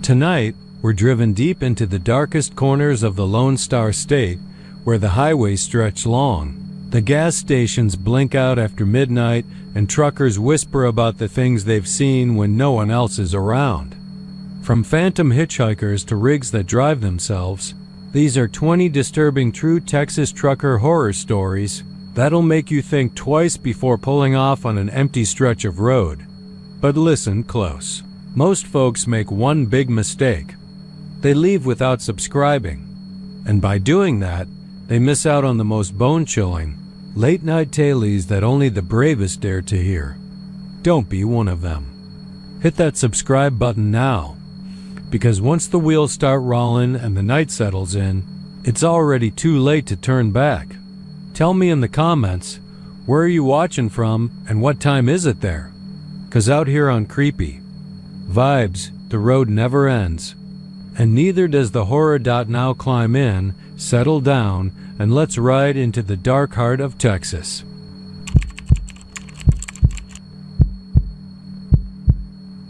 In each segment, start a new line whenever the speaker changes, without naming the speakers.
Tonight, we're driven deep into the darkest corners of the Lone Star State, where the highways stretch long. The gas stations blink out after midnight, and truckers whisper about the things they've seen when no one else is around. From phantom hitchhikers to rigs that drive themselves, these are 20 disturbing true Texas trucker horror stories that'll make you think twice before pulling off on an empty stretch of road. But listen close. Most folks make one big mistake. They leave without subscribing. And by doing that, they miss out on the most bone-chilling, late-night tailies that only the bravest dare to hear. Don't be one of them. Hit that subscribe button now, because once the wheels start rolling and the night settles in, it's already too late to turn back. Tell me in the comments, where are you watching from and what time is it there? 'Cause out here on Creepy Vibes, the road never ends. And neither does the horror. Now climb in, settle down, and let's ride into the dark heart of Texas.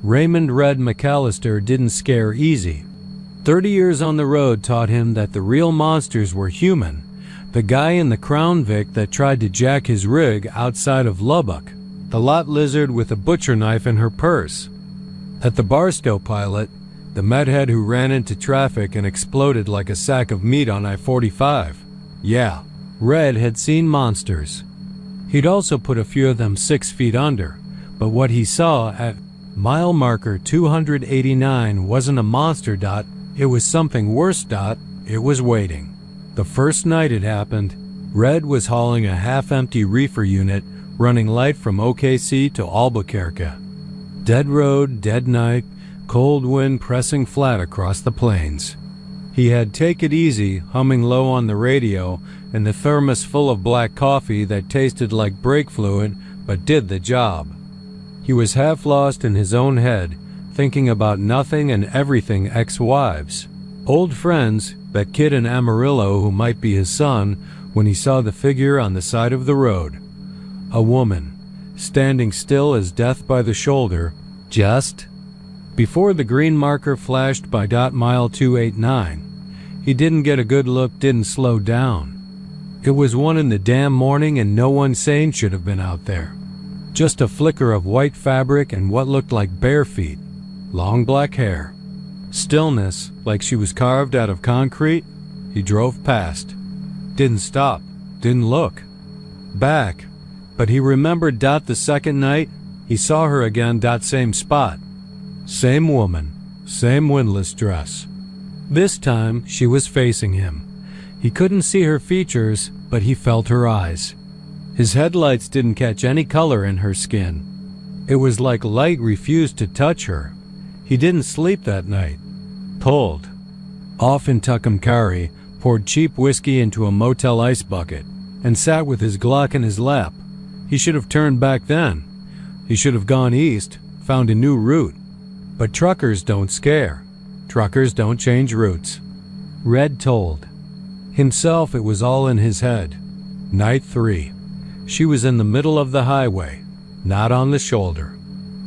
Raymond Red McAllister didn't scare easy. 30 years on the road taught him that the real monsters were human. The guy in the Crown Vic that tried to jack his rig outside of Lubbock. The lot lizard with a butcher knife in her purse. That the Barstow pilot, the methead who ran into traffic and exploded like a sack of meat on I-45. Yeah, Red had seen monsters. He'd also put a few of them 6 feet under, but what he saw at mile marker 289 wasn't a monster. It was something worse. It was waiting. The first night it happened, Red was hauling a half-empty reefer unit running light from OKC to Albuquerque. Dead road, dead night, cold wind pressing flat across the plains. He had Take It Easy humming low on the radio and the thermos full of black coffee that tasted like brake fluid but did the job. He was half lost in his own head, thinking about nothing and everything ex-wives. Old friends, that kid in Amarillo who might be his son, when he saw the figure on the side of the road. A woman, standing still as death by the shoulder, just before the green marker flashed by mile 289. He didn't get a good look, didn't slow down. It was 1 in the damn morning and no one sane should have been out there. Just a flicker of white fabric and what looked like bare feet. Long black hair. Stillness, like she was carved out of concrete. He drove past. Didn't stop. Didn't look. Back. But he remembered. The second night, he saw her again. Same spot. Same woman. Same windless dress. This time, she was facing him. He couldn't see her features, but he felt her eyes. His headlights didn't catch any color in her skin. It was like light refused to touch her. He didn't sleep that night. Pulled. Off in Tucumcari, poured cheap whiskey into a motel ice bucket, and sat with his Glock in his lap. He should have turned back then. He should have gone east, found a new route. But truckers don't scare. Truckers don't change routes. Red told himself it was all in his head. Night 3. She was in the middle of the highway, not on the shoulder,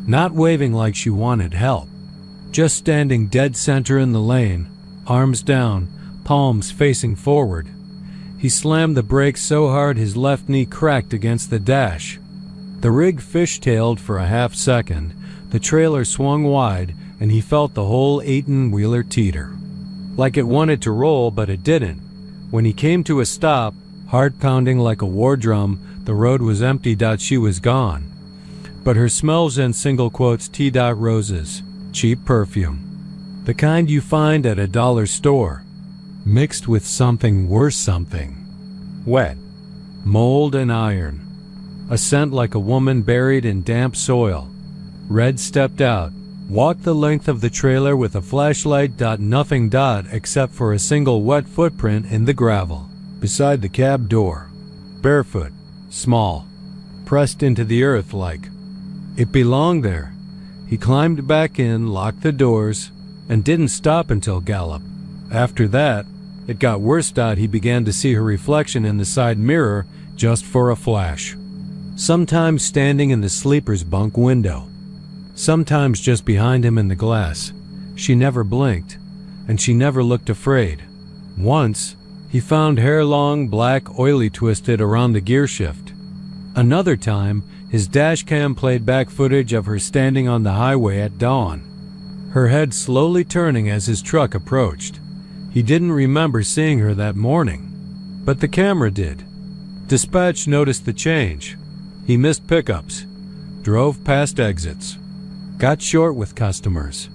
not waving like she wanted help, just standing dead center in the lane, arms down, palms facing forward. He slammed the brakes so hard his left knee cracked against the dash. The rig fishtailed for a half second, the trailer swung wide, and he felt the whole 18-wheeler teeter. Like it wanted to roll, but it didn't. When he came to a stop, heart pounding like a war drum, the road was empty. She was gone. But her smells in single quotes T. Roses, cheap perfume. The kind you find at a dollar store, mixed with something worse something. Wet, mold and iron. A scent like a woman buried in damp soil. Red stepped out, walked the length of the trailer with a flashlight. Nothing except for a single wet footprint in the gravel, beside the cab door. Barefoot, small, pressed into the earth like it belonged there. He climbed back in, locked the doors, and didn't stop until Gallup. After that, it got worse. He began to see her reflection in the side mirror just for a flash. Sometimes standing in the sleeper's bunk window. Sometimes just behind him in the glass. She never blinked, and she never looked afraid. Once, he found hair long, black, oily twisted around the gear shift. Another time, his dash cam played back footage of her standing on the highway at dawn, her head slowly turning as his truck approached. He didn't remember seeing her that morning, but the camera did. Dispatch noticed the change. He missed pickups, drove past exits, got short with customers.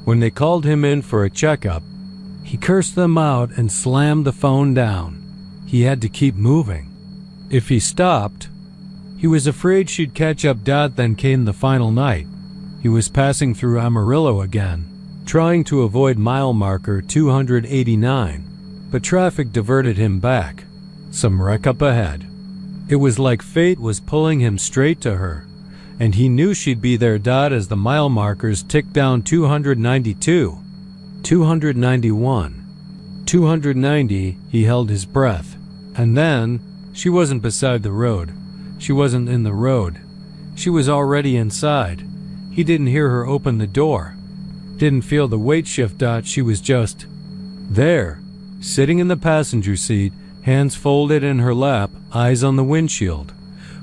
When they called him in for a checkup, he cursed them out and slammed the phone down. He had to keep moving. If he stopped, he was afraid she'd catch up. Then came the final night. He was passing through Amarillo again, trying to avoid mile marker 289, but traffic diverted him back. Some wreck up ahead. It was like fate was pulling him straight to her, and he knew she'd be there. As the mile markers ticked down 292, 291, 290, he held his breath. And then, she wasn't beside the road. She wasn't in the road. She was already inside. He didn't hear her open the door. Didn't feel the weight shift. She was just there, sitting in the passenger seat, hands folded in her lap, eyes on the windshield.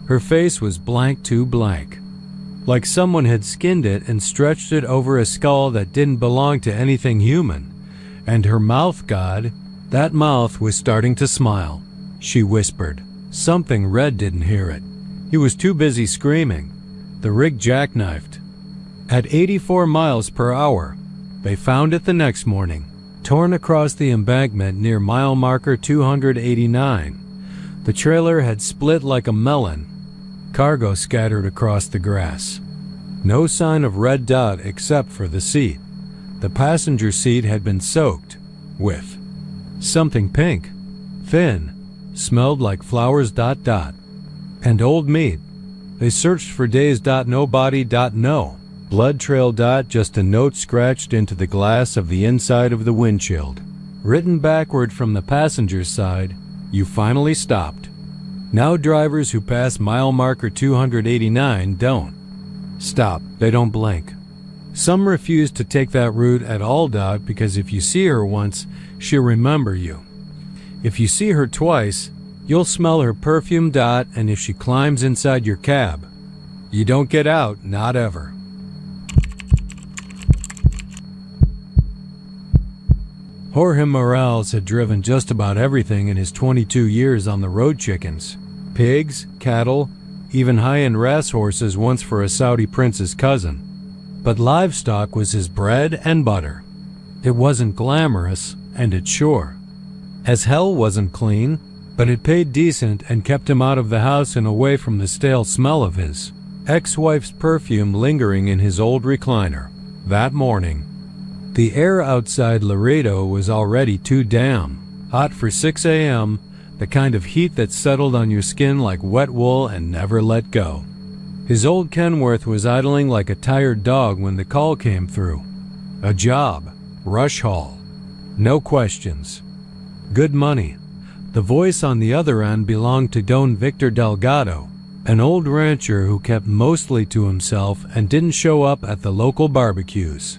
Her face was blank to blank, like someone had skinned it and stretched it over a skull that didn't belong to anything human. And her mouth, God, that mouth was starting to smile. She whispered. Something. Red didn't hear it. He was too busy screaming. The rig jackknifed. At 84 miles per hour, they found it the next morning, torn across the embankment near mile marker 289. The trailer had split like a melon, cargo scattered across the grass. No sign of Red except for the seat. The passenger seat had been soaked with something pink, thin, smelled like flowers. And old meat. They searched for days. No body. No blood trail. Just a note scratched into the glass of the inside of the windshield, written backward from the passenger's side. You finally stopped. Now drivers who pass mile marker 289 don't stop. They don't blink. Some refuse to take that route at all. Because if you see her once, she'll remember you. If you see her twice, you'll smell her perfume. And if she climbs inside your cab, you don't get out. Not ever. Jorge Morales had driven just about everything in his 22 years on the road. Chickens, pigs, cattle, even high-end racehorses once for a Saudi prince's cousin. But livestock was his bread and butter. It wasn't glamorous, and it sure as hell wasn't clean, but it paid decent and kept him out of the house and away from the stale smell of his ex-wife's perfume lingering in his old recliner. That morning, the air outside Laredo was already too damn hot for 6 a.m., the kind of heat that settled on your skin like wet wool and never let go. His old Kenworth was idling like a tired dog when the call came through. A job, rush haul, no questions, good money. The voice on the other end belonged to Don Victor Delgado, an old rancher who kept mostly to himself and didn't show up at the local barbecues.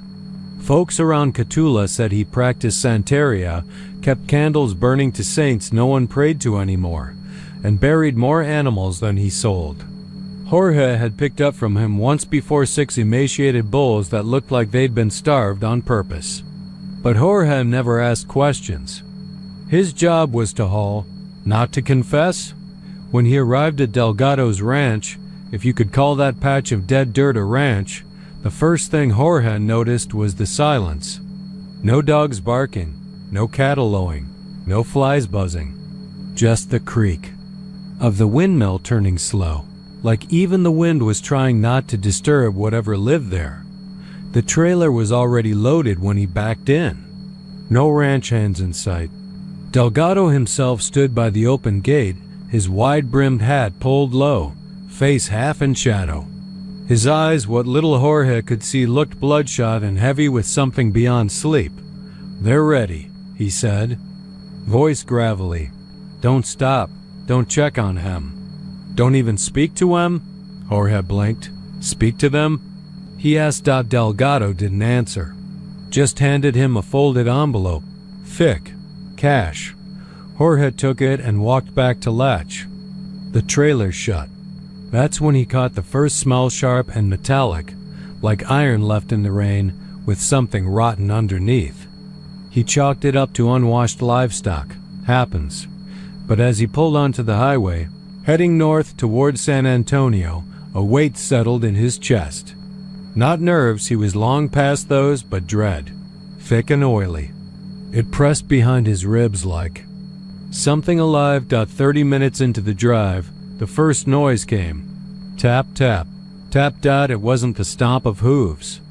Folks around Catula said he practiced Santeria, kept candles burning to saints no one prayed to anymore, and buried more animals than he sold. Jorge had picked up from him once before 6 emaciated bulls that looked like they'd been starved on purpose. But Jorge never asked questions. His job was to haul, not to confess. When he arrived at Delgado's ranch, if you could call that patch of dead dirt a ranch, the first thing Jorge noticed was the silence. No dogs barking, no cattle lowing, no flies buzzing. Just the creak of the windmill turning slow, like even the wind was trying not to disturb whatever lived there. The trailer was already loaded when he backed in. No ranch hands in sight. Delgado himself stood by the open gate, his wide-brimmed hat pulled low, face half in shadow. His eyes, what little Jorge could see, looked bloodshot and heavy with something beyond sleep. "They're ready," he said, voice gravelly. "Don't stop. Don't check on him. Don't even speak to him?" Jorge blinked. "Speak to them?" he asked. Delgado didn't answer. just handed him a folded envelope. Thick. Cash. Jorge took it and walked back to latch. The trailer shut. That's when he caught the first smell, sharp and metallic, like iron left in the rain with something rotten underneath. He chalked it up to unwashed livestock. Happens. But as he pulled onto the highway, heading north toward San Antonio, a weight settled in his chest. Not nerves, he was long past those, but dread. Thick and oily. It pressed behind his ribs like something alive. 30 minutes into the drive, the first noise came. Tap, tap. Tap. It wasn't the stomp of hooves.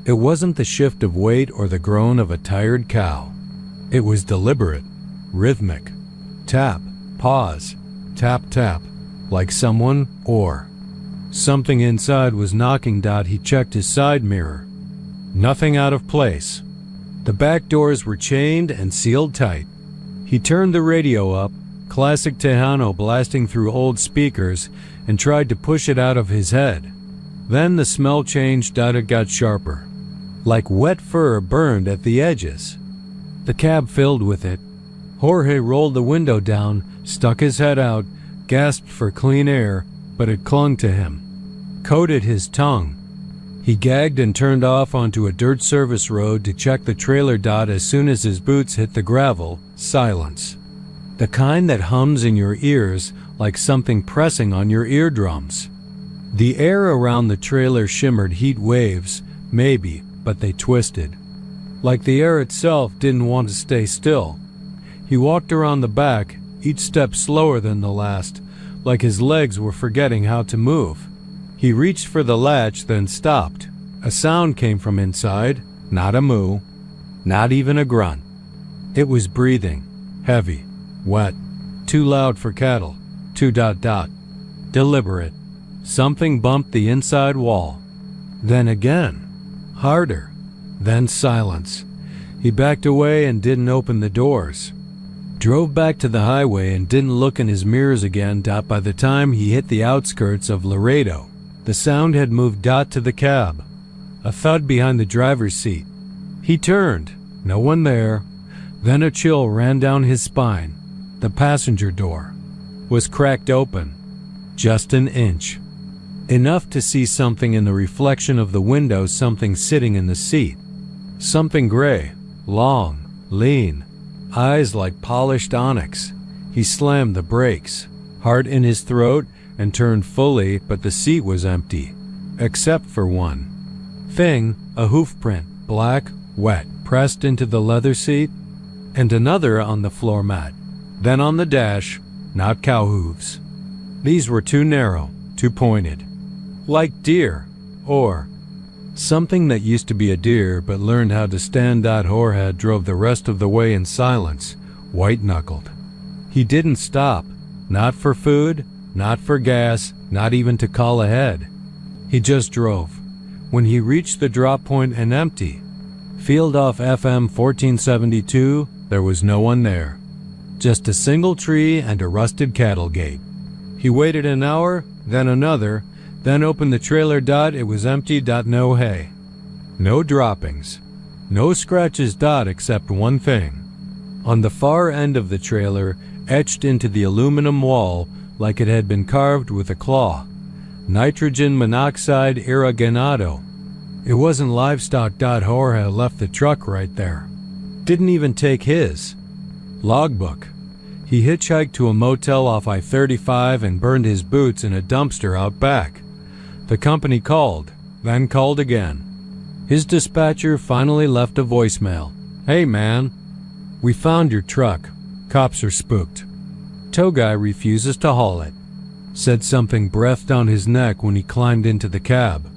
It wasn't the shift of weight or the groan of a tired cow. It was deliberate, rhythmic. Tap, pause, tap, tap, like someone or something inside was knocking. He checked his side mirror. Nothing out of place. The back doors were chained and sealed tight. He turned the radio up, classic Tejano blasting through old speakers, and tried to push it out of his head. Then the smell changed. It got sharper. Like wet fur burned at the edges. The cab filled with it. Jorge rolled the window down, stuck his head out, gasped for clean air, but it clung to him. Coated his tongue. He gagged and turned off onto a dirt service road to check the trailer. As soon as his boots hit the gravel, silence. The kind that hums in your ears like something pressing on your eardrums. The air around the trailer shimmered. Heat waves, maybe, but they twisted. Like the air itself didn't want to stay still. He walked around the back, each step slower than the last, like his legs were forgetting how to move. He reached for the latch, then stopped. A sound came from inside, not a moo, not even a grunt. It was breathing, heavy, wet, too loud for cattle, deliberate. Something bumped the inside wall. Then again, harder, then silence. He backed away and didn't open the doors. Drove back to the highway and didn't look in his mirrors again. By the time he hit the outskirts of Laredo, the sound had moved. To the cab. A thud behind the driver's seat. He turned. No one there. Then a chill ran down his spine. The passenger door was cracked open. Just an inch. Enough to see something in the reflection of the window, something sitting in the seat. Something gray, long, lean, eyes like polished onyx. He slammed the brakes, heart in his throat, and turned fully, but the seat was empty, except for one thing, a hoof print, black, wet, pressed into the leather seat, and another on the floor mat. Then on the dash, not cow hooves. These were too narrow, too pointed. Like deer, or something that used to be a deer but learned how to stand. Jorge drove the rest of the way in silence, white-knuckled. He didn't stop, not for food, not for gas, not even to call ahead. He just drove. When he reached the drop point and empty, field off FM 1472, there was no one there. Just a single tree and a rusted cattle gate. He waited an hour, then another, then opened the trailer. It was empty. No hay. No droppings. No scratches. Except one thing. On the far end of the trailer, etched into the aluminum wall like it had been carved with a claw. Nitrogen monoxide irriganado. It wasn't livestock. Jorge left the truck right there. Didn't even take his logbook. He hitchhiked to a motel off I-35 and burned his boots in a dumpster out back. The company called, then called again. His dispatcher finally left a voicemail. "Hey man, we found your truck. Cops are spooked. Tow guy refuses to haul it." Said something breathed on his neck when he climbed into the cab.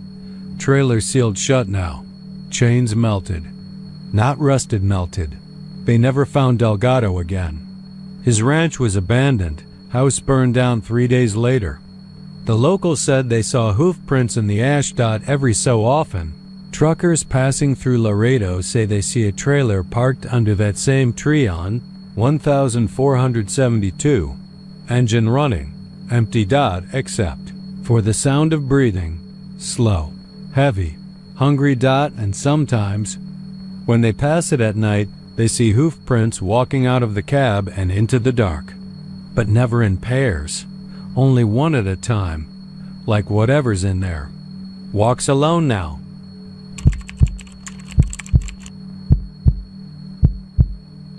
Trailer sealed shut now. Chains melted. Not rusted, melted. They never found Delgado again. His ranch was abandoned. House burned down 3 days later. The locals said they saw hoof prints in the ash. Every so often, truckers passing through Laredo say they see a trailer parked under that same tree on 1472. Engine running, empty. Except for the sound of breathing, slow, heavy, hungry. And sometimes When they pass it at night, they see hoof prints walking out of the cab and into the dark. But never in pairs, only one at a time, like whatever's in there. Walks alone now.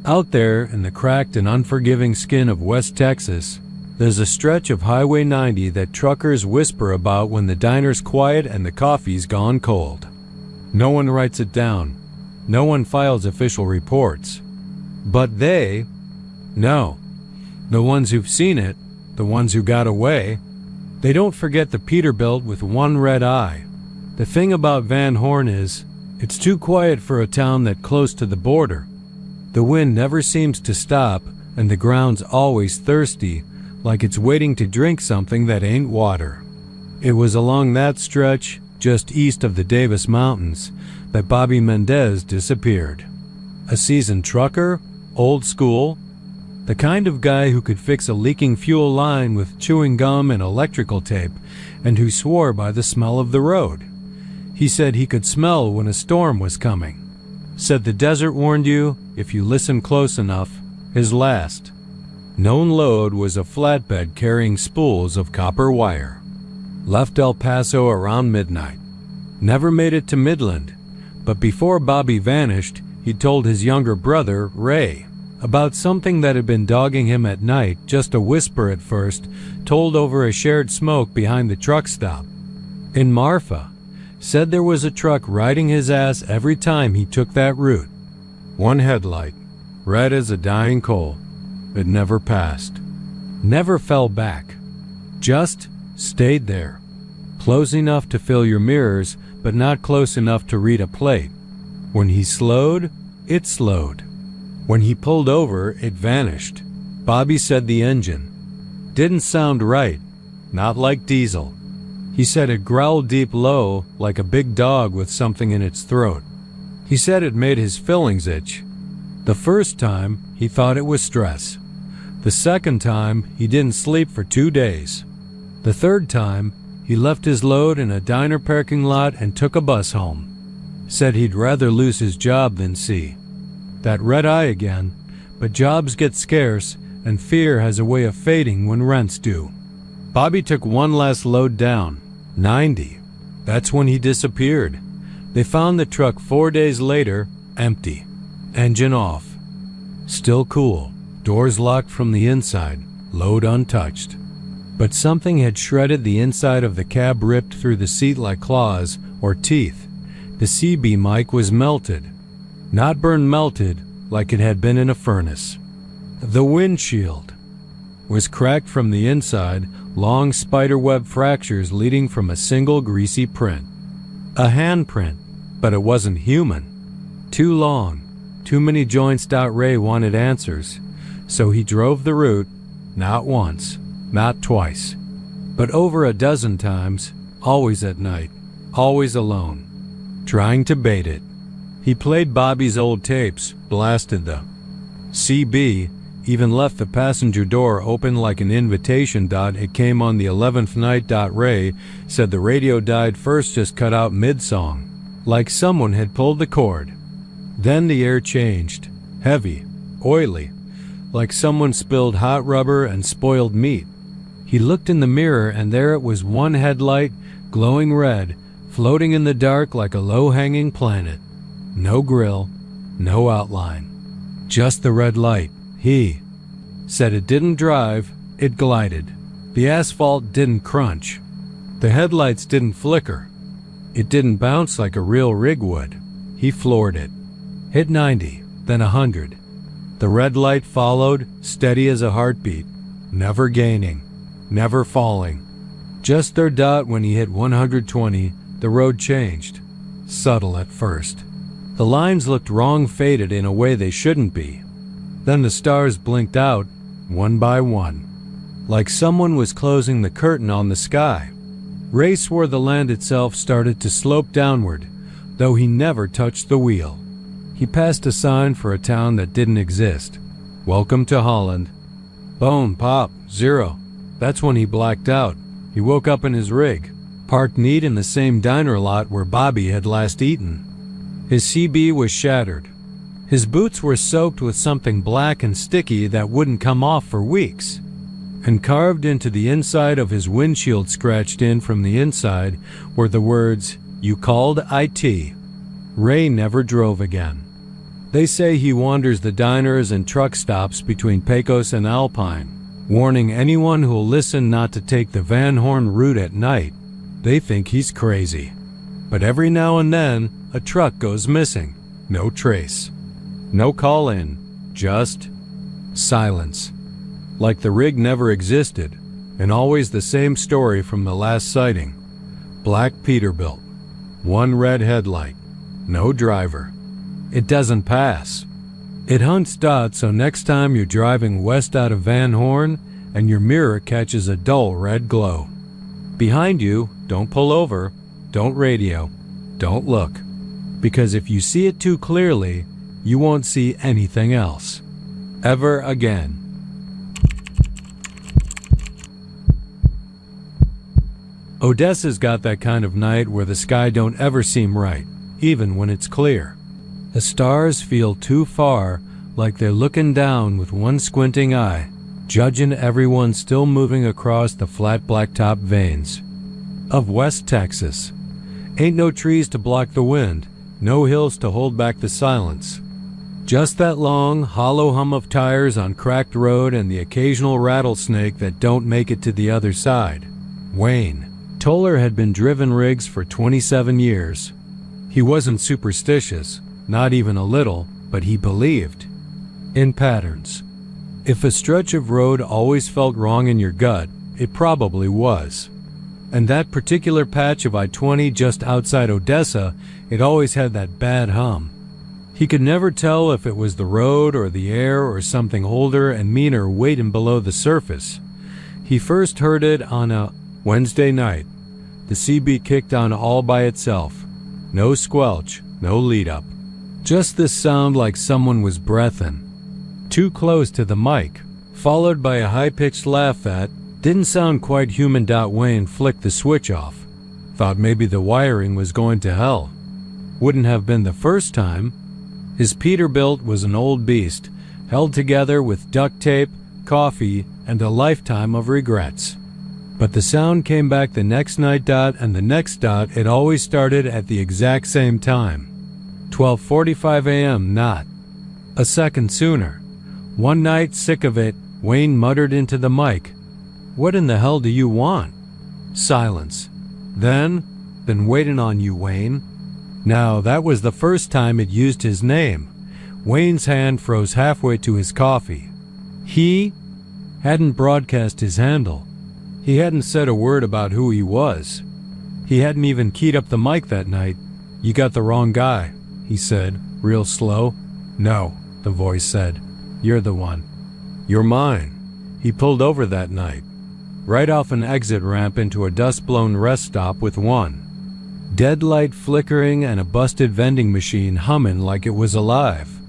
Out there in the cracked and unforgiving skin of West Texas, there's a stretch of Highway 90 that truckers whisper about when the diner's quiet and the coffee's gone cold. No one writes it down. No one files official reports. But they know. The ones who've seen it, the ones who got away, they don't forget the Peterbilt with one red eye. The thing about Van Horn is, it's too quiet for a town that close to the border. The wind never seems to stop, and the ground's always thirsty, like it's waiting to drink something that ain't water. It was along that stretch, just east of the Davis Mountains, that Bobby Mendez disappeared. A seasoned trucker, old school, the kind of guy who could fix a leaking fuel line with chewing gum and electrical tape, and who swore by the smell of the road. He said he could smell when a storm was coming. Said the desert warned you, if you listen close enough. His last known load was a flatbed carrying spools of copper wire. Left El Paso around midnight. Never made it to Midland, but before Bobby vanished, he told his younger brother, Ray, about something that had been dogging him at night, just a whisper at first, told over a shared smoke behind the truck stop. In Marfa, said there was a truck riding his ass every time he took that route. One headlight, red as a dying coal. It never passed. Never fell back. Just stayed there. Close enough to fill your mirrors, but not close enough to read a plate. When he slowed, it slowed. When he pulled over, it vanished. Bobby said the engine didn't sound right, not like diesel. He said it growled deep low, like a big dog with something in its throat. He said it made his fillings itch. The first time, he thought it was stress. The second time, he didn't sleep for 2 days. The third time, he left his load in a diner parking lot and took a bus home. Said he'd rather lose his job than see that red eye again, but jobs get scarce and fear has a way of fading when rent's due. Bobby took one last load down, 90. That's when he disappeared. They found the truck 4 days later, empty. Engine off. Still cool. Doors locked from the inside. Load untouched. But something had shredded the inside of the cab, ripped through the seat like claws or teeth. The CB mic was melted. Not burned melted like it had been in a furnace. The windshield was cracked from the inside, long spiderweb fractures leading from a single greasy print. A handprint, but it wasn't human. Too long, too many joints. Ray wanted answers, so he drove the route, not once, not twice, but over a dozen times, always at night, always alone, trying to bait it. He played Bobby's old tapes, blasted the CB, even left the passenger door open like an invitation. It came on the 11th night. Ray said the radio died first, just cut out mid-song, like someone had pulled the cord. Then the air changed, heavy, oily, like someone spilled hot rubber and spoiled meat. He looked in the mirror and there it was, one headlight, glowing red, floating in the dark like a low-hanging planet. No grill, no outline, just the red light. He said it didn't drive, it glided. The asphalt didn't crunch. The headlights didn't flicker. It didn't bounce like a real rig would. He floored it. Hit 90, then 100. The red light followed, steady as a heartbeat, never gaining, never falling. Just their dot when he hit 120, the road changed. Subtle at first. The lines looked wrong, faded in a way they shouldn't be. Then the stars blinked out, one by one, like someone was closing the curtain on the sky. Ray swore the land itself started to slope downward, though he never touched the wheel. He passed a sign for a town that didn't exist. Welcome to Holland. Bone, pop, 0. That's when he blacked out. He woke up in his rig, parked neat in the same diner lot where Bobby had last eaten. His CB was shattered. His boots were soaked with something black and sticky that wouldn't come off for weeks. And carved into the inside of his windshield, scratched in from the inside, were the words, "You called IT." Ray never drove again. They say he wanders the diners and truck stops between Pecos and Alpine, warning anyone who'll listen not to take the Van Horn route at night. They think he's crazy. But every now and then, a truck goes missing. No trace. No call-in. Just silence. Like the rig never existed, and always the same story from the last sighting. Black Peterbilt. One red headlight. No driver. It doesn't pass. It hunts Dot, so next time you're driving west out of Van Horn and your mirror catches a dull red glow. Behind you, don't pull over, don't radio, don't look. Because if you see it too clearly, you won't see anything else. Ever again. Odessa's got that kind of night where the sky don't ever seem right, even when it's clear. The stars feel too far, like they're looking down with one squinting eye, judging everyone still moving across the flat blacktop veins of West Texas. Ain't no trees to block the wind, no hills to hold back the silence. Just that long, hollow hum of tires on cracked road and the occasional rattlesnake that don't make it to the other side. Wayne. Toller had been driven rigs for 27 years. He wasn't superstitious, not even a little, but he believed in patterns. If a stretch of road always felt wrong in your gut, it probably was. And that particular patch of I-20 just outside Odessa, it always had that bad hum. He could never tell if it was the road or the air or something older and meaner waiting below the surface. He first heard it on a Wednesday night. The CB kicked on all by itself. No squelch, no lead-up. Just this sound like someone was breathing. Too close to the mic, followed by a high-pitched laugh that didn't sound quite human. Wayne flicked the switch off. Thought maybe the wiring was going to hell. Wouldn't have been the first time. His Peterbilt was an old beast, held together with duct tape, coffee, and a lifetime of regrets. But the sound came back the next night. And the next. It always started at the exact same time. 12:45 a.m. Not a second sooner. One night, sick of it, Wayne muttered into the mic, "What in the hell do you want?" Silence. Then, "Been waiting on you, Wayne." Now, that was the first time it used his name. Wayne's hand froze halfway to his coffee. He hadn't broadcast his handle. He hadn't said a word about who he was. He hadn't even keyed up the mic that night. "You got the wrong guy," he said, real slow. "No," the voice said. "You're the one. You're mine." He pulled over that night, right off an exit ramp into a dust-blown rest stop with one dead light flickering and a busted vending machine humming like it was alive.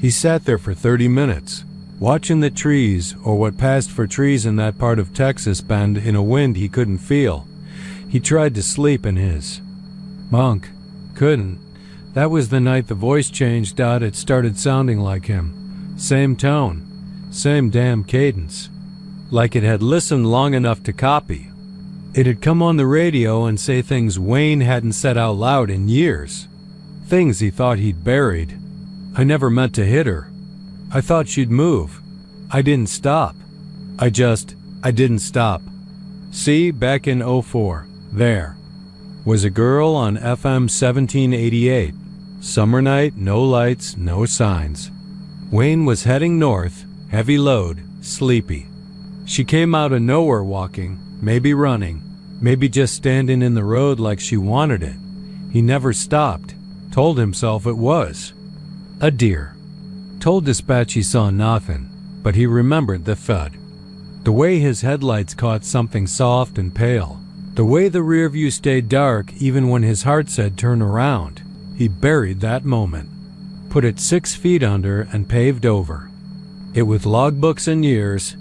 He sat there for 30 minutes, watching the trees, or what passed for trees in that part of Texas, bend in a wind he couldn't feel. He tried to sleep in his bunk. Couldn't. That was the night the voice changed. It started sounding like him. Same tone. Same damn cadence. Like it had listened long enough to copy. It had come on the radio and say things Wayne hadn't said out loud in years. Things he thought he'd buried. "I never meant to hit her. I thought she'd move. I didn't stop. I didn't stop. See, back in '04, there was a girl on FM 1788. Summer night, no lights, no signs. Wayne was heading north, heavy load, sleepy. She came out of nowhere walking, maybe running, maybe just standing in the road like she wanted it. He never stopped, told himself it was a deer. Told dispatch he saw nothing, but he remembered the thud. The way his headlights caught something soft and pale. The way the rear view stayed dark even when his heart said turn around. He buried that moment, put it 6 feet under and paved over it with logbooks and years.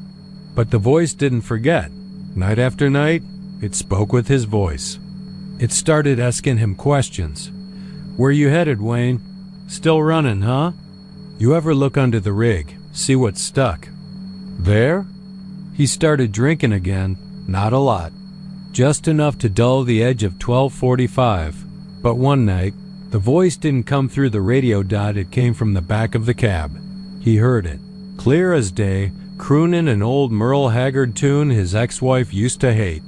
But the voice didn't forget. Night after night, it spoke with his voice. It started asking him questions. Where you headed, Wayne? Still running, huh? You ever look under the rig, see what's stuck? There? He started drinking again, not a lot. Just enough to dull the edge of 12:45. But one night, the voice didn't come through the radio. It came from the back of the cab. He heard it, clear as day, crooning an old Merle Haggard tune his ex-wife used to hate.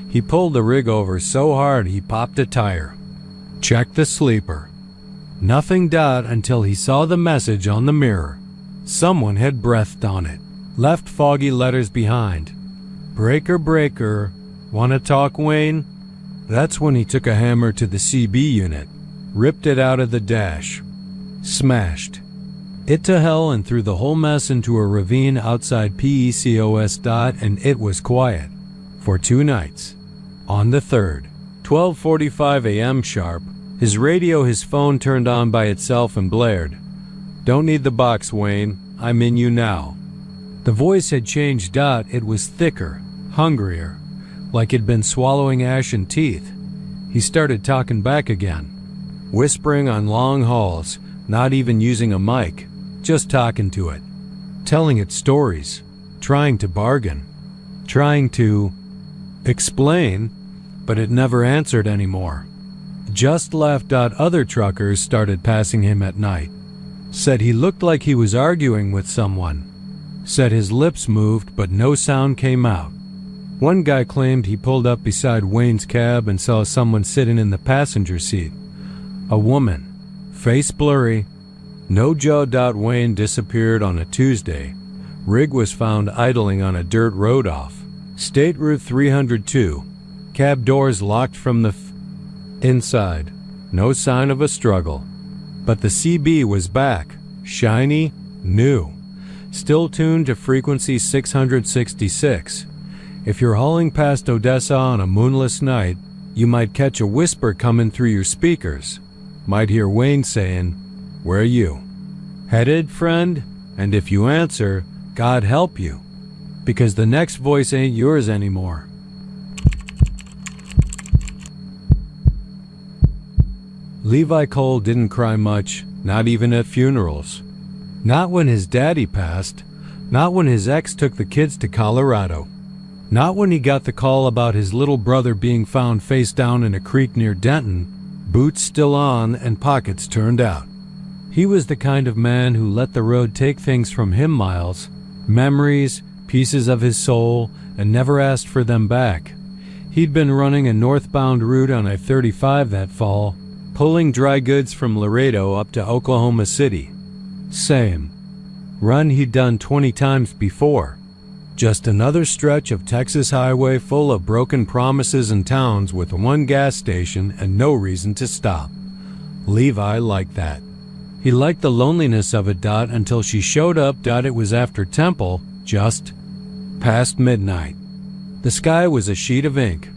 He pulled the rig over so hard he popped a tire. Checked the sleeper. Nothing. Until he saw the message on the mirror. Someone had breathed on it, left foggy letters behind. Breaker, breaker, wanna talk, Wayne? That's when he took a hammer to the CB unit, ripped it out of the dash, smashed it to hell and threw the whole mess into a ravine outside PECOS. And it was quiet for 2 nights. On the third, 12:45 a.m. sharp, his radio, his phone turned on by itself and blared. Don't need the box, Wayne. I'm in you now. The voice had changed. It was thicker, hungrier, like it'd been swallowing ashen teeth. He started talking back again, whispering on long hauls, not even using a mic, just talking to it, telling it stories, trying to bargain, trying to explain, but it never answered anymore. Just left. Other truckers started passing him at night. Said he looked like he was arguing with someone. Said his lips moved, but no sound came out. One guy claimed he pulled up beside Wayne's cab and saw someone sitting in the passenger seat. A woman, face blurry. No Joe. Wayne disappeared on a Tuesday. Rig was found idling on a dirt road off State Route 302. Cab doors locked from the inside. No sign of a struggle. But the CB was back, shiny, new, still tuned to frequency 666. If you're hauling past Odessa on a moonless night, you might catch a whisper coming through your speakers. Might hear Wayne saying, "Where are you headed, friend?" And if you answer, God help you, because the next voice ain't yours anymore. Levi Cole didn't cry much, not even at funerals. Not when his daddy passed, not when his ex took the kids to Colorado, not when he got the call about his little brother being found face down in a creek near Denton, boots still on and pockets turned out. He was the kind of man who let the road take things from him, miles, memories, pieces of his soul, and never asked for them back. He'd been running a northbound route on I-35 that fall, pulling dry goods from Laredo up to Oklahoma City. Same run he'd done 20 times before. Just another stretch of Texas highway full of broken promises and towns with one gas station and no reason to stop. Levi liked that. He liked the loneliness of it. Until she showed up. It was after Temple, just past midnight. The sky was a sheet of ink.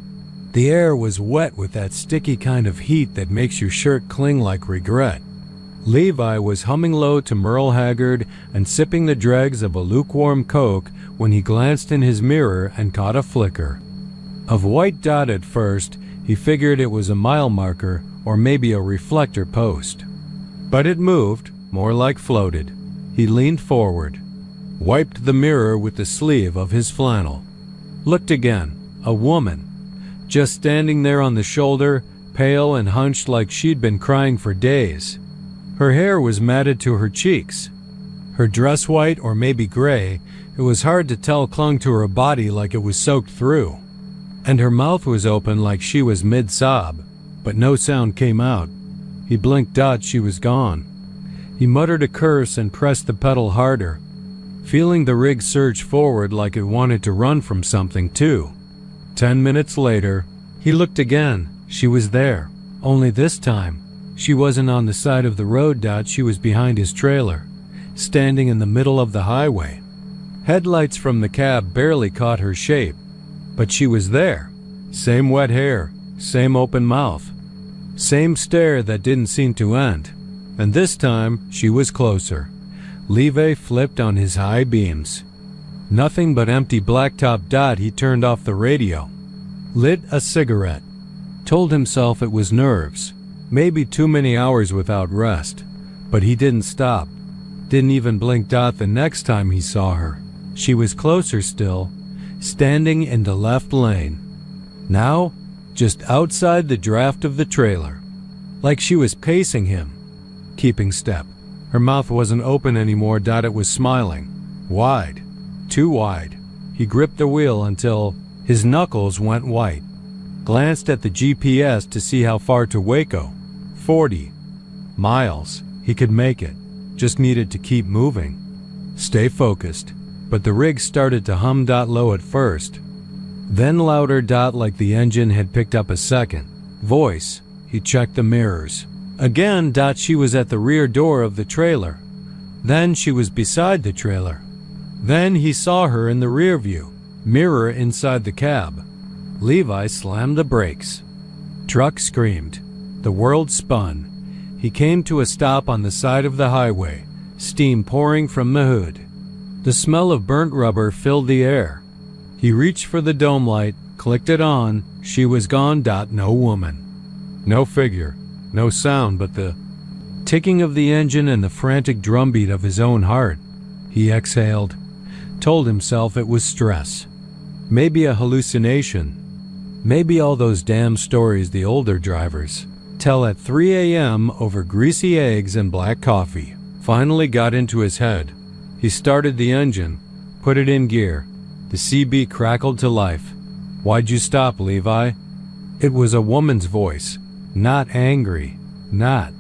The air was wet with that sticky kind of heat that makes your shirt cling like regret. Levi was humming low to Merle Haggard and sipping the dregs of a lukewarm Coke when he glanced in his mirror and caught a flicker of white. At first, he figured it was a mile marker or maybe a reflector post. But it moved, more like floated. He leaned forward, wiped the mirror with the sleeve of his flannel. Looked again. A woman, just standing there on the shoulder, pale and hunched like she'd been crying for days. Her hair was matted to her cheeks. Her dress, white or maybe gray, it was hard to tell, clung to her body like it was soaked through. And her mouth was open like she was mid-sob, but no sound came out. He blinked. She was gone. He muttered a curse and pressed the pedal harder, feeling the rig surge forward like it wanted to run from something too. 10 minutes later, he looked again. She was there, only this time, she wasn't on the side of the road. She was behind his trailer, standing in the middle of the highway. Headlights from the cab barely caught her shape, but she was there. Same wet hair, same open mouth, same stare that didn't seem to end. And this time, she was closer. Levi flipped on his high beams. Nothing but empty blacktop. He turned off the radio, lit a cigarette, told himself it was nerves. Maybe too many hours without rest. But he didn't stop. Didn't even blink. The next time he saw her, she was closer still, standing in the left lane. Now, just outside the draft of the trailer. Like she was pacing him, keeping step. Her mouth wasn't open anymore. It was smiling. Wide. Too wide. He gripped the wheel until his knuckles went white. Glanced at the GPS to see how far to Waco. 40 miles. He could make it. Just needed to keep moving. Stay focused. But the rig started to hum. Low at first. Then louder. Like the engine had picked up a second voice. He checked the mirrors. Again. She was at the rear door of the trailer. Then she was beside the trailer. Then he saw her in the rear view mirror inside the cab. Levi slammed the brakes. Truck screamed. The world spun. He came to a stop on the side of the highway, steam pouring from the hood. The smell of burnt rubber filled the air. He reached for the dome light, clicked it on. She was gone. No woman. No figure. No sound but the ticking of the engine and the frantic drumbeat of his own heart. He exhaled. Told himself it was stress. Maybe a hallucination. Maybe all those damn stories the older drivers tell at 3 a.m. over greasy eggs and black coffee finally got into his head. He started the engine, put it in gear. The CB crackled to life. Why'd you stop, Levi? It was a woman's voice. Not angry. Not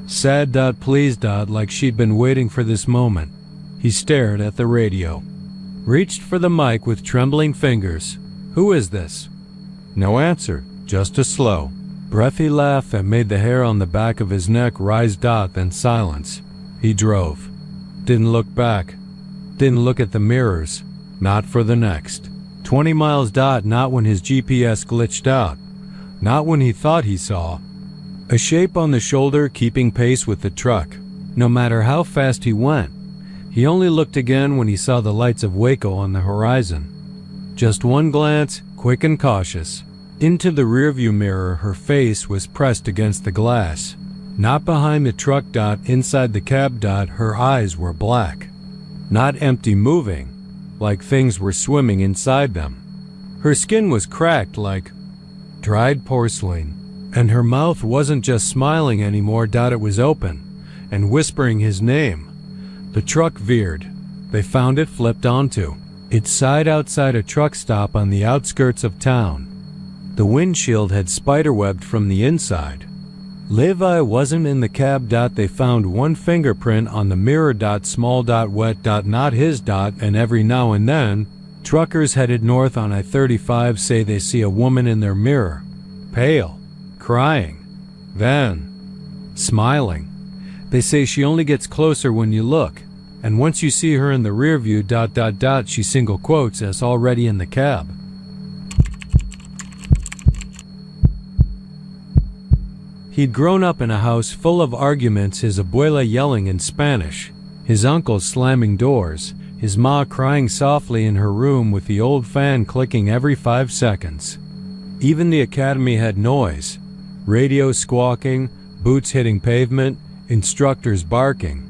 sad. Pleased. Like she'd been waiting for this moment. He stared at the radio. Reached for the mic with trembling fingers. Who is this? No answer. Just a slow, breathy laugh that made the hair on the back of his neck rise. Then silence. He drove. Didn't look back. Didn't look at the mirrors. Not for the next 20 miles. Not when his GPS glitched out. Not when he thought he saw a shape on the shoulder keeping pace with the truck. No matter how fast he went, he only looked again when he saw the lights of Waco on the horizon. Just one glance, quick and cautious. Into the rearview mirror. Her face was pressed against the glass. Not behind the truck. Inside the cab. Her eyes were black. Not empty, moving, like things were swimming inside them. Her skin was cracked like dried porcelain. And her mouth wasn't just smiling anymore. It was open and whispering his name. The truck veered. They found it flipped onto its side outside a truck stop on the outskirts of town. The windshield had spiderwebbed from the inside. Levi wasn't in the cab. They found one fingerprint on the mirror. Small. Wet. Not his. And every now and then, truckers headed north on I-35 say they see a woman in their mirror. Pale. Crying. Then smiling. They say she only gets closer when you look. And once you see her in the rear view. She single quotes as already in the cab. He'd grown up in a house full of arguments, his abuela yelling in Spanish, his uncles slamming doors, his ma crying softly in her room with the old fan clicking every 5 seconds. Even the academy had noise, radio squawking, boots hitting pavement, instructors barking.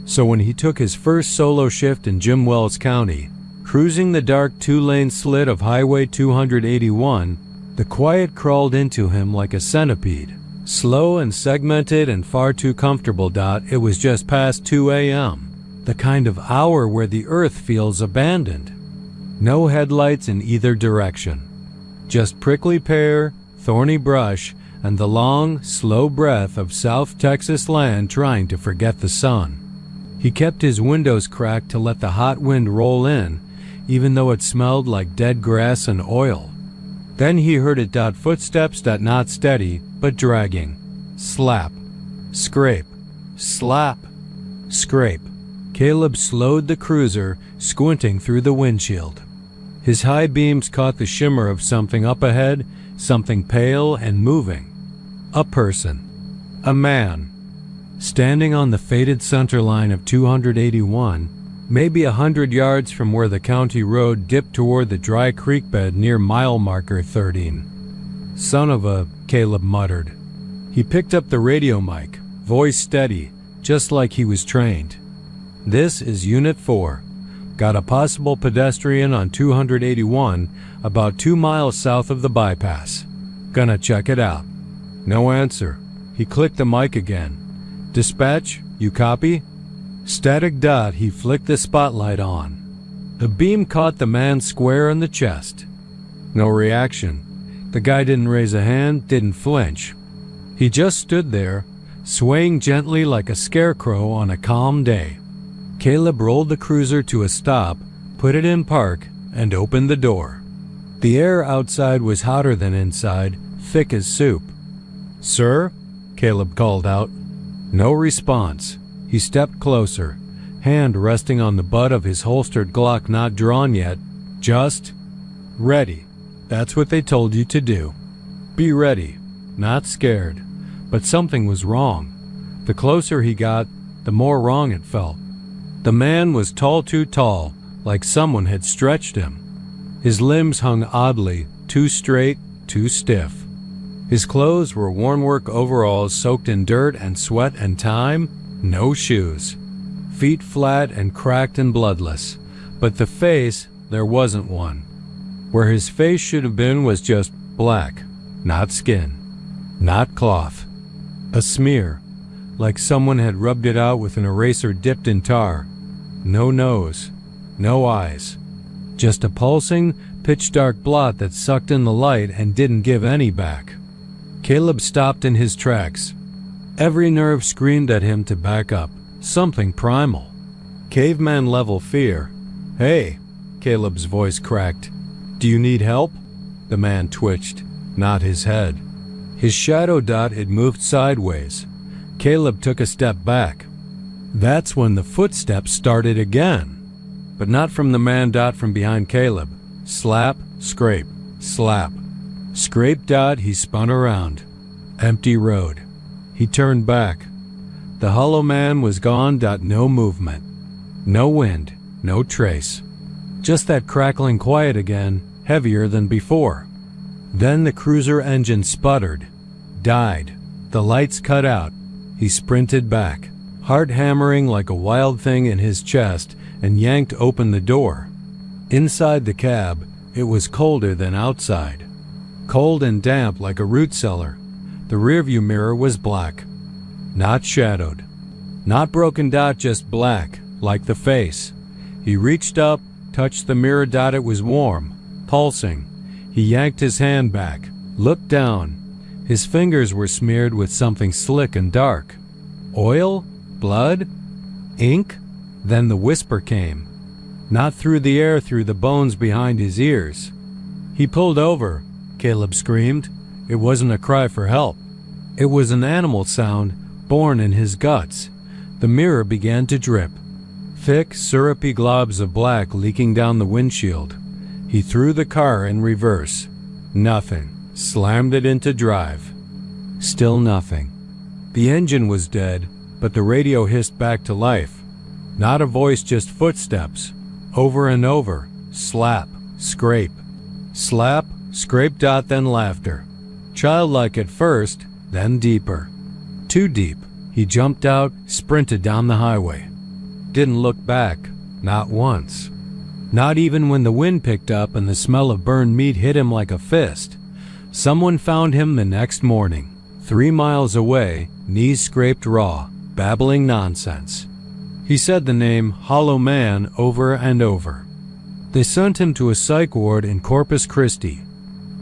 So when he took his first solo shift in Jim Wells County, cruising the dark 2-lane slit of Highway 281, the quiet crawled into him like a centipede. Slow and segmented and far too comfortable. It was just past 2 a.m., the kind of hour where the earth feels abandoned. No headlights in either direction. Just prickly pear, thorny brush, and the long, slow breath of South Texas land trying to forget the sun. He kept his windows cracked to let the hot wind roll in, even though it smelled like dead grass and oil. Then he heard it. Footsteps. Not steady, but dragging. Slap. Scrape. Slap. Scrape. Caleb slowed the cruiser, squinting through the windshield. His high beams caught the shimmer of something up ahead, something pale and moving. A person. A man. Standing on the faded center line of 281, maybe 100 yards from where the county road dipped toward the dry creek bed near mile marker 13. Son of a, Caleb muttered. He picked up the radio mic, voice steady, just like he was trained. "This is Unit 4. Got a possible pedestrian on 281 about 2 miles south of the bypass. Gonna check it out." No answer. He clicked the mic again. "Dispatch, you copy?" Static dot. He flicked the spotlight on. The beam caught the man square in the chest. No reaction. The guy didn't raise a hand, didn't flinch. He just stood there, swaying gently like a scarecrow on a calm day. Caleb rolled the cruiser to a stop, put it in park, and opened the door. The air outside was hotter than inside, thick as soup. "Sir?" Caleb called out. No response. He stepped closer, hand resting on the butt of his holstered Glock, not drawn yet. Just ready. That's what they told you to do. Be ready, not scared. But something was wrong. The closer he got, the more wrong it felt. The man was tall, too tall, like someone had stretched him. His limbs hung oddly, too straight, too stiff. His clothes were worn-work overalls soaked in dirt and sweat and time, no shoes. Feet flat and cracked and bloodless. But the face, there wasn't one. Where his face should have been was just black, not skin, not cloth. A smear, like someone had rubbed it out with an eraser dipped in tar. No nose, no eyes. Just a pulsing, pitch-dark blot that sucked in the light and didn't give any back. Caleb stopped in his tracks. Every nerve screamed at him to back up. Something primal. Caveman-level fear. "Hey," Caleb's voice cracked. "Do you need help?" The man twitched, not his head. His shadow dot had moved sideways. Caleb took a step back. That's when the footsteps started again. But not from the man dot from behind Caleb. Slap, scrape, slap. Scrape dot. He spun around. Empty road. He turned back. The hollow man was gone. No movement. No wind. No trace. Just that crackling quiet again, heavier than before. Then the cruiser engine sputtered. Died. The lights cut out. He sprinted back, heart hammering like a wild thing in his chest, and yanked open the door. Inside the cab, it was colder than outside. Cold and damp like a root cellar. The rearview mirror was black. Not shadowed. Not broken dot, just black, like the face. He reached up, touched the mirror dot. It was warm, pulsing. He yanked his hand back, looked down. His fingers were smeared with something slick and dark. Oil? Blood? Ink? Then the whisper came. Not through the air, through the bones behind his ears. He pulled over. Caleb screamed. It wasn't a cry for help. It was an animal sound, born in his guts. The mirror began to drip. Thick, syrupy globs of black leaking down the windshield. He threw the car in reverse. Nothing. Slammed it into drive. Still nothing. The engine was dead, but the radio hissed back to life. Not a voice, just footsteps. Over and over. Slap. Scrape. Slap. Scrape dot, then laughter. Childlike at first, then deeper. Too deep. He jumped out, sprinted down the highway. Didn't look back. Not once. Not even when the wind picked up and the smell of burned meat hit him like a fist. Someone found him the next morning, 3 miles away, knees scraped raw, babbling nonsense. He said the name Hollow Man over and over. They sent him to a psych ward in Corpus Christi.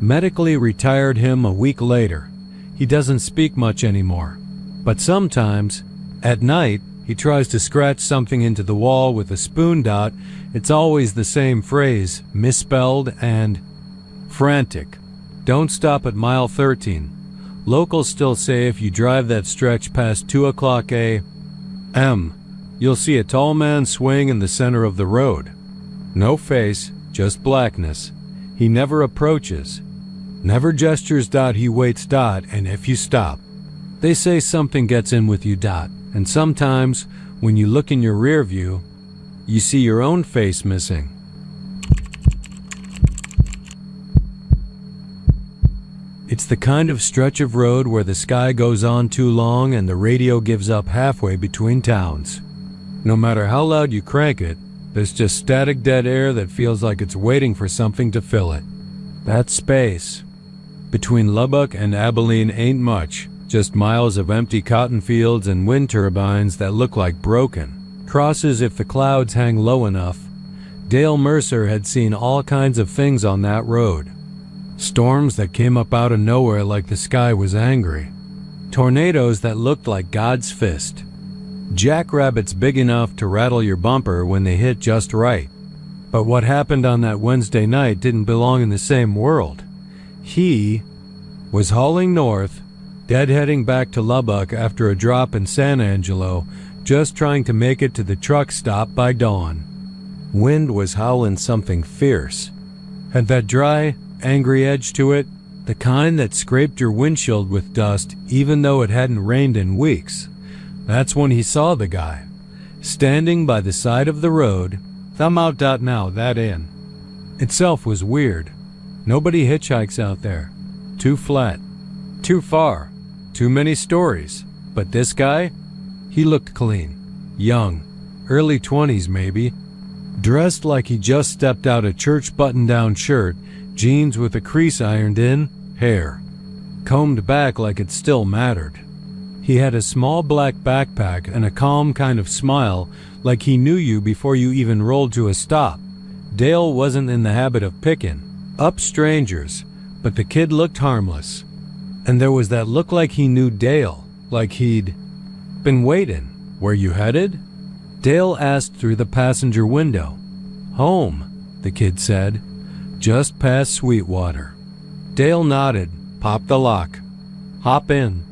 Medically retired him a week later. He doesn't speak much anymore. But sometimes, at night, he tries to scratch something into the wall with a spoon dot. It's always the same phrase, misspelled and frantic. Don't stop at mile 13. Locals still say if you drive that stretch past 2 o'clock a.m., you'll see a tall man swaying in the center of the road. No face, just blackness. He never approaches. Never gestures dot. He waits dot, and if you stop. They say something gets in with you dot. And sometimes, when you look in your rear view, you see your own face missing. It's the kind of stretch of road where the sky goes on too long and the radio gives up halfway between towns. No matter how loud you crank it, there's just static dead air that feels like it's waiting for something to fill it. That space between Lubbock and Abilene ain't much, just miles of empty cotton fields and wind turbines that look like broken crosses if the clouds hang low enough. Dale Mercer had seen all kinds of things on that road. Storms that came up out of nowhere like the sky was angry. Tornadoes that looked like God's fist. Jackrabbits big enough to rattle your bumper when they hit just right. But what happened on that Wednesday night didn't belong in the same world. He was hauling north, deadheading back to Lubbock after a drop in San Angelo, just trying to make it to the truck stop by dawn. Wind was howling something fierce. Had that dry, angry edge to it, the kind that scraped your windshield with dust even though it hadn't rained in weeks. That's when he saw the guy, standing by the side of the road, thumb out. Now that inn itself was weird. Nobody hitchhikes out there. Too flat. Too far. Too many stories. But this guy? He looked clean. Young. Early 20s maybe. Dressed like he just stepped out a church button-down shirt, jeans with a crease ironed in, hair combed back like it still mattered. He had a small black backpack and a calm kind of smile, like he knew you before you even rolled to a stop. Dale wasn't in the habit of picking up strangers, but the kid looked harmless. And there was that look like he knew Dale, like he'd been waiting. Where you headed? Dale asked through the passenger window. Home, the kid said. Just past Sweetwater. Dale nodded, popped the lock. Hop in.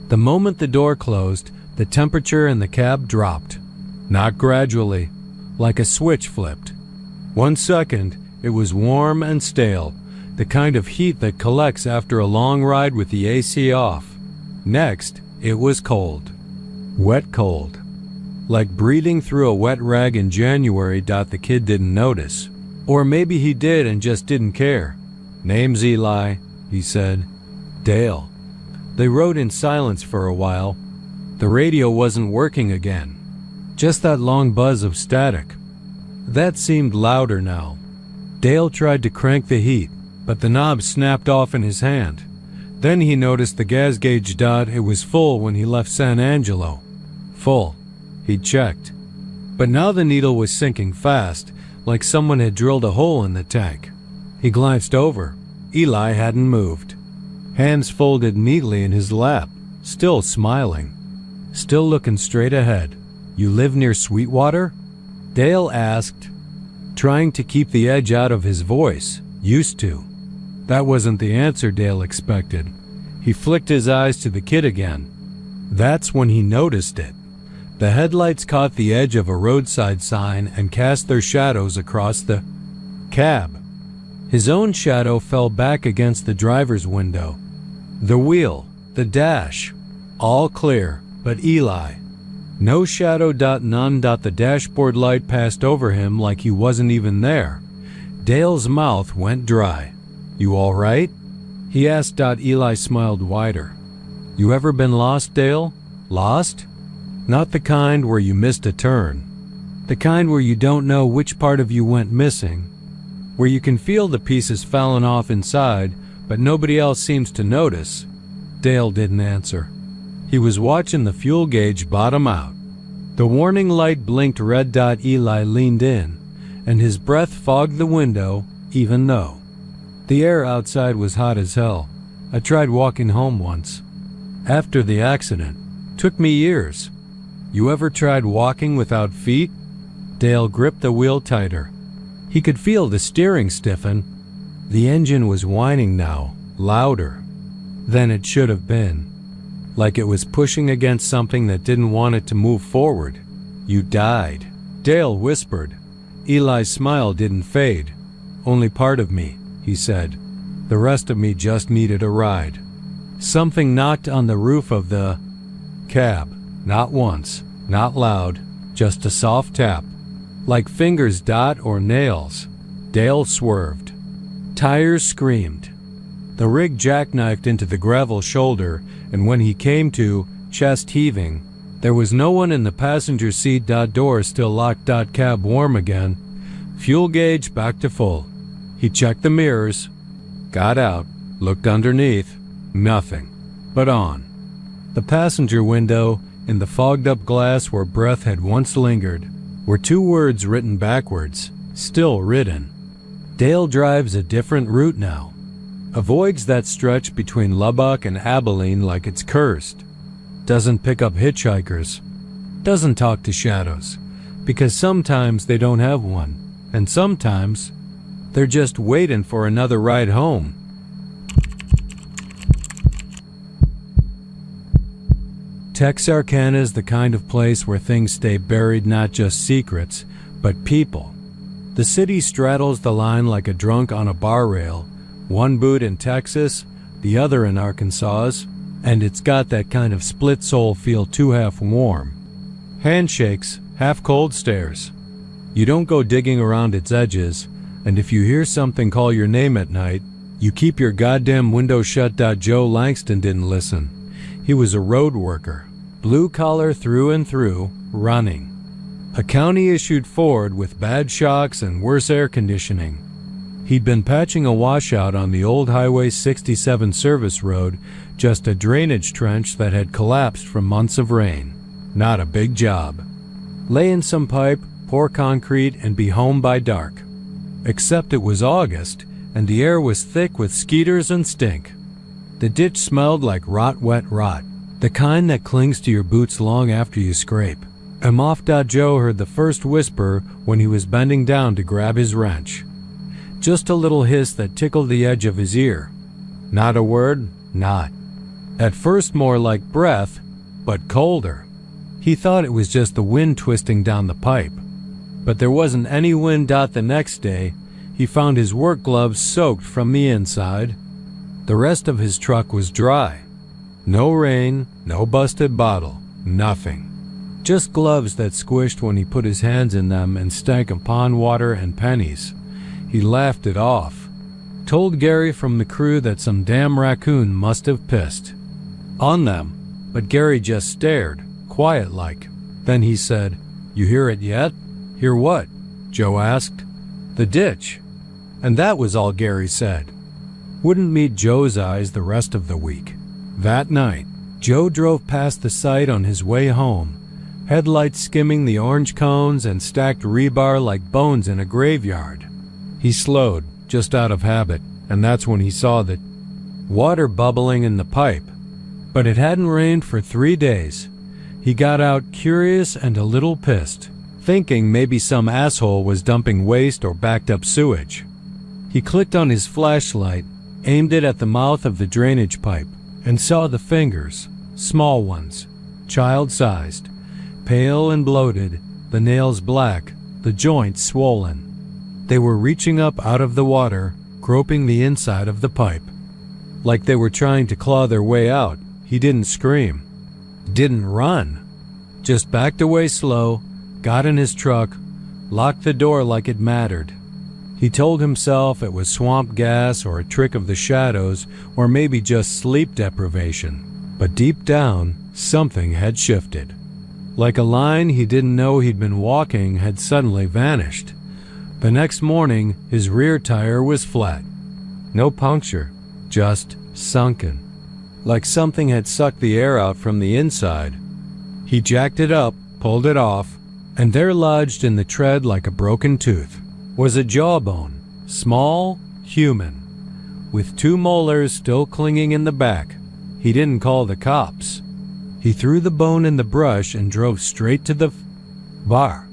The moment the door closed, the temperature in the cab dropped. Not gradually, like a switch flipped. 1 second, it was warm and stale, the kind of heat that collects after a long ride with the AC off. Next, it was cold. Wet cold. Like breathing through a wet rag in January. The kid didn't notice. Or maybe he did and just didn't care. Name's Eli, he said. Dale. They rode in silence for a while. The radio wasn't working again. Just that long buzz of static. That seemed louder now. Dale tried to crank the heat, but the knob snapped off in his hand. Then he noticed the gas gauge. It was full when he left San Angelo. Full. He'd checked. But now the needle was sinking fast, like someone had drilled a hole in the tank. He glanced over. Eli hadn't moved. Hands folded neatly in his lap, still smiling. Still looking straight ahead. You live near Sweetwater? Dale asked, trying to keep the edge out of his voice. Used to. That wasn't the answer Dale expected. He flicked his eyes to the kid again. That's when he noticed it. The headlights caught the edge of a roadside sign and cast their shadows across the cab. His own shadow fell back against the driver's window. The wheel, the dash, all clear, but Eli. No shadow. None. The dashboard light passed over him like he wasn't even there. Dale's mouth went dry. You all right? He asked. Eli smiled wider. You ever been lost, Dale? Lost? Not the kind where you missed a turn. The kind where you don't know which part of you went missing. Where you can feel the pieces falling off inside, but nobody else seems to notice. Dale didn't answer. He was watching the fuel gauge bottom out. The warning light blinked red. Eli leaned in, and his breath fogged the window, even though the air outside was hot as hell. I tried walking home once. After the accident. Took me years. You ever tried walking without feet? Dale gripped the wheel tighter. He could feel the steering stiffen. The engine was whining now, louder than it should have been. Like it was pushing against something that didn't want it to move forward. You died, Dale whispered. Eli's smile didn't fade. Only part of me, he said. The rest of me just needed a ride. Something knocked on the roof of the cab. Not once, not loud, just a soft tap. Like fingers. Or nails. Dale swerved. Tires screamed. The rig jackknifed into the gravel shoulder, and when he came to, chest heaving, there was no one in the passenger seat. Door still locked. Cab warm again. Fuel gauge back to full. He checked the mirrors, got out, looked underneath. Nothing. But on. The passenger window, in the fogged-up glass where breath had once lingered, were two words written backwards, still written. Dale drives a different route now. Avoids that stretch between Lubbock and Abilene like it's cursed. Doesn't pick up hitchhikers. Doesn't talk to shadows, because sometimes they don't have one, and sometimes they're just waiting for another ride home. Texarkana is the kind of place where things stay buried, not just secrets, but people. The city straddles the line like a drunk on a bar rail, one boot in Texas, the other in Arkansas, and it's got that kind of split soul feel, too half warm. Handshakes, half cold stares. You don't go digging around its edges, and if you hear something call your name at night, you keep your goddamn window shut. Joe Langston didn't listen. He was a road worker, blue collar through and through, running. A county-issued Ford with bad shocks and worse air conditioning. He'd been patching a washout on the old Highway 67 service road, just a drainage trench that had collapsed from months of rain. Not a big job. Lay in some pipe, pour concrete, and be home by dark. Except it was August, and the air was thick with skeeters and stink. The ditch smelled like wet rot, the kind that clings to your boots long after you scrape. Off. Joe heard the first whisper when he was bending down to grab his wrench. Just a little hiss that tickled the edge of his ear. Not a word, not. At first more like breath, but colder. He thought it was just the wind twisting down the pipe. But there wasn't any wind. The next day, he found his work gloves soaked from the inside. The rest of his truck was dry. No rain, no busted bottle, nothing. Just gloves that squished when he put his hands in them and stank of pond water and pennies. He laughed it off. Told Gary from the crew that some damn raccoon must have pissed on them, but Gary just stared, quiet-like. Then he said, "You hear it yet?" "Hear what?" Joe asked. "The ditch." And that was all Gary said. Wouldn't meet Joe's eyes the rest of the week. That night, Joe drove past the site on his way home, headlights skimming the orange cones and stacked rebar like bones in a graveyard. He slowed, just out of habit, and that's when he saw the water bubbling in the pipe. But it hadn't rained for 3 days. He got out curious and a little pissed, thinking maybe some asshole was dumping waste or backed up sewage. He clicked on his flashlight, aimed it at the mouth of the drainage pipe, and saw the fingers, small ones, child-sized, pale and bloated, the nails black, the joints swollen. They were reaching up out of the water, groping the inside of the pipe. Like they were trying to claw their way out. He didn't scream. Didn't run. Just backed away slow, got in his truck, locked the door like it mattered. He told himself it was swamp gas or a trick of the shadows or maybe just sleep deprivation. But deep down, something had shifted. Like a line he didn't know he'd been walking had suddenly vanished. The next morning, his rear tire was flat. No puncture, just sunken. Like something had sucked the air out from the inside. He jacked it up, pulled it off, and there lodged in the tread like a broken tooth was a jawbone, small, human, with 2 molars still clinging in the back. He didn't call the cops. He threw the bone in the brush and drove straight to the bar.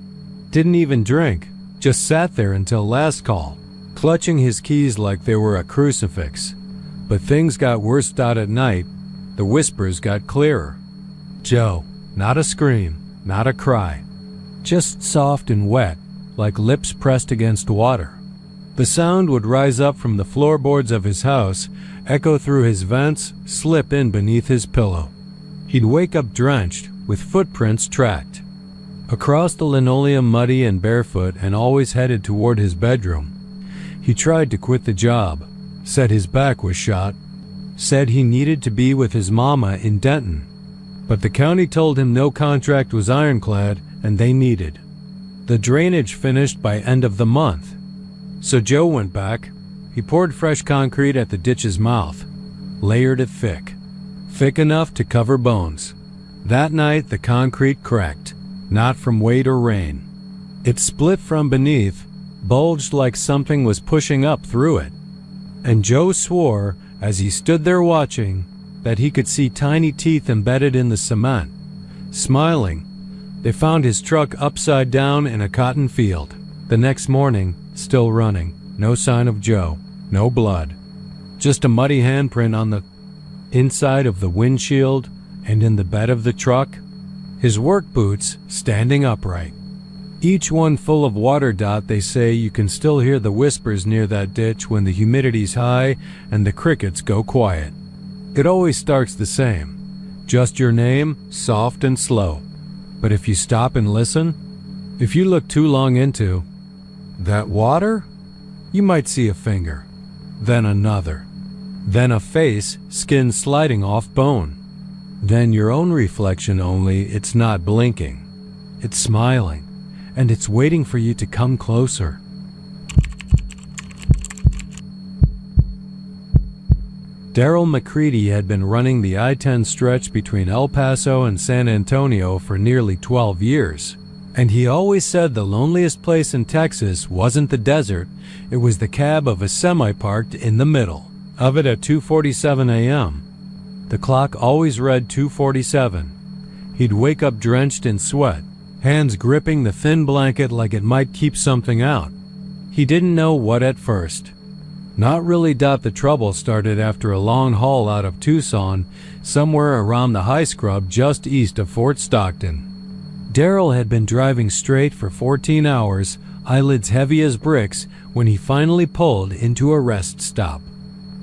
Didn't even drink. Just sat there until last call, clutching his keys like they were a crucifix. But things got worse. At night, the whispers got clearer. Joe, not a scream, not a cry. Just soft and wet, like lips pressed against water. The sound would rise up from the floorboards of his house, echo through his vents, slip in beneath his pillow. He'd wake up drenched, with footprints tracked. Across the linoleum, muddy and barefoot, and always headed toward his bedroom. He tried to quit the job. said his back was shot, said he needed to be with his mama in Denton, but the county told him no contract was ironclad and they needed. The drainage finished by end of the month. So Joe went back. He poured fresh concrete at the ditch's mouth, layered it thick enough to cover bones. That night the concrete cracked, not from weight or rain. It split from beneath, bulged like something was pushing up through it. And Joe swore, as he stood there watching, that he could see tiny teeth embedded in the cement. Smiling, they found his truck upside down in a cotton field. The next morning, still running, no sign of Joe, no blood. Just a muddy handprint on the inside of the windshield and in the bed of the truck. His work boots standing upright. Each one full of water. They say you can still hear the whispers near that ditch when the humidity's high and the crickets go quiet. It always starts the same. Just your name, soft and slow. But if you stop and listen, if you look too long into that water, you might see a finger, then another, then a face, skin sliding off bone. Then your own reflection, only it's not blinking. It's smiling, and it's waiting for you to come closer. Daryl McCready had been running the I-10 stretch between El Paso and San Antonio for nearly 12 years. And he always said the loneliest place in Texas wasn't the desert, it was the cab of a semi parked in the middle of it at 2:47 a.m. The clock always read 2:47. He'd wake up drenched in sweat, hands gripping the thin blanket like it might keep something out. He didn't know what at first. Not really. The trouble started after a long haul out of Tucson, somewhere around the high scrub just east of Fort Stockton. Daryl had been driving straight for 14 hours, eyelids heavy as bricks, when he finally pulled into a rest stop.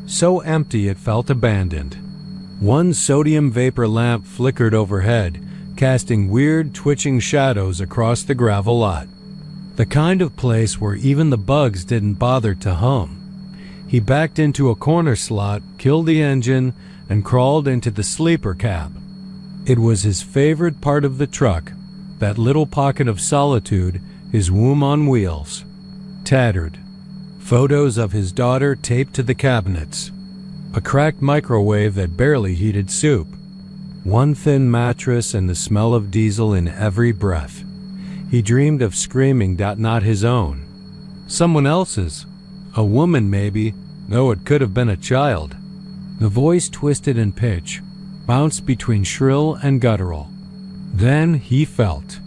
So empty it felt abandoned. One sodium vapor lamp flickered overhead, casting weird, twitching shadows across the gravel lot. The kind of place where even the bugs didn't bother to hum. He backed into a corner slot, killed the engine, and crawled into the sleeper cab. It was his favorite part of the truck, that little pocket of solitude, his womb on wheels. Tattered. Photos of his daughter taped to the cabinets. A cracked microwave that barely heated soup. One thin mattress and the smell of diesel in every breath. He dreamed of screaming, not his own. Someone else's. A woman, maybe. No, it could have been a child. The voice twisted in pitch, bounced between shrill and guttural. Then he felt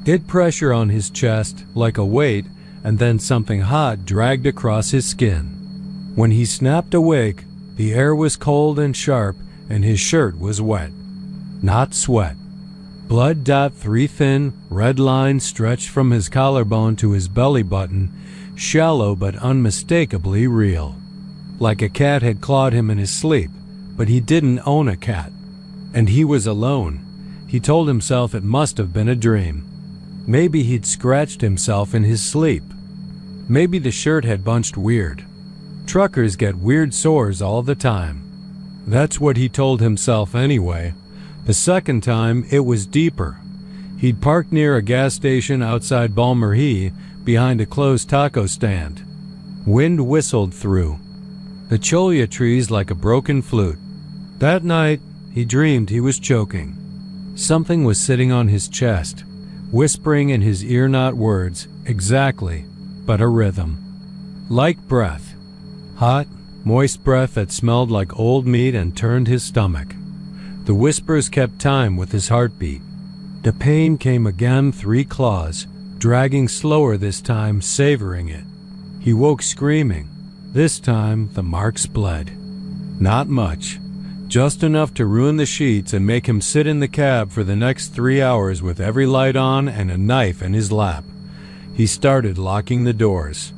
it pressure on his chest like a weight, and then something hot dragged across his skin. When he snapped awake, the air was cold and sharp, and his shirt was wet. Not sweat. Blood. 3 thin, red lines stretched from his collarbone to his belly button, shallow but unmistakably real. Like a cat had clawed him in his sleep, but he didn't own a cat. And he was alone. He told himself it must have been a dream. Maybe he'd scratched himself in his sleep. Maybe the shirt had bunched weird. Truckers get weird sores all the time. That's what he told himself anyway. The second time, it was deeper. He'd parked near a gas station outside Balmerhea, behind a closed taco stand. Wind whistled through the cholla trees like a broken flute. That night, he dreamed he was choking. Something was sitting on his chest, whispering in his ear not words, exactly, but a rhythm. Like breath. Hot, moist breath that smelled like old meat and turned his stomach. The whispers kept time with his heartbeat. The pain came again, 3 claws, dragging slower this time, savoring it. He woke screaming. This time, the marks bled. Not much. Just enough to ruin the sheets and make him sit in the cab for the next 3 hours with every light on and a knife in his lap. He started locking the doors,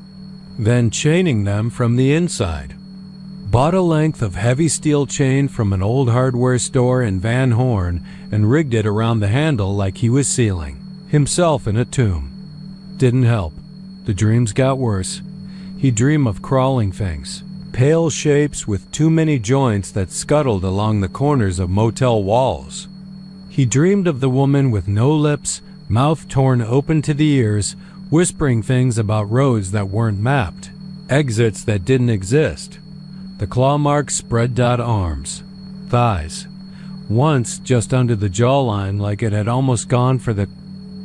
then chaining them from the inside. Bought a length of heavy steel chain from an old hardware store in Van Horn and rigged it around the handle like he was sealing himself in a tomb. Didn't help. The dreams got worse. He'd dream of crawling things, pale shapes with too many joints that scuttled along the corners of motel walls. He dreamed of the woman with no lips, mouth torn open to the ears, whispering things about roads that weren't mapped, exits that didn't exist. The claw marks spread arms, thighs, once just under the jawline like it had almost gone for the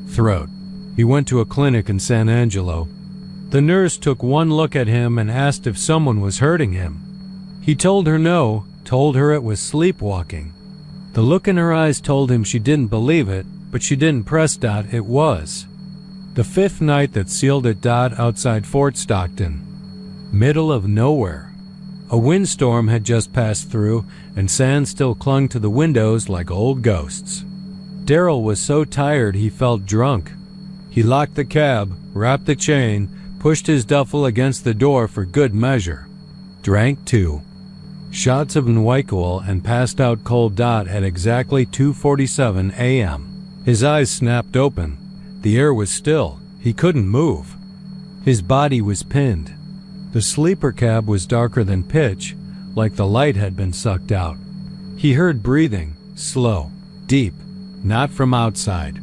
throat. He went to a clinic in San Angelo. The nurse took one look at him and asked if someone was hurting him. He told her no, told her it was sleepwalking. The look in her eyes told him she didn't believe it, but she didn't press it was. The fifth night that sealed it outside Fort Stockton. Middle of nowhere. A windstorm had just passed through, and sand still clung to the windows like old ghosts. Daryl was so tired he felt drunk. He locked the cab, wrapped the chain, pushed his duffel against the door for good measure. Drank 2 shots of NyQuil and passed out cold at exactly 2:47 a.m. His eyes snapped open. The air was still. He couldn't move. His body was pinned. The sleeper cab was darker than pitch, like the light had been sucked out. He heard breathing, slow, deep, not from outside.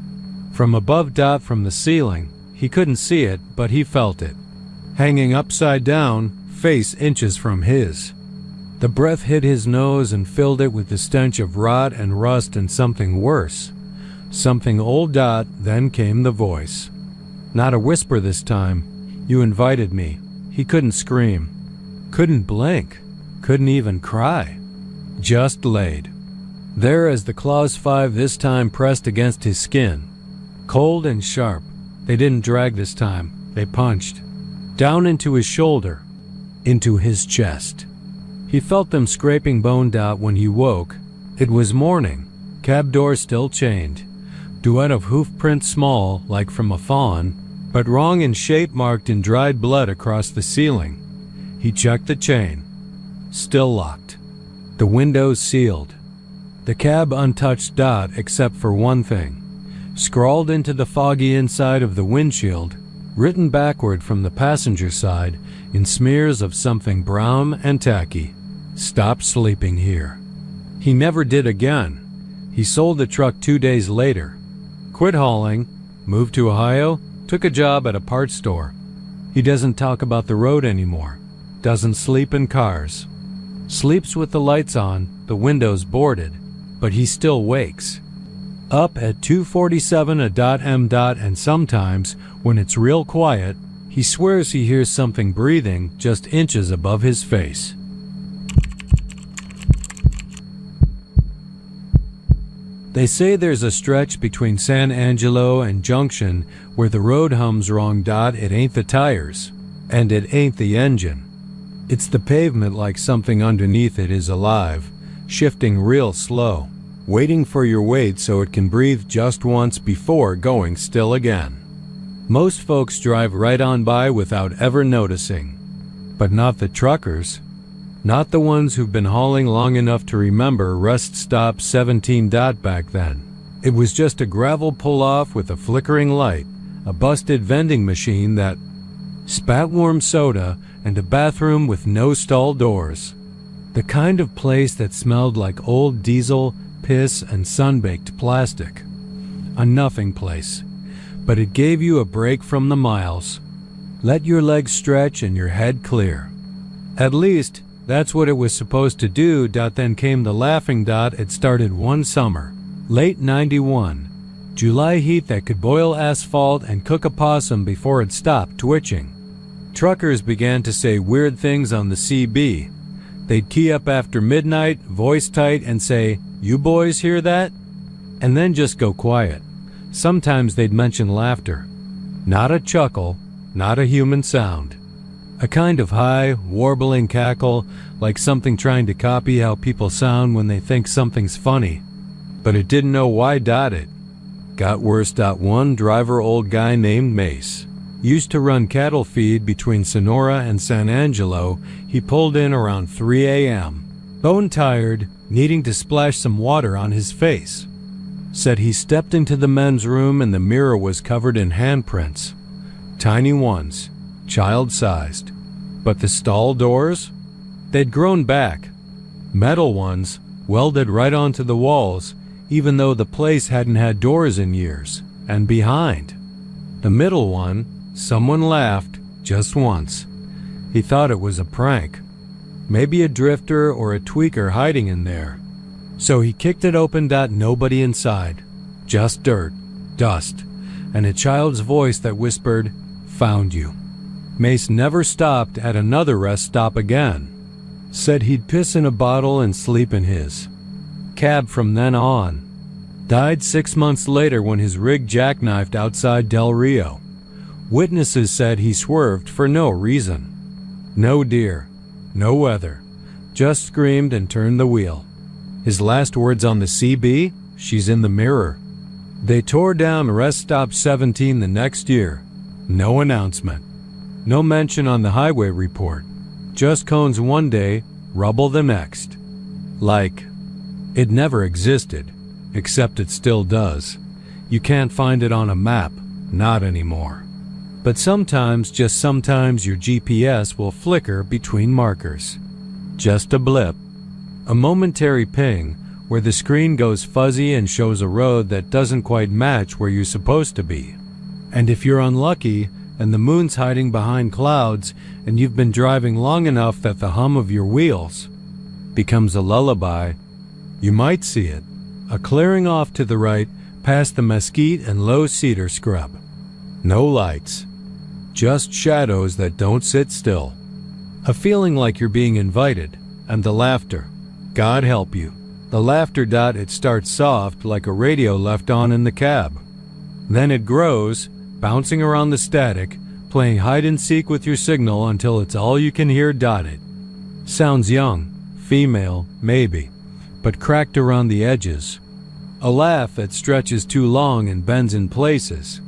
From above from the ceiling. He couldn't see it, but he felt it. Hanging upside down, face inches from his. The breath hit his nose and filled it with the stench of rot and rust and something worse. Something old. Then came the voice. Not a whisper this time. You invited me. He couldn't scream. Couldn't blink. Couldn't even cry. Just laid. There as the claws 5 this time pressed against his skin. Cold and sharp. They didn't drag this time. They punched. Down into his shoulder. Into his chest. He felt them scraping bone. When he woke, it was morning. Cab door still chained. Duet of hoof prints small, like from a fawn, but wrong in shape, marked in dried blood across the ceiling. He checked the chain. Still locked. The windows sealed. The cab untouched. Except for one thing. Scrawled into the foggy inside of the windshield, written backward from the passenger side in smears of something brown and tacky. Stop sleeping here. He never did again. He sold the truck 2 days later. Quit hauling, moved to Ohio, took a job at a parts store. He doesn't talk about the road anymore. Doesn't sleep in cars. Sleeps with the lights on, the windows boarded, but he still wakes. Up at 2:47 a.m. And sometimes, when it's real quiet, he swears he hears something breathing just inches above his face. They say there's a stretch between San Angelo and Junction where the road hums wrong. It ain't the tires, and it ain't the engine. It's the pavement, like something underneath it is alive, shifting real slow, waiting for your weight so it can breathe just once before going still again. Most folks drive right on by without ever noticing. But not the truckers. Not the ones who've been hauling long enough to remember rest stop 17. Back then, it was just a gravel pull-off with a flickering light, a busted vending machine that spat warm soda, and a bathroom with no stall doors. The kind of place that smelled like old diesel, piss, and sun-baked plastic. A nothing place. But it gave you a break from the miles. Let your legs stretch and your head clear. At least, that's what it was supposed to do. Then came the laughing. It started one summer, late '91. July heat that could boil asphalt and cook a possum before it stopped twitching. Truckers began to say weird things on the CB. They'd key up after midnight, voice tight, and say, "You boys hear that?" And then just go quiet. Sometimes they'd mention laughter. Not a chuckle, not a human sound. A kind of high, warbling cackle, like something trying to copy how people sound when they think something's funny. But it didn't know why. It got worse. One driver, old guy named Mace, used to run cattle feed between Sonora and San Angelo. He pulled in around 3 a.m., bone tired, needing to splash some water on his face. Said he stepped into the men's room and the mirror was covered in handprints. Tiny ones, child-sized. But the stall doors? They'd grown back. Metal ones, welded right onto the walls, even though the place hadn't had doors in years. And behind. The middle one, someone laughed, just once. He thought it was a prank. Maybe a drifter or a tweaker hiding in there. So he kicked it open. Nobody inside. Just dirt, dust, and a child's voice that whispered, "Found you." Mace never stopped at another rest stop again. Said he'd piss in a bottle and sleep in his cab from then on. Died 6 months later when his rig jackknifed outside Del Rio. Witnesses said he swerved for no reason. No deer, no weather, just screamed and turned the wheel. His last words on the CB, "She's in the mirror." They tore down Rest Stop 17 the next year. No announcement. No mention on the highway report. Just cones one day, rubble the next. Like it never existed, except it still does. You can't find it on a map, not anymore. But sometimes, just sometimes, your GPS will flicker between markers. Just a blip. A momentary ping where the screen goes fuzzy and shows a road that doesn't quite match where you're supposed to be. And if you're unlucky and the moon's hiding behind clouds and you've been driving long enough that the hum of your wheels becomes a lullaby, you might see it. A clearing off to the right past the mesquite and low cedar scrub. No lights. Just shadows that don't sit still. A feeling like you're being invited. And the laughter. God help you. The laughter. It starts soft like a radio left on in the cab. Then it grows, bouncing around the static, playing hide and seek with your signal until it's all you can hear. It sounds young, female, maybe, but cracked around the edges. A laugh that stretches too long and bends in places.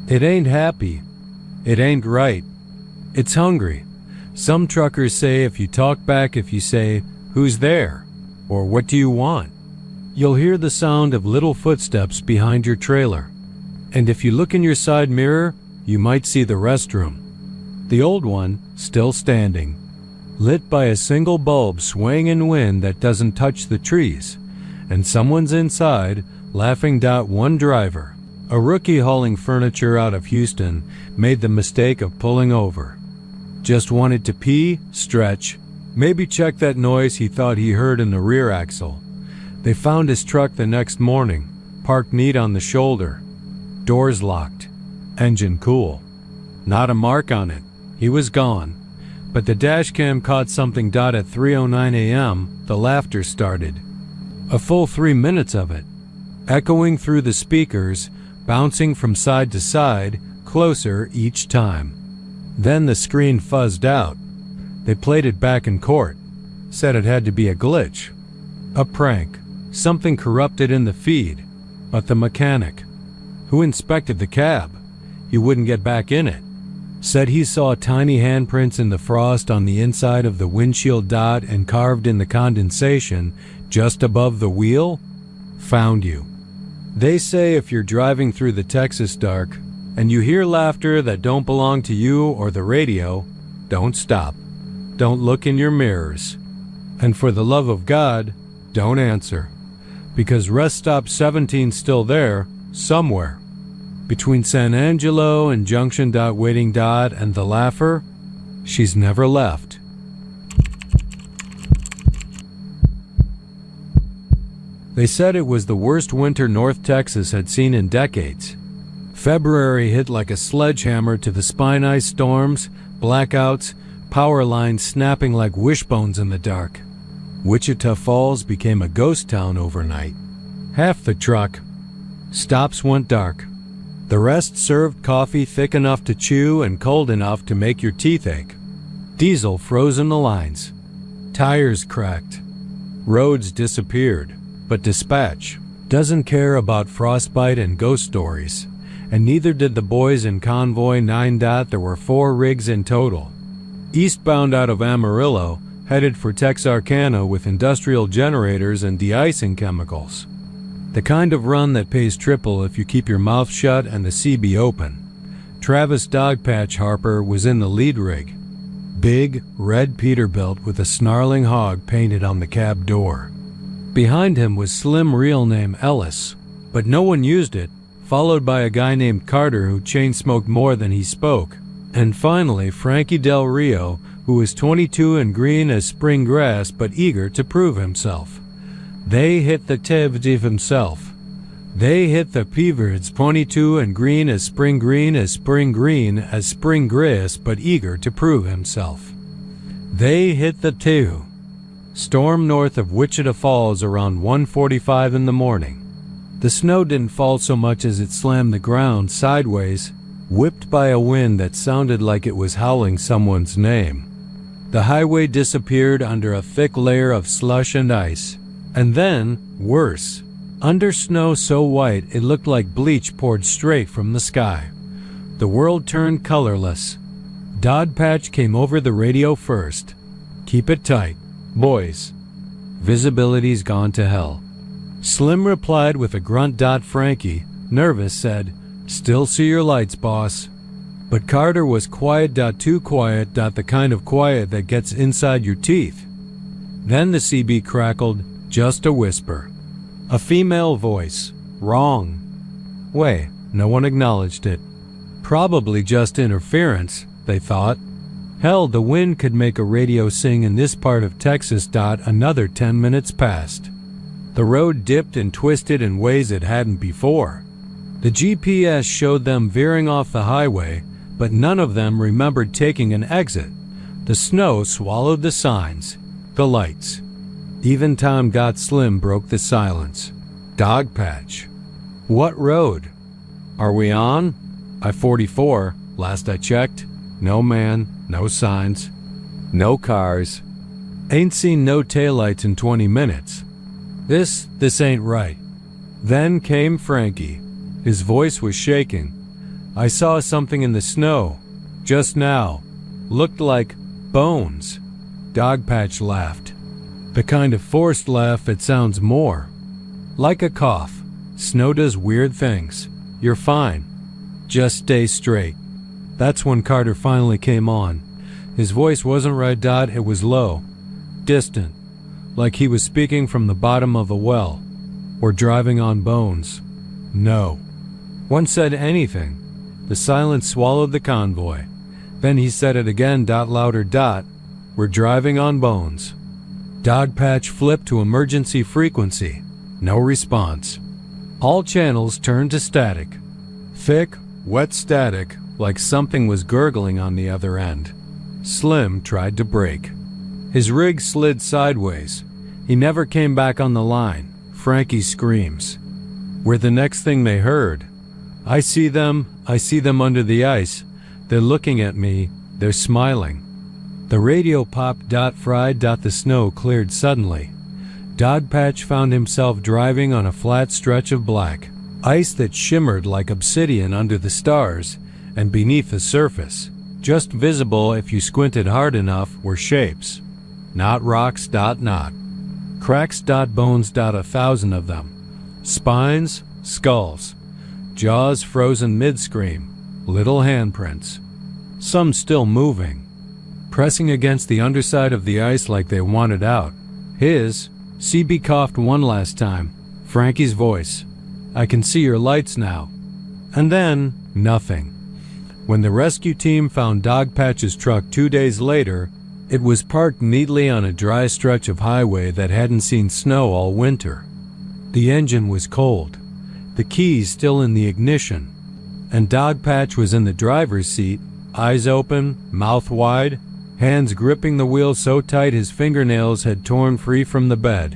It ain't happy. It ain't right. It's hungry. Some truckers say if you talk back, if you say, "Who's there?" or "What do you want?" you'll hear the sound of little footsteps behind your trailer. And if you look in your side mirror, you might see the restroom. The old one, still standing, lit by a single bulb swaying in wind that doesn't touch the trees. And someone's inside, laughing. One driver, a rookie hauling furniture out of Houston, made the mistake of pulling over. Just wanted to pee, stretch, maybe check that noise he thought he heard in the rear axle. They found his truck the next morning, parked neat on the shoulder. Doors locked. Engine cool. Not a mark on it. He was gone. But the dashcam caught something. At 3:09 a.m., the laughter started. A full 3 minutes of it. Echoing through the speakers, bouncing from side to side, closer each time. Then the screen fuzzed out. They played it back in court. Said it had to be a glitch. A prank. Something corrupted in the feed. But the mechanic, who inspected the cab, he wouldn't get back in it. Said he saw tiny handprints in the frost on the inside of the windshield. And carved in the condensation just above the wheel. Found you. They say if you're driving through the Texas dark and you hear laughter that don't belong to you or the radio, don't stop. Don't look in your mirrors. And for the love of God, don't answer. Because Rest Stop 17's still there, somewhere. Between San Angelo and Junction. Waiting. And the laugher, she's never left. They said it was the worst winter North Texas had seen in decades. February hit like a sledgehammer to the spine ice storms, blackouts, power lines snapping like wishbones in the dark. Wichita Falls became a ghost town overnight. Half the truck stops went dark. The rest served coffee thick enough to chew and cold enough to make your teeth ache. Diesel froze in the lines. Tires cracked. Roads disappeared. But dispatch doesn't care about frostbite and ghost stories. And neither did the boys in Convoy 9. There were 4 rigs in total. Eastbound out of Amarillo, headed for Texarkana with industrial generators and de-icing chemicals. The kind of run that pays triple if you keep your mouth shut and the CB open. Travis Dogpatch Harper was in the lead rig. Big, red Peterbilt with a snarling hog painted on the cab door. Behind him was slim real name Ellis, but no one used it, followed by a guy named Carter who chain-smoked more than he spoke, and finally Frankie Del Rio, who was 22 and green as spring grass but eager to prove himself. They hit the Tevdiv himself. They hit the Peavards 22 and green as spring grass but eager to prove himself. They hit the two. Storm north of Wichita Falls around 1:45 in the morning. The snow didn't fall so much as it slammed the ground sideways, whipped by a wind that sounded like it was howling someone's name. The highway disappeared under a thick layer of slush and ice. And then, worse, under snow so white it looked like bleach poured straight from the sky. The world turned colorless. Dodpatch came over the radio first. "Keep it tight, boys. Visibility's gone to hell." Slim replied with a grunt. Frankie, nervous, said, "Still see your lights, boss." But Carter was quiet. Too quiet. The kind of quiet that gets inside your teeth. Then the CB crackled, just a whisper. A female voice. Wrong. Wait, no one acknowledged it. Probably just interference, they thought. Hell, the wind could make a radio sing in this part of Texas. Another 10 minutes passed. The road dipped and twisted in ways it hadn't before. The GPS showed them veering off the highway, but none of them remembered taking an exit. The snow swallowed the signs, the lights. Even Tom Got Slim broke the silence. Dogpatch. What road? Are we on? I-44, last I checked. No man, no signs, no cars. Ain't seen no taillights in 20 minutes. This ain't right. Then came Frankie. His voice was shaking. "I saw something in the snow. Just now. Looked like bones." Dogpatch laughed. The kind of forced laugh that sounds more like a cough. "Snow does weird things. You're fine. Just stay straight." That's when Carter finally came on. His voice wasn't right. It was low, distant, like he was speaking from the bottom of a well. "We're driving on bones." No one said anything. The silence swallowed the convoy. Then he said it again. Louder. "We're driving on bones." Dogpatch flipped to emergency frequency. No response. All channels turned to static. Thick, wet static, like something was gurgling on the other end. Slim tried to brake. His rig slid sideways. He never came back on the line. Frankie's screams were the next thing they heard. I see them under the ice. They're looking at me. They're smiling." The radio popped. Fried. The snow cleared suddenly. Dogpatch found himself driving on a flat stretch of black ice that shimmered like obsidian under the stars, and beneath the surface, just visible if you squinted hard enough, were shapes. Not rocks. Not cracks. Bones. 1,000 of them. Spines, skulls, jaws frozen mid-scream, little handprints. Some still moving, pressing against the underside of the ice like they wanted out. CB coughed one last time. Frankie's voice. "I can see your lights now." And then, nothing. When the rescue team found Dogpatch's truck 2 days later, it was parked neatly on a dry stretch of highway that hadn't seen snow all winter. The engine was cold, the keys still in the ignition, and Dogpatch was in the driver's seat, eyes open, mouth wide, hands gripping the wheel so tight his fingernails had torn free from the bed.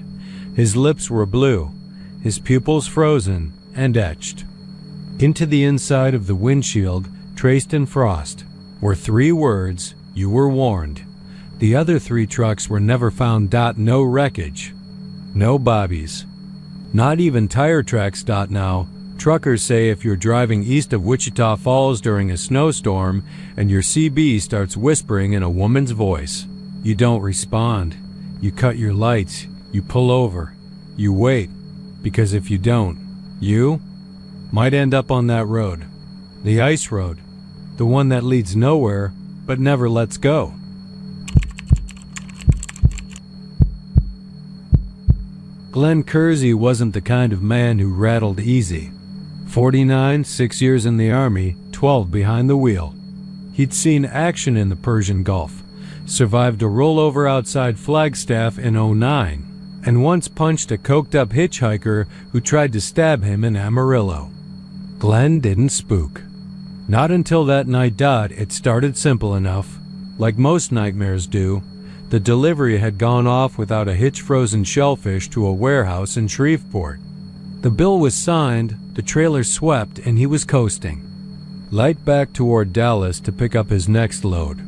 His lips were blue, his pupils frozen and etched. Into the inside of the windshield, traced in frost, were 3 words, "You were warned." The other 3 trucks were never found. No wreckage, no bobbies, not even tire tracks. Now, truckers say if you're driving east of Wichita Falls during a snowstorm and your CB starts whispering in a woman's voice, you don't respond. You cut your lights, you pull over, you wait, because if you don't, you might end up on that road. The ice road, the one that leads nowhere but never lets go. Glenn Kersey wasn't the kind of man who rattled easy. 49, 6 years in the Army, 12 behind the wheel. He'd seen action in the Persian Gulf, survived a rollover outside Flagstaff in '09, and once punched a coked-up hitchhiker who tried to stab him in Amarillo. Glenn didn't spook. Not until that night. It started simple enough. Like most nightmares do, the delivery had gone off without a hitch-frozen shellfish to a warehouse in Shreveport. The bill was signed, the trailer swept, and he was coasting. Light back toward Dallas to pick up his next load.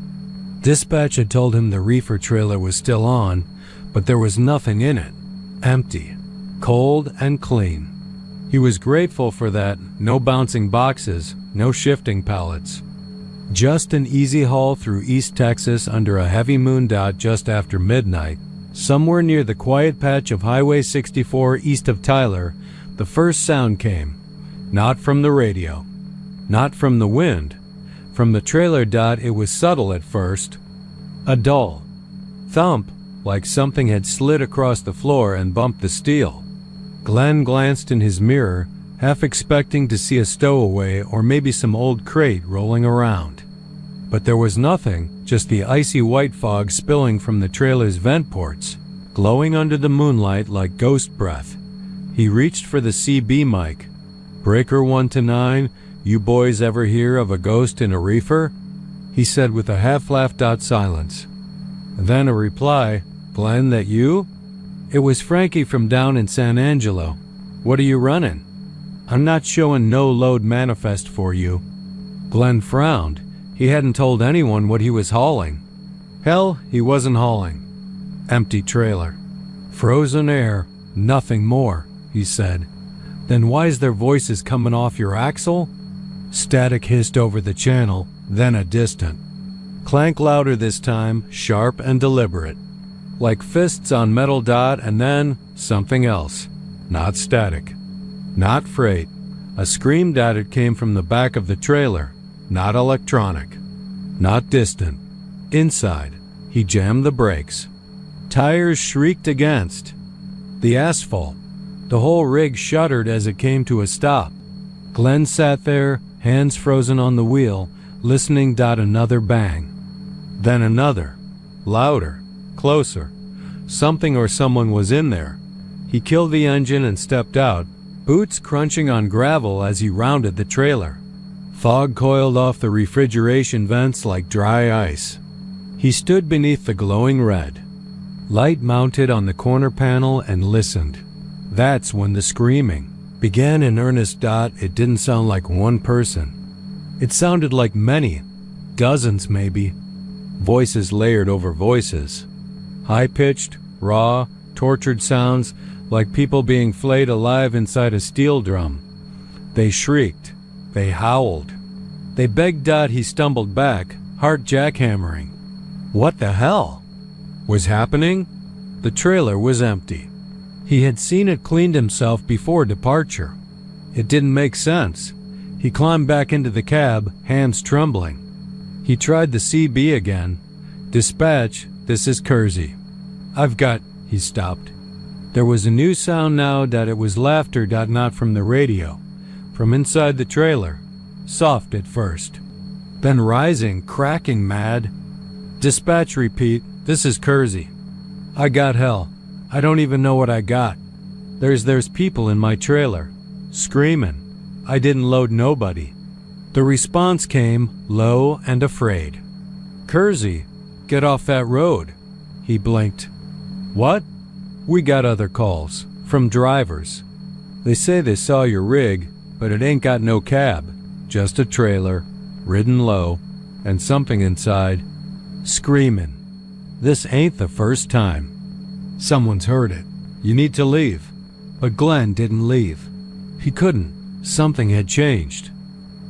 Dispatch had told him the reefer trailer was still on, but there was nothing in it. Empty. Cold and clean. He was grateful for that. No bouncing boxes, no shifting pallets. Just an easy haul through East Texas under a heavy moon. Just after midnight, somewhere near the quiet patch of Highway 64 east of Tyler, the first sound came. Not from the radio. Not from the wind. From the trailer. It was subtle at first. A dull thump, like something had slid across the floor and bumped the steel. Glenn glanced in his mirror, half expecting to see a stowaway or maybe some old crate rolling around. But there was nothing, just the icy white fog spilling from the trailer's vent ports, glowing under the moonlight like ghost breath. He reached for the CB mic. "Breaker 1 to 9, you boys ever hear of a ghost in a reefer?" he said with a half-laugh. Silence. Then a reply, "Glenn, that you?" It was Frankie from down in San Angelo. "What are you running?" "I'm not showing no load manifest for you." Glenn frowned. He hadn't told anyone what he was hauling. Hell, he wasn't hauling. Empty trailer. "Frozen air, nothing more," he said. "Then why's there voices coming off your axle?" Static hissed over the channel, then a distant clank, louder this time, sharp and deliberate. Like fists on metal. And then something else. Not static. Not freight. A scream. It came from the back of the trailer. Not electronic. Not distant. Inside. He jammed the brakes. Tires shrieked against the asphalt. The whole rig shuddered as it came to a stop. Glenn sat there, hands frozen on the wheel, listening. Another bang. Then another. Louder. Closer. Something or someone was in there. He killed the engine and stepped out, boots crunching on gravel as he rounded the trailer. Fog coiled off the refrigeration vents like dry ice. He stood beneath the glowing red. Light mounted on the corner panel and listened. That's when the screaming began in earnest. It didn't sound like one person. It sounded like many, dozens maybe. Voices layered over voices. High-pitched, raw, tortured sounds like people being flayed alive inside a steel drum. They shrieked. They howled. They begged. He stumbled back, heart jackhammering. What the hell was happening? The trailer was empty. He had seen it cleaned himself before departure. It didn't make sense. He climbed back into the cab, hands trembling. He tried the CB again. "Dispatch, this is Kersey. I've got..." He stopped. There was a new sound now. It was laughter. Not from the radio. From inside the trailer. Soft at first. Then rising, cracking mad. "Dispatch, repeat. This is Kersey. I got hell. I don't even know what I got. There's people in my trailer. Screaming. I didn't load nobody." The response came, low and afraid. "Kersey, get off that road." He blinked. "What?" "We got other calls. From drivers. They say they saw your rig, but it ain't got no cab. Just a trailer, ridden low, and something inside. Screaming. This ain't the first time. Someone's heard it. You need to leave." But Glenn didn't leave. He couldn't. Something had changed.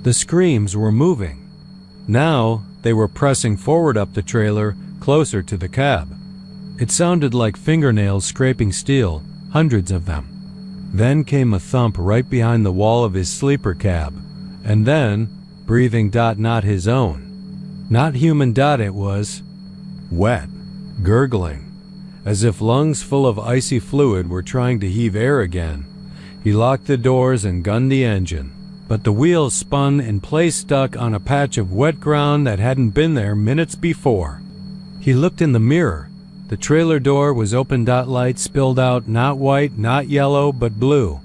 The screams were moving. Now they were pressing forward up the trailer, closer to the cab. It sounded like fingernails scraping steel, hundreds of them. Then came a thump right behind the wall of his sleeper cab. And then, breathing. Not his own. Not human. It was wet, gurgling, as if lungs full of icy fluid were trying to heave air again. He locked the doors and gunned the engine, but the wheels spun in place, stuck on a patch of wet ground that hadn't been there minutes before. He looked in the mirror. The trailer door was open. Light spilled out, not white, not yellow, but blue,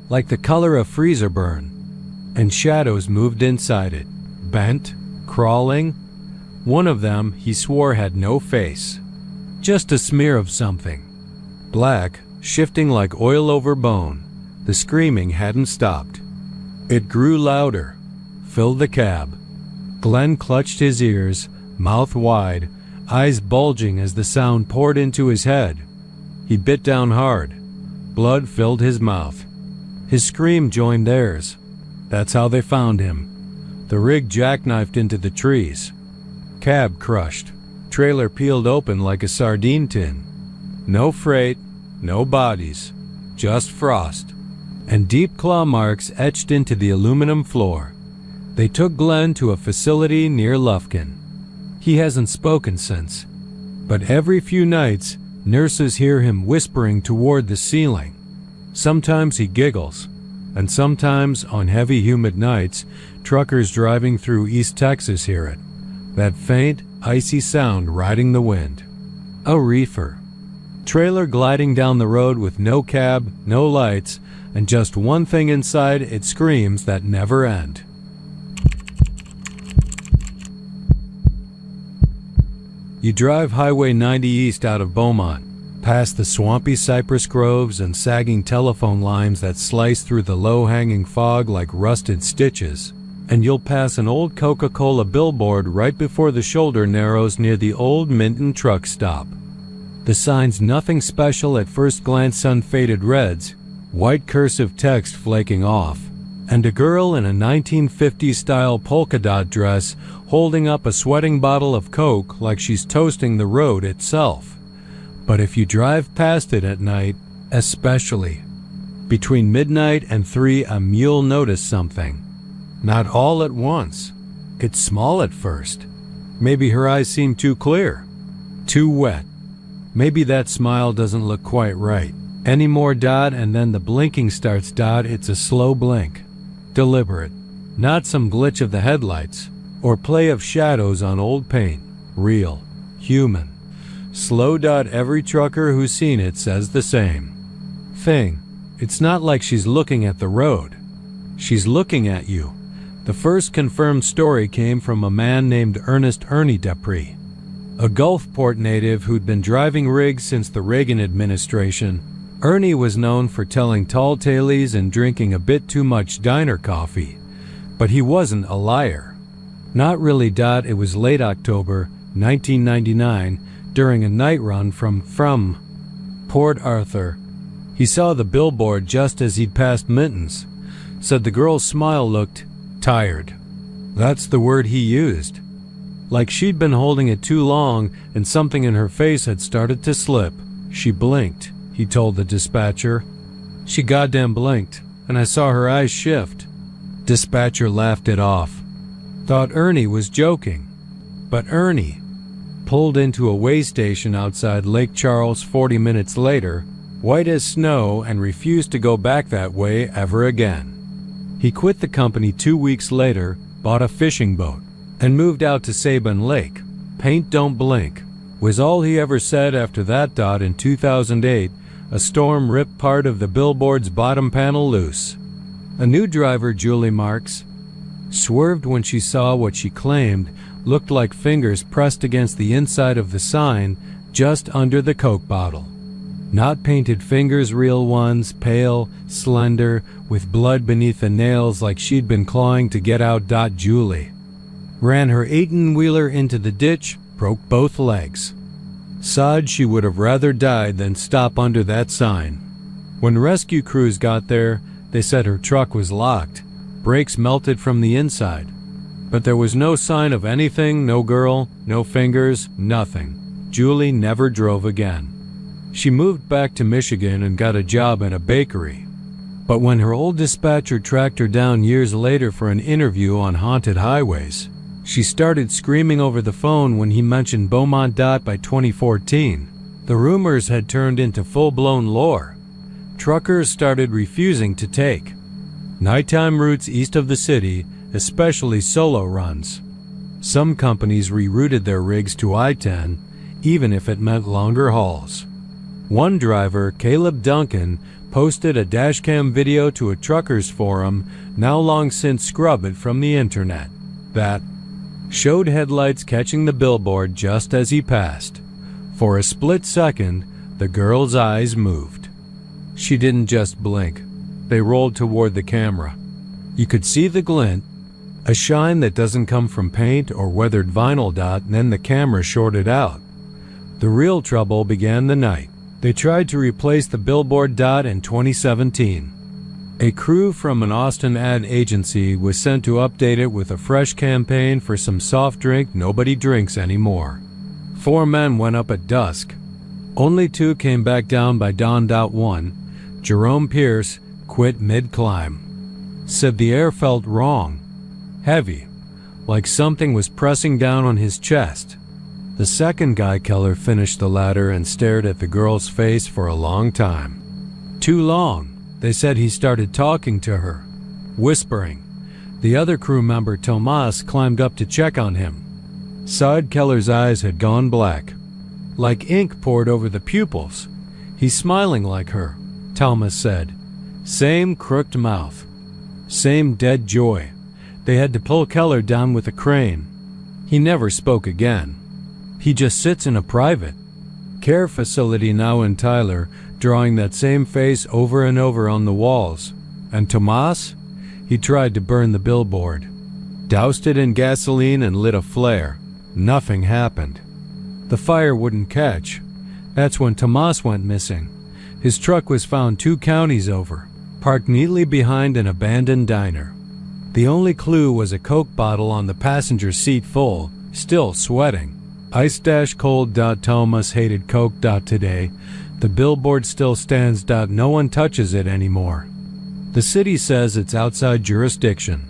like the color of freezer burn, and shadows moved inside it, bent, crawling. One of them, he swore, had no face, just a smear of something. Black, shifting like oil over bone. The screaming hadn't stopped. It grew louder, filled the cab. Glenn clutched his ears, mouth wide, eyes bulging as the sound poured into his head. He bit down hard. Blood filled his mouth. His scream joined theirs. That's how they found him. The rig jackknifed into the trees. Cab crushed. Trailer peeled open like a sardine tin. No freight, no bodies, just frost, and deep claw marks etched into the aluminum floor. They took Glenn to a facility near Lufkin. He hasn't spoken since, but every few nights, nurses hear him whispering toward the ceiling. Sometimes he giggles, and sometimes, on heavy, humid nights, truckers driving through East Texas hear it. That faint, icy sound riding the wind. A reefer. Trailer gliding down the road with no cab, no lights, and just one thing inside its screams that never end. You drive Highway 90 east out of Beaumont, past the swampy cypress groves and sagging telephone lines that slice through the low-hanging fog like rusted stitches, and you'll pass an old Coca-Cola billboard right before the shoulder narrows near the old Minton truck stop. The sign's nothing special at first glance, unfaded reds, white cursive text flaking off, and a girl in a 1950s-style polka dot dress holding up a sweating bottle of Coke like she's toasting the road itself. But if you drive past it at night, especially between midnight and 3 a.m., you'll notice something. Not all at once. It's small at first. Maybe her eyes seem too clear, too wet. Maybe that smile doesn't look quite right anymore. And then the blinking starts. It's a slow blink, deliberate, not some glitch of the headlights or play of shadows on old paint. Real, human, slow. Every trucker who's seen it says the same thing. It's not like she's looking at the road. She's looking at you. The first confirmed story came from a man named Ernest Ernie Dupree, a Gulfport native who'd been driving rigs since the Reagan administration. Ernie was known for telling tall tales and drinking a bit too much diner coffee, but he wasn't a liar. Not really. It was late October 1999, during a night run from Port Arthur. He saw the billboard just as he'd passed Minton's. Said the girl's smile looked tired. That's the word he used. Like she'd been holding it too long and something in her face had started to slip. She blinked, he told the dispatcher. She goddamn blinked, and I saw her eyes shift. Dispatcher laughed it off. Thought Ernie was joking. But Ernie pulled into a way station outside Lake Charles 40 minutes later, white as snow, and refused to go back that way ever again. He quit the company 2 weeks later, bought a fishing boat, and moved out to Sabine Lake. Paint don't blink was all he ever said after that. In 2008, a storm ripped part of the billboard's bottom panel loose. A new driver, Julie Marks, swerved when she saw what she claimed looked like fingers pressed against the inside of the sign just under the Coke bottle. Not painted fingers, real ones, pale, slender, with blood beneath the nails like she'd been clawing to get out. Julie ran her 18-wheeler into the ditch, broke both legs. Sod she would have rather died than stop under that sign. When rescue crews got there, they said her truck was locked. Brakes melted from the inside. But there was no sign of anything, no girl, no fingers, nothing. Julie never drove again. She moved back to Michigan and got a job at a bakery. But when her old dispatcher tracked her down years later for an interview on haunted highways, she started screaming over the phone when he mentioned Beaumont. By 2014, The rumors had turned into full-blown lore. Truckers started refusing to take nighttime routes east of the city, especially solo runs. Some companies rerouted their rigs to I-10, even if it meant longer hauls. One driver, Caleb Duncan, posted a dashcam video to a truckers forum, now long since scrubbed from the internet, that showed headlights catching the billboard just as he passed. For a split second, the girl's eyes moved. She didn't just blink. They rolled toward the camera. You could see the glint, a shine that doesn't come from paint or weathered vinyl dot, and then the camera shorted out. The real trouble began the night they tried to replace the billboard dot in 2017. A crew from an Austin ad agency was sent to update it with a fresh campaign for some soft drink nobody drinks anymore. 4 men went up at dusk. Only 2 came back down by dawn. 1, Jerome Pierce, quit mid-climb. Said the air felt wrong, heavy, like something was pressing down on his chest. The second guy, Keller, finished the ladder and stared at the girl's face for a long time. Too long. They said he started talking to her, whispering. The other crew member, Tomas, climbed up to check on him. Saad Keller's eyes had gone black, like ink poured over the pupils. He's smiling like her, Thomas said. Same crooked mouth, same dead joy. They had to pull Keller down with a crane. He never spoke again. He just sits in a private care facility now in Tyler, drawing that same face over and over on the walls. And Tomas? He tried to burn the billboard. Doused it in gasoline and lit a flare. Nothing happened. The fire wouldn't catch. That's when Tomas went missing. His truck was found 2 counties over, parked neatly behind an abandoned diner. The only clue was a Coke bottle on the passenger seat full, still sweating. Ice-cold. Thomas hated Coke. Today, the billboard still stands. No one touches it anymore. The city says it's outside jurisdiction.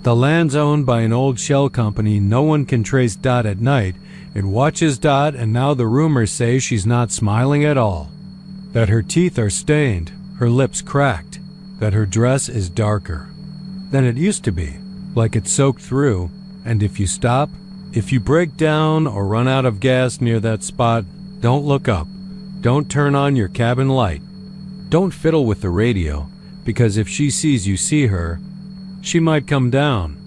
The land's owned by an old shell company no one can trace. At night, it watches. And now the rumors say she's not smiling at all. That her teeth are stained, her lips cracked, that her dress is darker than it used to be, like it's soaked through, and if you stop, if you break down or run out of gas near that spot, don't look up. Don't turn on your cabin light. Don't fiddle with the radio, because if she sees you see her, she might come down,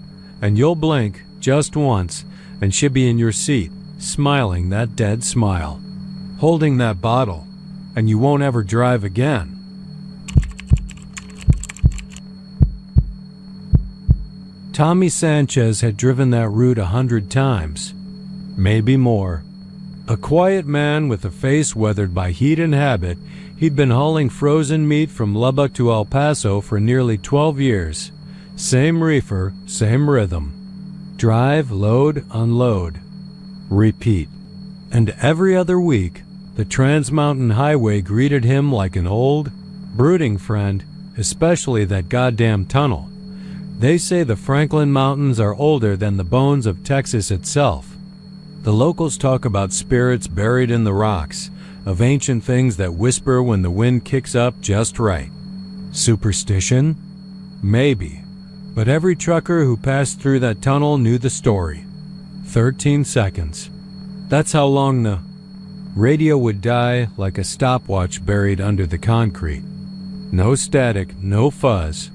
and you'll blink just once, and she'll be in your seat, smiling that dead smile, holding that bottle, and you won't ever drive again. Tommy Sanchez had driven that route 100 times, maybe more. A quiet man with a face weathered by heat and habit, he'd been hauling frozen meat from Lubbock to El Paso for nearly 12 years. Same reefer, same rhythm. Drive, load, unload. Repeat. And every other week, the Trans-Mountain Highway greeted him like an old, brooding friend, especially that goddamn tunnel. They say the Franklin Mountains are older than the bones of Texas itself. The locals talk about spirits buried in the rocks, of ancient things that whisper when the wind kicks up just right. Superstition? Maybe. But every trucker who passed through that tunnel knew the story. 13 seconds. That's how long the radio would die, like a stopwatch buried under the concrete. No static, no fuzz.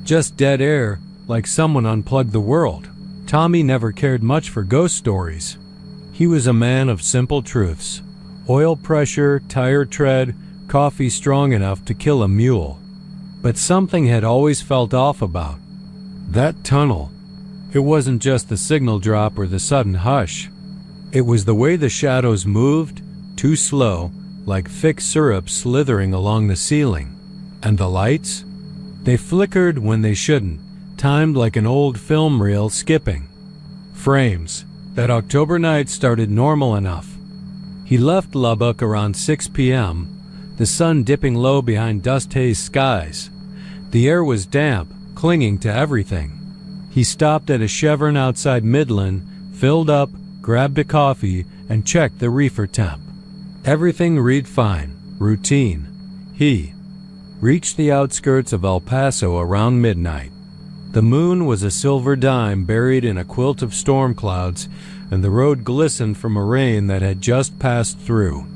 Just dead air, like someone unplugged the world. Tommy never cared much for ghost stories. He was a man of simple truths. Oil pressure, tire tread, coffee strong enough to kill a mule. But something had always felt off about that tunnel. It wasn't just the signal drop or the sudden hush. It was the way the shadows moved, too slow, like thick syrup slithering along the ceiling. And the lights? They flickered when they shouldn't, timed like an old film reel skipping frames. That October night started normal enough. He left Lubbock around 6 p.m., the sun dipping low behind dust-haze skies. The air was damp, clinging to everything. He stopped at a Chevron outside Midland, filled up, grabbed a coffee, and checked the reefer temp. Everything read fine, routine. He reached the outskirts of El Paso around midnight. The moon was a silver dime buried in a quilt of storm clouds, and the road glistened from a rain that had just passed through.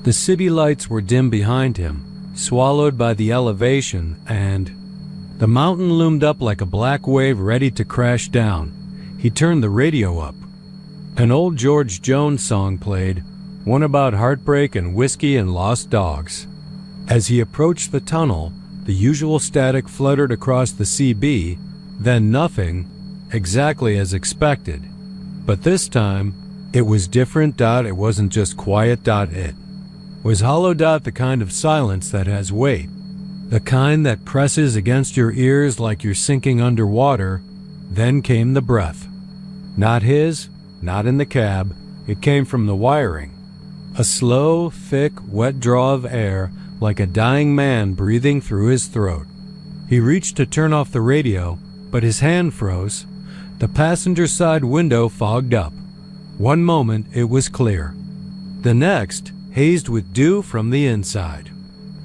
The city lights were dim behind him, swallowed by the elevation, and the mountain loomed up like a black wave ready to crash down. He turned the radio up. An old George Jones song played, one about heartbreak and whiskey and lost dogs. As he approached the tunnel, the usual static fluttered across the CB, then nothing, exactly as expected. But this time, it was different. It wasn't just quiet. It was hollow. The kind of silence that has weight. The kind that presses against your ears like you're sinking underwater. Then came the breath. Not his, not in the cab. It came from the wiring. A slow, thick, wet draw of air, like a dying man breathing through his throat. He reached to turn off the radio, but his hand froze. The passenger side window fogged up. One moment it was clear. The next, hazed with dew from the inside.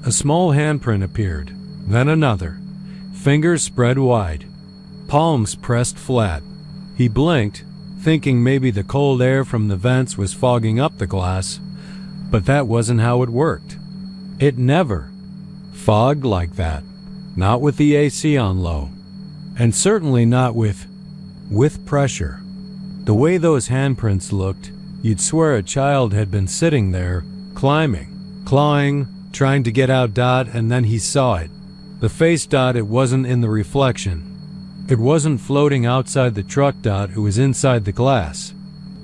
A small handprint appeared, then another. Fingers spread wide. Palms pressed flat. He blinked, thinking maybe the cold air from the vents was fogging up the glass. But that wasn't how it worked. It never fogged like that. Not with the AC on low. And certainly not with pressure. The way those handprints looked, you'd swear a child had been sitting there, climbing, clawing, trying to get out. And then he saw it. The face. It wasn't in the reflection. It wasn't floating outside the truck. It was inside the glass.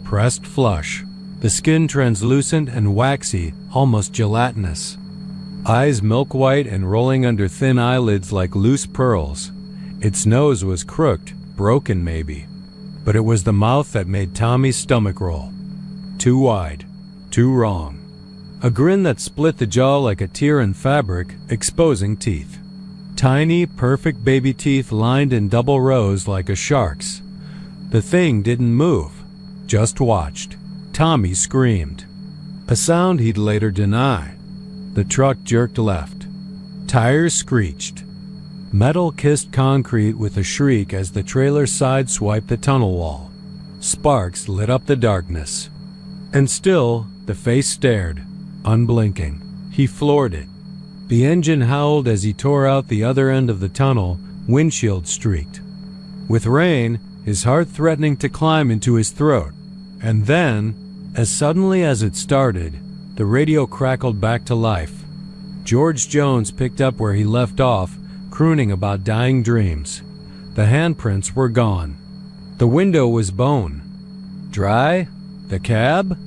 Pressed flush. The skin translucent and waxy, almost gelatinous. Eyes milk white and rolling under thin eyelids like loose pearls. Its nose was crooked, broken maybe. But it was the mouth that made Tommy's stomach roll. Too wide, too wrong. A grin that split the jaw like a tear in fabric, exposing teeth. Tiny, perfect baby teeth lined in double rows like a shark's. The thing didn't move, just watched. Tommy screamed. A sound he'd later deny. The truck jerked left. Tires screeched. Metal kissed concrete with a shriek as the trailer sideswiped the tunnel wall. Sparks lit up the darkness. And still, the face stared, unblinking. He floored it. The engine howled as he tore out the other end of the tunnel, windshield streaked. With rain, his heart threatening to climb into his throat. And then, as suddenly as it started, the radio crackled back to life. George Jones picked up where he left off, crooning about dying dreams. The handprints were gone. The window was bone. Dry? The cab?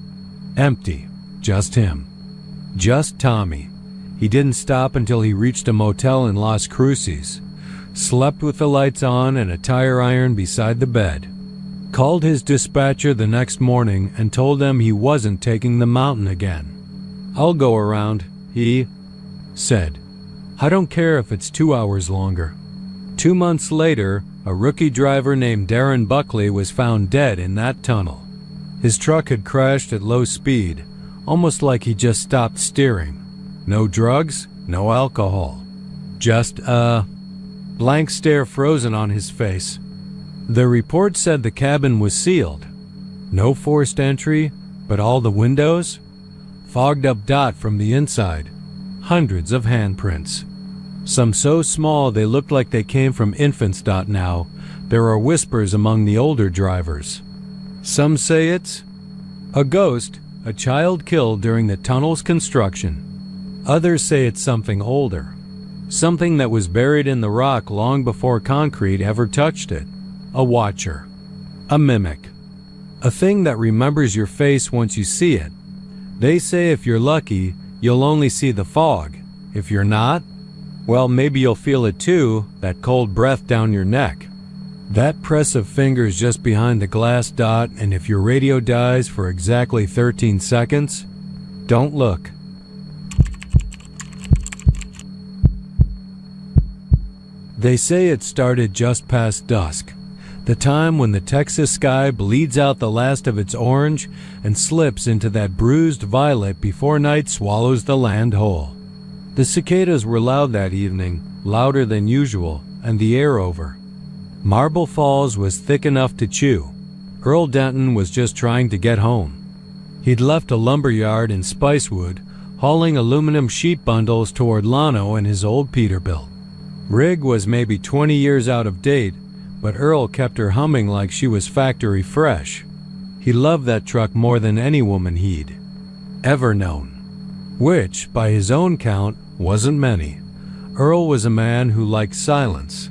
Empty. Just him. Just Tommy. He didn't stop until he reached a motel in Las Cruces. Slept with the lights on and a tire iron beside the bed. Called his dispatcher the next morning and told them he wasn't taking the mountain again. "I'll go around," he said. "I don't care if it's 2 hours longer." 2 months later, a rookie driver named Darren Buckley was found dead in that tunnel. His truck had crashed at low speed, almost like he just stopped steering. No drugs, no alcohol. Just a blank stare frozen on his face. The report said the cabin was sealed. No forced entry, but all the windows? Fogged up from the inside. Hundreds of handprints. Some so small they looked like they came from infants. Now, there are whispers among the older drivers. Some say it's a ghost, a child killed during the tunnel's construction. Others say it's something older. Something that was buried in the rock long before concrete ever touched it. A watcher. A mimic. A thing that remembers your face once you see it. They say if you're lucky, you'll only see the fog. If you're not, well, maybe you'll feel it too, that cold breath down your neck. That press of fingers just behind the glass. And if your radio dies for exactly 13 seconds, don't look. They say it started just past dusk. The time when the Texas sky bleeds out the last of its orange and slips into that bruised violet before night swallows the land whole. The cicadas were loud that evening, louder than usual, and the air over. Marble Falls was thick enough to chew. Earl Denton was just trying to get home. He'd left a lumber yard in Spicewood, hauling aluminum sheet bundles toward Llano and his old Peterbilt. Rig was maybe 20 years out of date, but Earl kept her humming like she was factory fresh. He loved that truck more than any woman he'd ever known. Which, by his own count, wasn't many. Earl was a man who liked silence.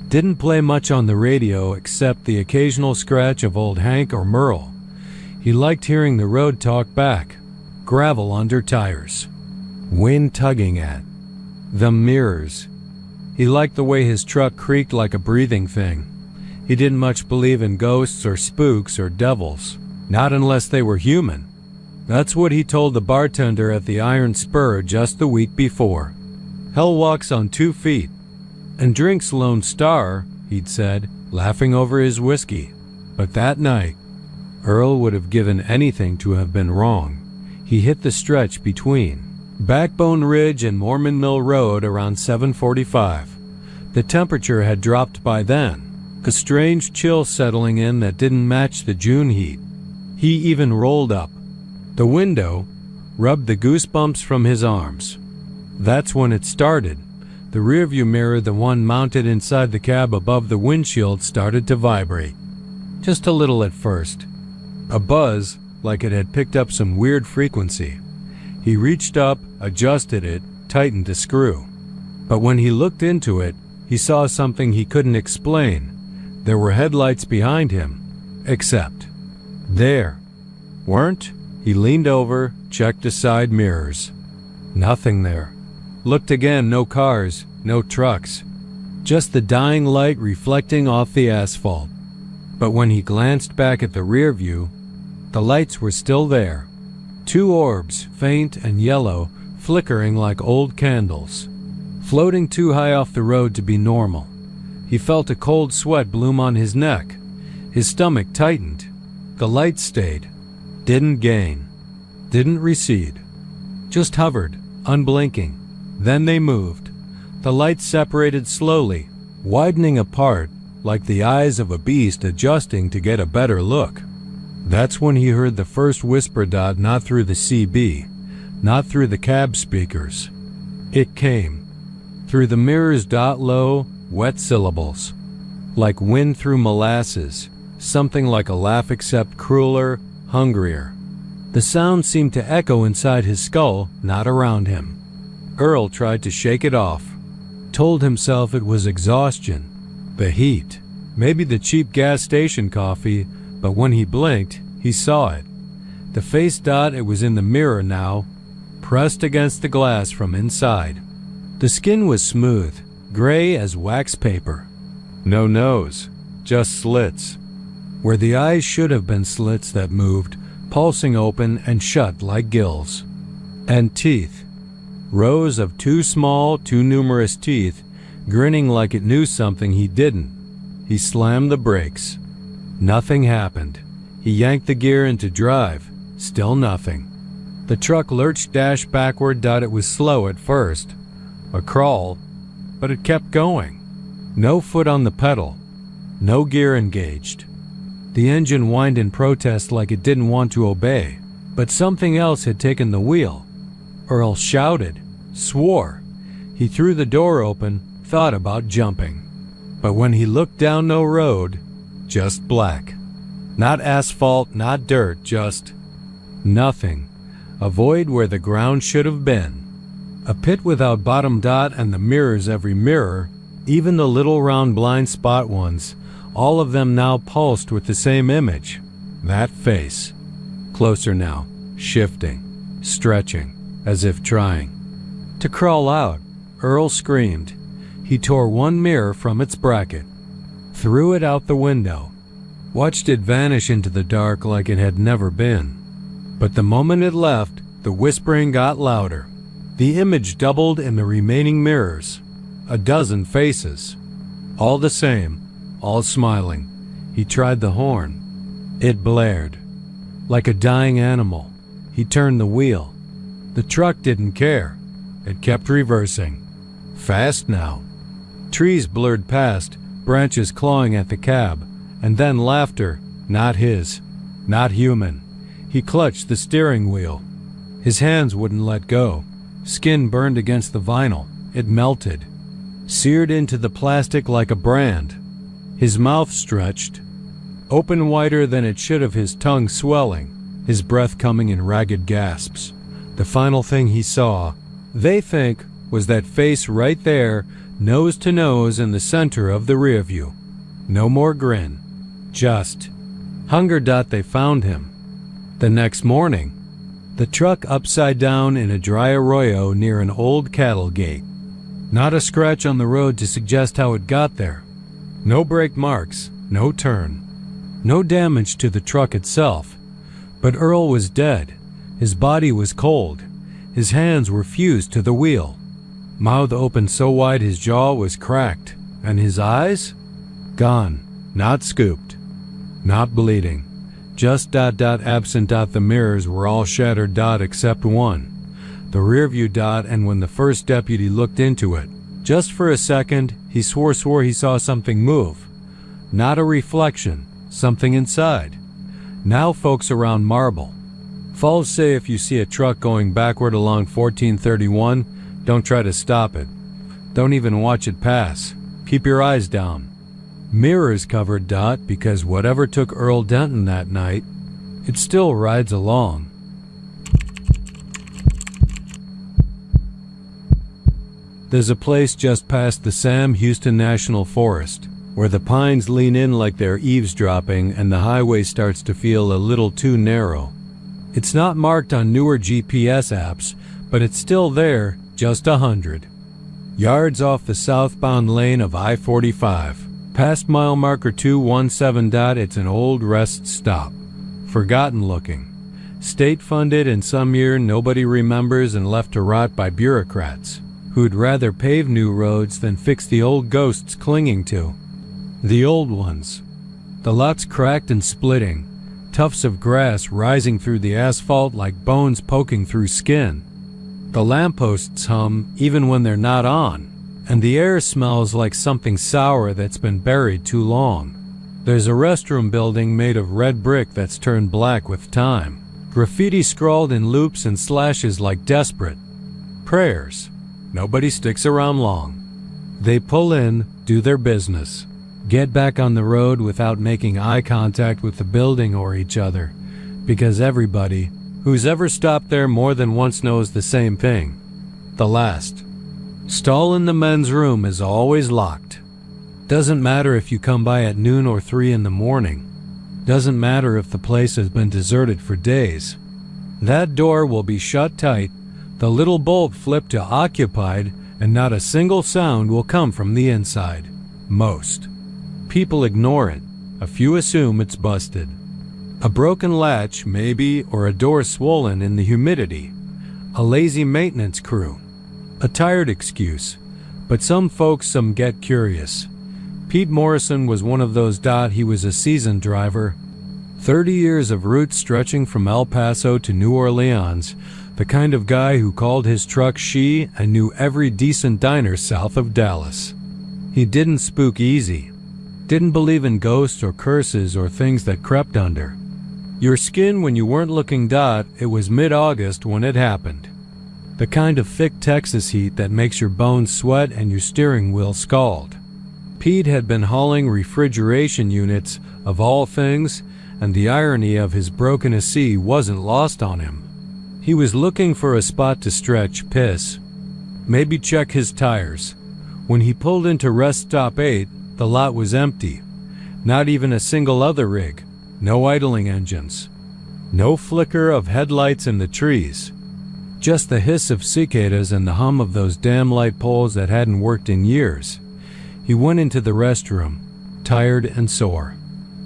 Didn't play much on the radio except the occasional scratch of old Hank or Merle. He liked hearing the road talk back. Gravel under tires. Wind tugging at the mirrors. He liked the way his truck creaked like a breathing thing. He didn't much believe in ghosts or spooks or devils. Not unless they were human. That's what he told the bartender at the Iron Spur just the week before. Hell walks on 2 feet. And drinks Lone Star, he'd said, laughing over his whiskey. But that night, Earl would have given anything to have been wrong. He hit the stretch between Backbone Ridge and Mormon Mill Road around 7:45. The temperature had dropped by then, a strange chill settling in that didn't match the June heat. He even rolled up the window, rubbed the goosebumps from his arms. That's when it started. The rearview mirror, the one mounted inside the cab above the windshield, started to vibrate. Just a little at first. A buzz, like it had picked up some weird frequency. He reached up, adjusted it, tightened the screw. But when he looked into it, he saw something he couldn't explain. There were headlights behind him. Except there weren't. He leaned over, checked the side mirrors. Nothing there. Looked again, no cars, no trucks. Just the dying light reflecting off the asphalt. But when he glanced back at the rear view, the lights were still there. 2 orbs, faint and yellow, flickering like old candles. Floating too high off the road to be normal. He felt a cold sweat bloom on his neck. His stomach tightened. The lights stayed. Didn't gain. Didn't recede. Just hovered, unblinking. Then they moved. The lights separated slowly, widening apart, like the eyes of a beast adjusting to get a better look. That's when he heard the first whisper dot, not through the CB, not through the cab speakers. It came through the mirrors, dot low, wet syllables. Like wind through molasses, something like a laugh except crueler, hungrier. The sound seemed to echo inside his skull, not around him. Earl tried to shake it off. Told himself it was exhaustion, the heat, maybe the cheap gas station coffee, but when he blinked, he saw it. The face dot, it was in the mirror now, pressed against the glass from inside. The skin was smooth, gray as wax paper. No nose, just slits. Where the eyes should have been slits that moved, pulsing open and shut like gills. And teeth. Rows of too small, too numerous teeth, grinning like it knew something he didn't. He slammed the brakes. Nothing happened. He yanked the gear into drive. Still nothing. The truck lurched dash backward. It was slow at first. A crawl. But it kept going. No foot on the pedal. No gear engaged. The engine whined in protest like it didn't want to obey. But something else had taken the wheel. Earl shouted, swore. He threw the door open, thought about jumping. But when he looked down, no road, just black. Not asphalt, not dirt, just nothing. A void where the ground should have been. A pit without bottom dot, and the mirrors, every mirror, even the little round blind spot ones, all of them now pulsed with the same image. That face. Closer now, shifting, stretching, as if trying to crawl out. Earl screamed. He tore one mirror from its bracket, threw it out the window, watched it vanish into the dark like it had never been. But the moment it left, the whispering got louder. The image doubled in the remaining mirrors. A dozen faces. All the same, all smiling. He tried the horn. It blared. Like a dying animal. He turned the wheel. The truck didn't care. It kept reversing. Fast now. Trees blurred past, branches clawing at the cab, and then laughter, not his, not human. He clutched the steering wheel. His hands wouldn't let go. Skin burned against the vinyl. It melted, seared into the plastic like a brand. His mouth stretched, open wider than it should have, his tongue swelling, his breath coming in ragged gasps. The final thing he saw, they think, was that face right there, nose to nose in the center of the rear view. No more grin. Just hunger. They found him. The next morning, the truck upside down in a dry arroyo near an old cattle gate. Not a scratch on the road to suggest how it got there. No brake marks, no turn. No damage to the truck itself. But Earl was dead. His body was cold. His hands were fused to the wheel. Mouth open so wide his jaw was cracked. And his eyes? Gone. Not scooped. Not bleeding. Just ... absent ... The mirrors were all shattered ... except one. The rearview ... and when the first deputy looked into it, just for a second, he swore he saw something move. Not a reflection, something inside. Now folks around Marble Falls say if you see a truck going backward along 1431, don't try to stop it. Don't even watch it pass. Keep your eyes down. Mirrors covered ... because whatever took Earl Denton that night, it still rides along. There's a place just past the Sam Houston National Forest where the pines lean in like they're eavesdropping and the highway starts to feel a little too narrow. It's not marked on newer GPS apps, but it's still there, just 100 yards off the southbound lane of I-45. Past mile marker 217. It's an old rest stop. Forgotten looking. State funded in some year nobody remembers and left to rot by bureaucrats who'd rather pave new roads than fix the old ghosts clinging to. The old ones. The lots cracked and splitting. Tufts of grass rising through the asphalt like bones poking through skin. The lampposts hum even when they're not on. And the air smells like something sour that's been buried too long. There's a restroom building made of red brick that's turned black with time. Graffiti scrawled in loops and slashes like desperate prayers. Nobody sticks around long. They pull in, do their business, get back on the road without making eye contact with the building or each other, because everybody who's ever stopped there more than once knows the same thing. The last stall in the men's room is always locked. Doesn't matter if you come by at noon or 3 in the morning. Doesn't matter if the place has been deserted for days. That door will be shut tight, the little bulb flipped to occupied, and not a single sound will come from the inside. Most people ignore it. A few assume it's busted. A broken latch, maybe, or a door swollen in the humidity. A lazy maintenance crew. A tired excuse. But some folks get curious. Pete Morrison was one of those. He was a seasoned driver. 30 years of route stretching from El Paso to New Orleans. The kind of guy who called his truck she and knew every decent diner south of Dallas. He didn't spook easy. Didn't believe in ghosts or curses or things that crept under your skin when you weren't looking. It was mid-August when it happened. The kind of thick Texas heat that makes your bones sweat and your steering wheel scald. Pete had been hauling refrigeration units, of all things, and the irony of his broken AC wasn't lost on him. He was looking for a spot to stretch, piss, maybe check his tires. When he pulled into Rest Stop 8, the lot was empty. Not even a single other rig. No idling engines. No flicker of headlights in the trees. Just the hiss of cicadas and the hum of those damn light poles that hadn't worked in years. He went into the restroom, tired and sore.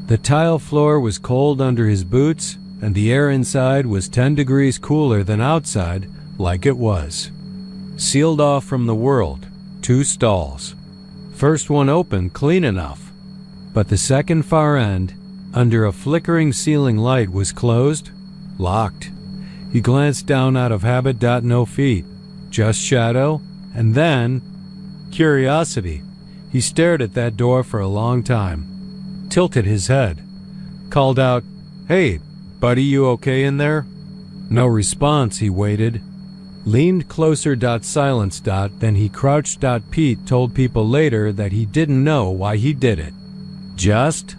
The tile floor was cold under his boots, and the air inside was 10 degrees cooler than outside, like it was. Sealed off from the world, 2 stalls. First one open, clean enough. But the second far end, under a flickering ceiling light, was closed, locked. He glanced down out of habit. No feet, just shadow, and then curiosity. He stared at that door for a long time, tilted his head, called out, "Hey, buddy, you okay in there?" No response. He waited, leaned closer. Silence. Then he crouched. Pete told people later that he didn't know why he did it, just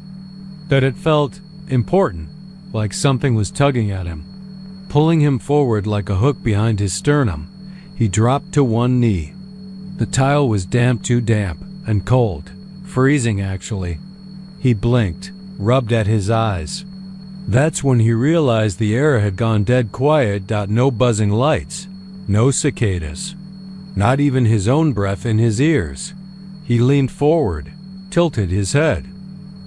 that it felt important, like something was tugging at him, pulling him forward like a hook behind his sternum. He dropped to one knee. The tile was damp, too damp, and cold, freezing actually. He blinked, rubbed at his eyes. That's when he realized the air had gone dead quiet. No buzzing lights, no cicadas, not even his own breath in his ears. He leaned forward, tilted his head,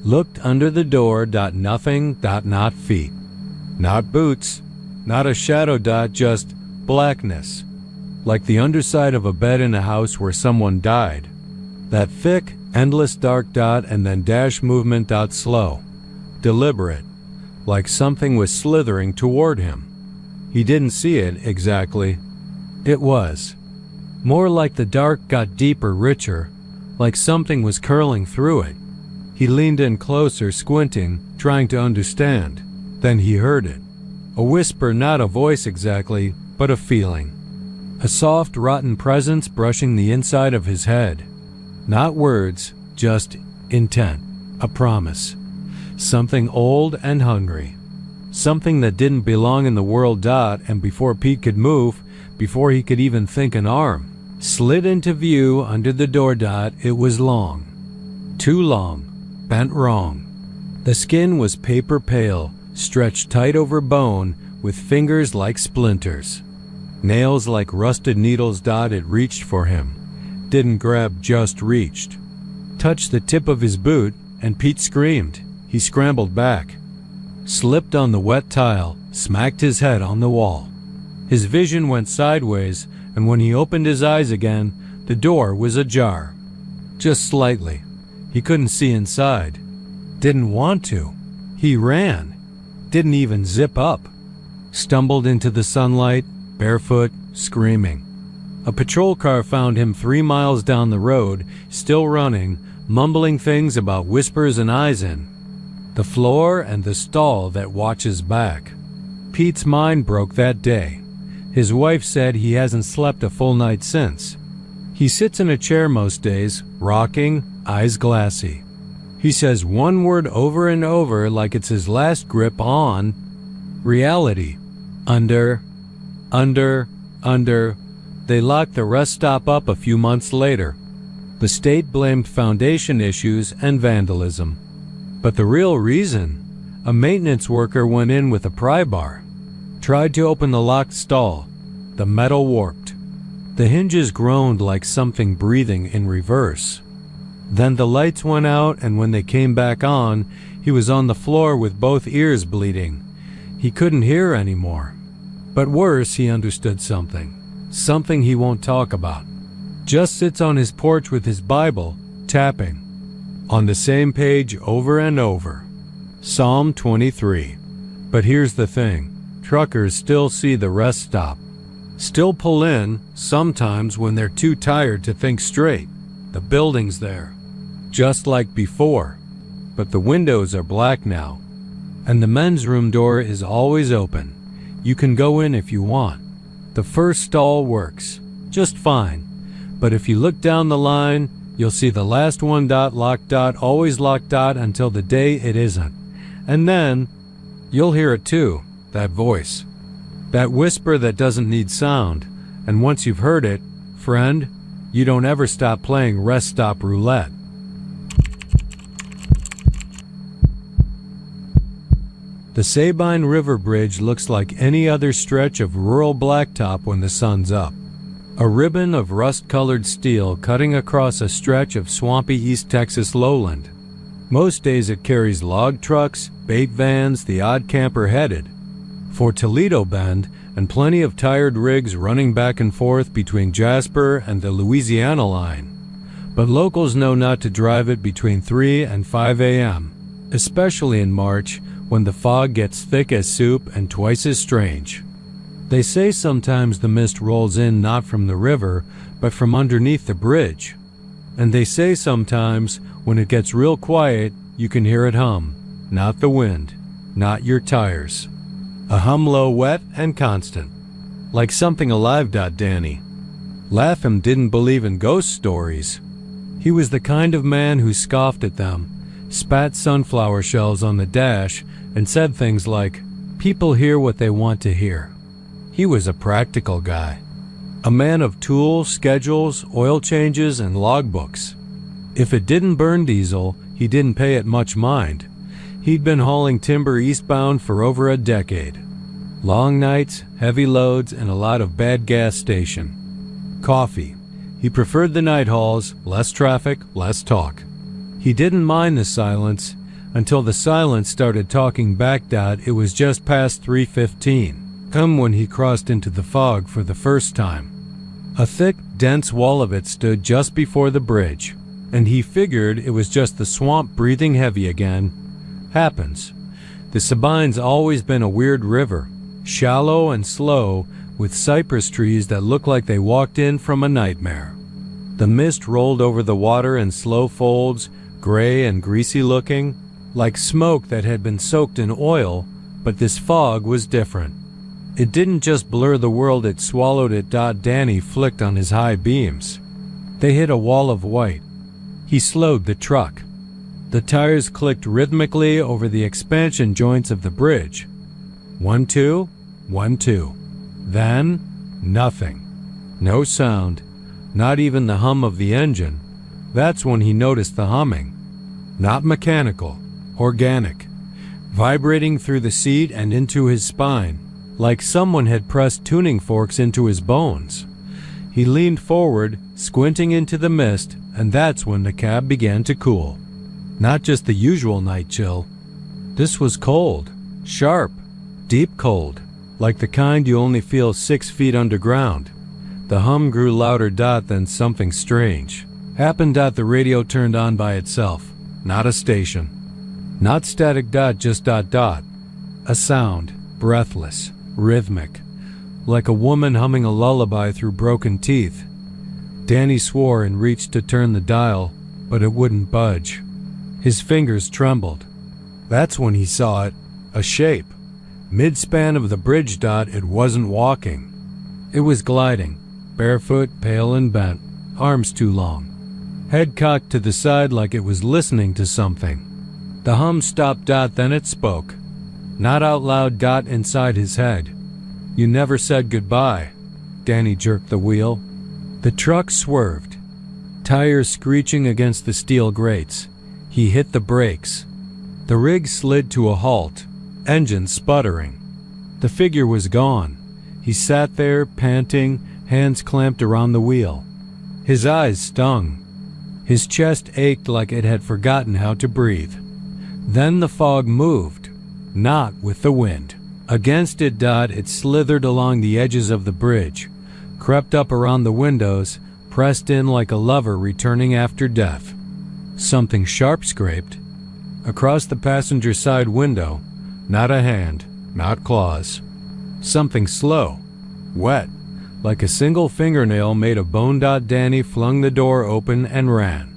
looked under the door. Nothing. Not feet, not boots, not a shadow. Just blackness, like the underside of a bed in a house where someone died. That thick, endless dark. And then dash movement. Slow, deliberate, like something was slithering toward him. He didn't see it exactly. It was more like the dark got deeper, richer, like something was curling through it. He leaned in closer, squinting, trying to understand. Then he heard it. A whisper, not a voice exactly, but a feeling. A soft, rotten presence brushing the inside of his head. Not words, just intent, a promise. Something old and hungry. Something that didn't belong in the world. And before Pete could move, before he could even think, an arm slid into view under the door. It was long. Too long. Bent wrong. The skin was paper pale, stretched tight over bone, with fingers like splinters. Nails like rusted needles. It reached for him. Didn't grab, just reached. Touched the tip of his boot, and Pete screamed. He scrambled back, slipped on the wet tile, smacked his head on the wall. His vision went sideways, and when he opened his eyes again, the door was ajar. Just slightly. He couldn't see inside. Didn't want to. He ran. Didn't even zip up. Stumbled into the sunlight, barefoot, screaming. A patrol car found him 3 miles down the road, still running, mumbling things about whispers and eyes in the floor and the stall that watches back. Pete's mind broke that day. His wife said he hasn't slept a full night since. He sits in a chair most days, rocking, eyes glassy. He says one word over and over like it's his last grip on reality. Under. They locked the rest stop up a few months later. The state blamed foundation issues and vandalism. But the real reason, a maintenance worker went in with a pry bar, tried to open the locked stall. The metal warped. The hinges groaned like something breathing in reverse. Then the lights went out, and when they came back on, he was on the floor with both ears bleeding. He couldn't hear anymore. But worse, he understood something. Something he won't talk about. Just sits on his porch with his Bible, tapping. On the same page over and over. Psalm 23. But here's the thing. Truckers still see the rest stop. Still pull in, sometimes when they're too tired to think straight. The building's there, just like before. But the windows are black now. And the men's room door is always open. You can go in if you want. The first stall works, just fine. But if you look down the line, you'll see the last one. Locked. Always locked. Until the day it isn't. And then, you'll hear it too, that voice. That whisper that doesn't need sound. And once you've heard it, friend, you don't ever stop playing rest stop roulette. The Sabine River Bridge looks like any other stretch of rural blacktop when the sun's up. A ribbon of rust-colored steel cutting across a stretch of swampy East Texas lowland. Most days it carries log trucks, bait vans, the odd camper headed for Toledo Bend, and plenty of tired rigs running back and forth between Jasper and the Louisiana line. But locals know not to drive it between 3 and 5 a.m., especially in March when the fog gets thick as soup and twice as strange. They say sometimes the mist rolls in not from the river, but from underneath the bridge. And they say sometimes when it gets real quiet, you can hear it hum. Not the wind, not your tires. A hum low, wet, and constant. Like something alive. Danny Latham didn't believe in ghost stories. He was the kind of man who scoffed at them, spat sunflower shells on the dash, and said things like, "People hear what they want to hear." He was a practical guy. A man of tools, schedules, oil changes, and logbooks. If it didn't burn diesel, he didn't pay it much mind. He'd been hauling timber eastbound for over a decade. Long nights, heavy loads, and a lot of bad gas station. Coffee. He preferred the night hauls, less traffic, less talk. He didn't mind the silence until the silence started talking back. It was just past 3:15. Come when he crossed into the fog for the first time. A thick, dense wall of it stood just before the bridge, and he figured it was just the swamp breathing heavy again. Happens. The Sabine's always been a weird river, shallow and slow, with cypress trees that looked like they walked in from a nightmare. The mist rolled over the water in slow folds, gray and greasy looking, like smoke that had been soaked in oil, but this fog was different. It didn't just blur the world, it swallowed it. Danny flicked on his high beams. They hit a wall of white. He slowed the truck. The tires clicked rhythmically over the expansion joints of the bridge. 1, 2, 1, 2. Then, nothing. No sound, not even the hum of the engine. That's when he noticed the humming. Not mechanical, organic, vibrating through the seat and into his spine, like someone had pressed tuning forks into his bones. He leaned forward, squinting into the mist, and that's when the cab began to cool. Not just the usual night chill. This was cold, sharp, deep cold, like the kind you only feel 6 feet underground. The hum grew louder. Then something strange happened. The radio turned on by itself, not a station. Not static. Just ... A sound, breathless, rhythmic, like a woman humming a lullaby through broken teeth. Danny swore and reached to turn the dial, but it wouldn't budge. His fingers trembled. That's when he saw it, a shape. Mid-span of the bridge. It wasn't walking. It was gliding, barefoot, pale and bent, arms too long. Head cocked to the side like it was listening to something. The hum stopped. Then it spoke. Not out loud. Inside his head. "You never said goodbye." Danny jerked the wheel. The truck swerved, tires screeching against the steel grates. He hit the brakes. The rig slid to a halt, engine sputtering. The figure was gone. He sat there, panting, hands clamped around the wheel. His eyes stung. His chest ached like it had forgotten how to breathe. Then the fog moved, not with the wind. Against it. It slithered along the edges of the bridge, crept up around the windows, pressed in like a lover returning after death. Something sharp scraped. Across the passenger side window, not a hand, not claws. Something slow, wet, like a single fingernail made of bone. Danny flung the door open and ran.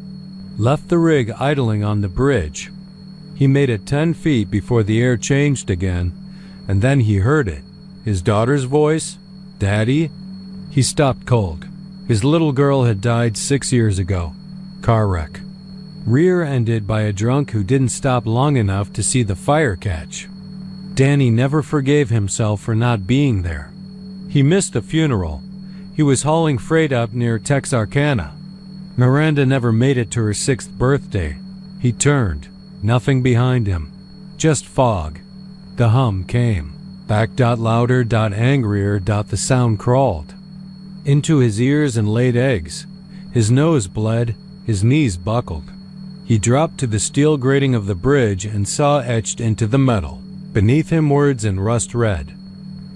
Left the rig idling on the bridge. He made it 10 feet before the air changed again, and then he heard it. His daughter's voice, "Daddy?" He stopped cold. His little girl had died 6 years ago. Car wreck. Rear-ended by a drunk who didn't stop long enough to see the fire catch. Danny never forgave himself for not being there. He missed the funeral. He was hauling freight up near Texarkana. Miranda never made it to her 6th birthday. He turned. Nothing behind him. Just fog. The hum came. Back. Louder. Angrier. The sound crawled into his ears and laid eggs. His nose bled. His knees buckled. He dropped to the steel grating of the bridge and saw etched into the metal, beneath him, words in rust red.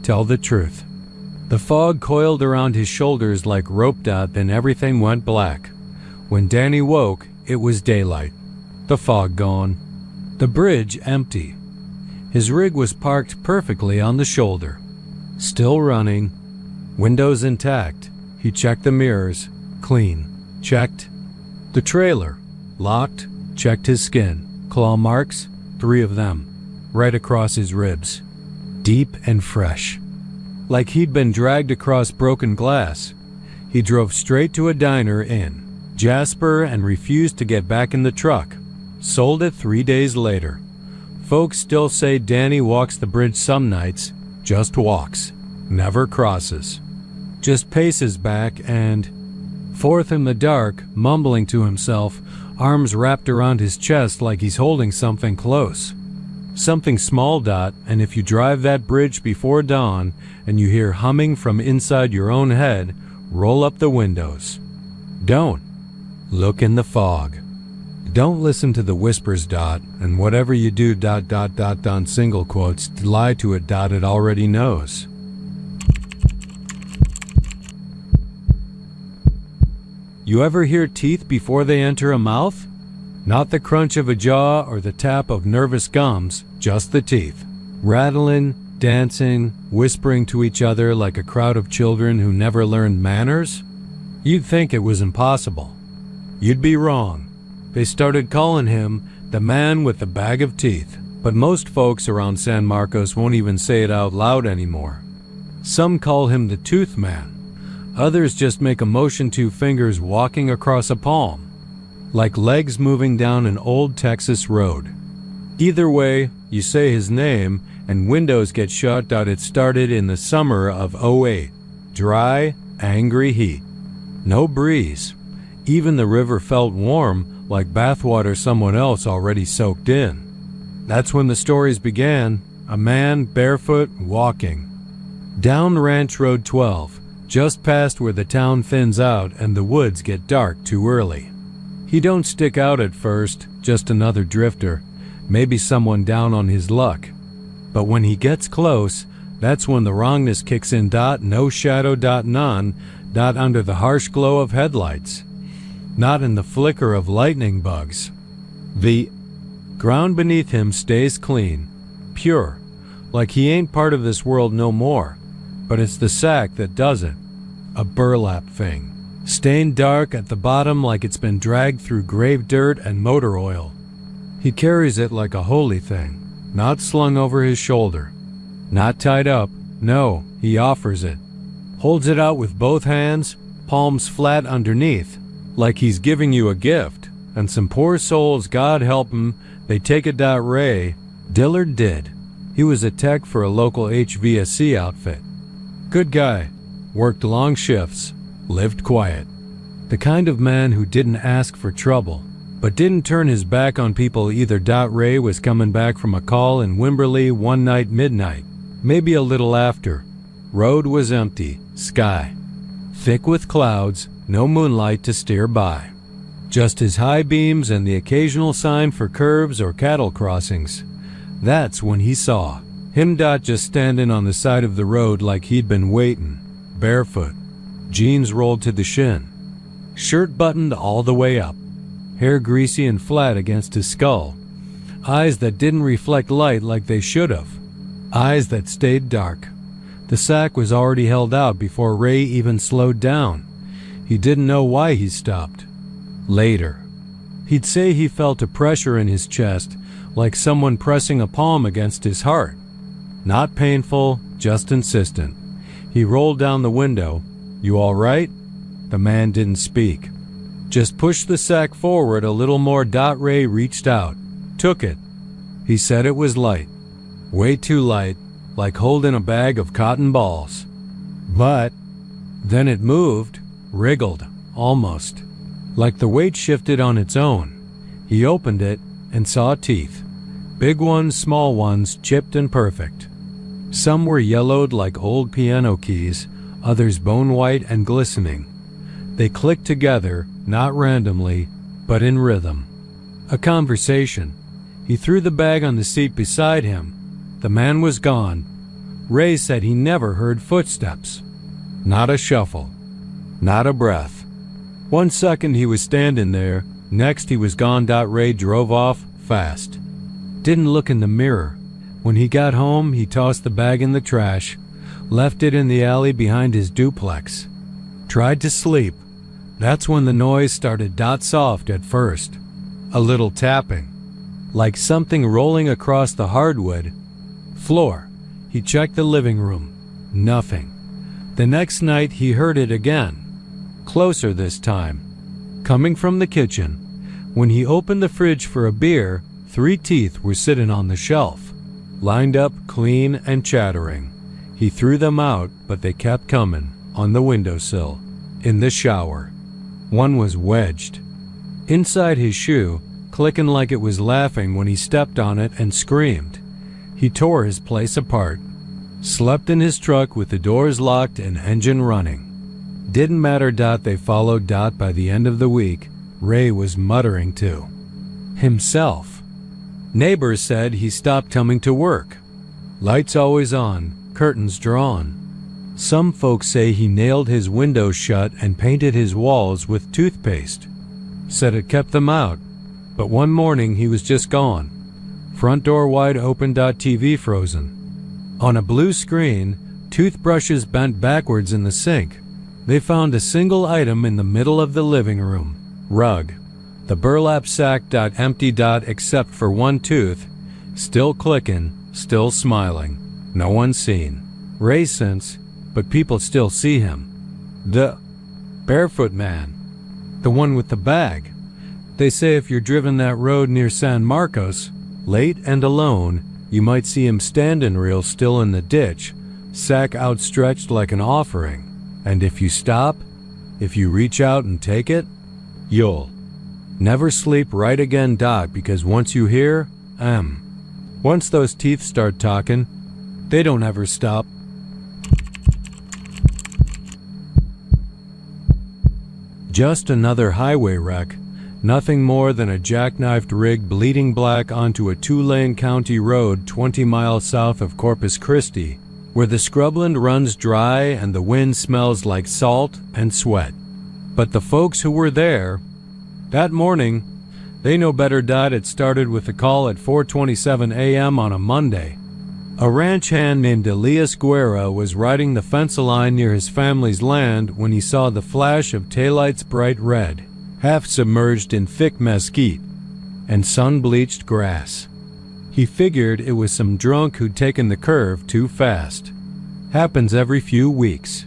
"Tell the truth." The fog coiled around his shoulders like rope. Then everything went black. When Danny woke, it was daylight. The fog gone. The bridge empty. His rig was parked perfectly on the shoulder. Still running. Windows intact. He checked the mirrors. Clean. Checked. The trailer. Locked. Checked his skin. Claw marks. 3 of them. Right across his ribs. Deep and fresh. Like he'd been dragged across broken glass. He drove straight to a diner in Jasper and refused to get back in the truck. Sold it 3 days later. Folks still say Danny walks the bridge some nights. Just walks. Never crosses. Just paces back and forth in the dark, mumbling to himself, arms wrapped around his chest like he's holding something close. Something small, and if you drive that bridge before dawn and you hear humming from inside your own head, roll up the windows. Don't. Look in the fog. Don't listen to the whispers, and whatever you do, on single quotes, lie to it, it already knows. You ever hear teeth before they enter a mouth? Not the crunch of a jaw or the tap of nervous gums, just the teeth. Rattling, dancing, whispering to each other like a crowd of children who never learned manners? You'd think it was impossible. You'd be wrong. They started calling him the man with the bag of teeth, but most folks around San Marcos won't even say it out loud anymore. Some call him the tooth man. Others just make a motion 2 fingers walking across a palm, like legs moving down an old Texas road. Either way, you say his name and windows get shut. It started in the summer of '08. Dry, angry heat. No breeze. Even the river felt warm, like bathwater someone else already soaked in. That's when the stories began. A man barefoot walking. Down Ranch Road 12, just past where the town thins out and the woods get dark too early. He don't stick out at first, just another drifter, maybe someone down on his luck. But when he gets close, that's when the wrongness kicks in. No shadow. None. Under the harsh glow of headlights. Not in the flicker of lightning bugs. The ground beneath him stays clean, pure, like he ain't part of this world no more. But it's the sack that does it. A burlap thing. Stained dark at the bottom like it's been dragged through grave dirt and motor oil. He carries it like a holy thing, not slung over his shoulder. Not tied up, no, he offers it. Holds it out with both hands, palms flat underneath, like he's giving you a gift. And some poor souls, God help 'em, they take it. Ray Dillard did. He was a tech for a local HVAC outfit. Good guy. Worked long shifts. Lived quiet. The kind of man who didn't ask for trouble, but didn't turn his back on people either. Ray was coming back from a call in Wimberley one night midnight, maybe a little after. Road was empty, sky thick with clouds, no moonlight to steer by. Just his high beams and the occasional sign for curves or cattle crossings. That's when he saw him. Just standing on the side of the road like he'd been waiting, barefoot. Jeans rolled to the shin. Shirt buttoned all the way up. Hair greasy and flat against his skull. Eyes that didn't reflect light like they should have. Eyes that stayed dark. The sack was already held out before Ray even slowed down. He didn't know why he stopped. Later, he'd say he felt a pressure in his chest, like someone pressing a palm against his heart. Not painful, just insistent. He rolled down the window. You all right? The man didn't speak. Just pushed the sack forward a little more. Ray reached out, took it. He said it was light. Way too light, like holding a bag of cotton balls. But then it moved, wriggled, almost, like the weight shifted on its own. He opened it and saw teeth. Big ones, small ones, chipped and perfect. Some were yellowed like old piano keys, others bone white and glistening. They clicked together, not randomly, but in rhythm. A conversation. He threw the bag on the seat beside him. The man was gone. Ray said he never heard footsteps. Not a shuffle. Not a breath. 1 second he was standing there, next he was gone. Ray drove off fast. Didn't look in the mirror. When he got home, he tossed the bag in the trash, left it in the alley behind his duplex. Tried to sleep. That's when the noise started. Soft at first. A little tapping, like something rolling across the hardwood floor. He checked the living room. Nothing. The next night he heard it again. Closer this time. Coming from the kitchen. When he opened the fridge for a beer, 3 teeth were sitting on the shelf, lined up clean and chattering. He threw them out, but they kept coming. On the windowsill. In the shower. One was wedged inside his shoe, clicking like it was laughing when he stepped on it and screamed. He tore his place apart. Slept in his truck with the doors locked and engine running. Didn't matter. They followed. By the end of the week, Ray was muttering to himself. Neighbors said he stopped coming to work. Lights always on, curtains drawn. Some folks say he nailed his windows shut and painted his walls with toothpaste. Said it kept them out. But one morning he was just gone. Front door wide open. TV frozen. On a blue screen, toothbrushes bent backwards in the sink. They found a single item in the middle of the living room. Rug. The burlap sack. Empty. Except for one tooth. Still clicking, still smiling. No one seen. Ray since, but people still see him. The barefoot man. The one with the bag. They say if you're driven that road near San Marcos, late and alone, you might see him standing real still in the ditch, sack outstretched like an offering. And if you stop, if you reach out and take it, you'll never sleep right again. Because once you hear, once those teeth start talking, they don't ever stop. Just another highway wreck. Nothing more than a jackknifed rig bleeding black onto a 2-lane county road 20 miles south of Corpus Christi, where the scrubland runs dry and the wind smells like salt and sweat. But the folks who were there that morning, they know better. It started with a call at 4:27 a.m. on a Monday. A ranch hand named Elias Guerra was riding the fence line near his family's land when he saw the flash of taillights bright red, half submerged in thick mesquite and sun-bleached grass. He figured it was some drunk who'd taken the curve too fast. Happens every few weeks.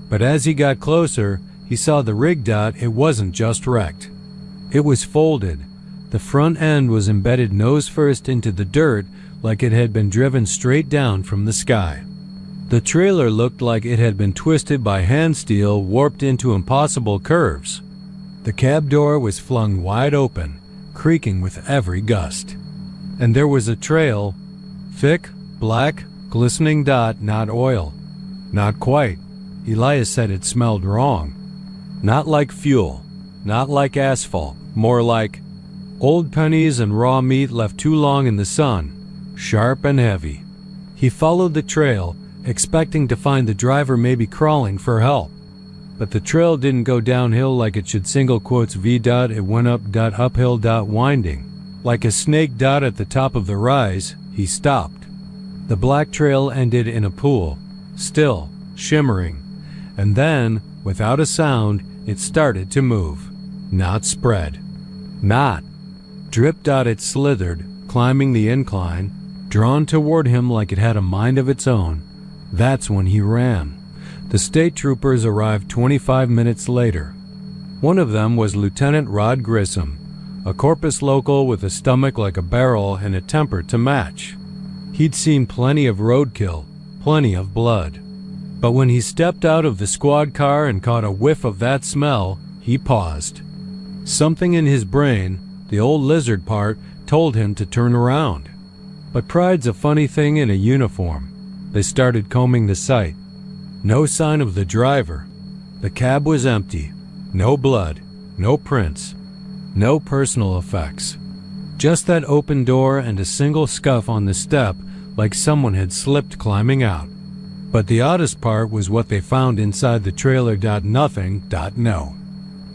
But as he got closer, he saw the rig. It wasn't just wrecked. It was folded. The front end was embedded nose first into the dirt like it had been driven straight down from the sky. The trailer looked like it had been twisted by hand steel, warped into impossible curves. The cab door was flung wide open, creaking with every gust. And there was a trail, thick, black, glistening. Not oil. Not quite. Elias said it smelled wrong. Not like fuel. Not like asphalt. More like old pennies and raw meat left too long in the sun. Sharp and heavy. He followed the trail, expecting to find the driver maybe crawling for help. But the trail didn't go downhill like it should. V. It went up. Uphill. Winding. Like a snake. At the top of the rise, he stopped. The black trail ended in a pool, still, shimmering. And then, without a sound, it started to move. Not spread. Not drip. It slithered, climbing the incline, drawn toward him like it had a mind of its own. That's when he ran. The state troopers arrived 25 minutes later. One of them was Lieutenant Rod Grissom, a Corpus local with a stomach like a barrel and a temper to match. He'd seen plenty of roadkill, plenty of blood. But when he stepped out of the squad car and caught a whiff of that smell, he paused. Something in his brain, the old lizard part, told him to turn around. But pride's a funny thing in a uniform. They started combing the site. No sign of the driver. The cab was empty. No blood. No prints. No personal effects. Just that open door and a single scuff on the step like someone had slipped climbing out. But the oddest part was what they found inside the trailer. Nothing. No.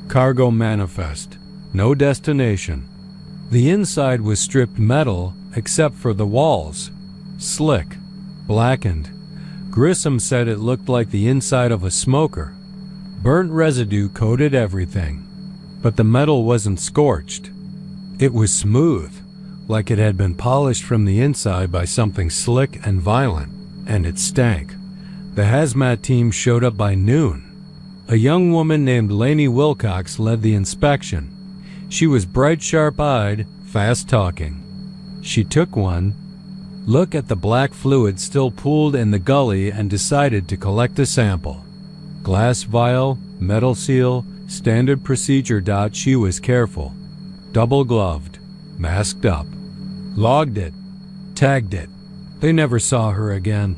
Cargo manifest. No destination. The inside was stripped metal except for the walls. Slick. Blackened. Grissom said it looked like the inside of a smoker. Burnt residue coated everything. But the metal wasn't scorched. It was smooth, like it had been polished from the inside by something slick and violent, and it stank. The hazmat team showed up by noon. A young woman named Lainey Wilcox led the inspection. She was bright, sharp-eyed, fast-talking. She took one look at the black fluid still pooled in the gully and decided to collect a sample. Glass vial, metal seal, standard procedure. She was careful. Double-gloved, masked up. Logged it. Tagged it. They never saw her again.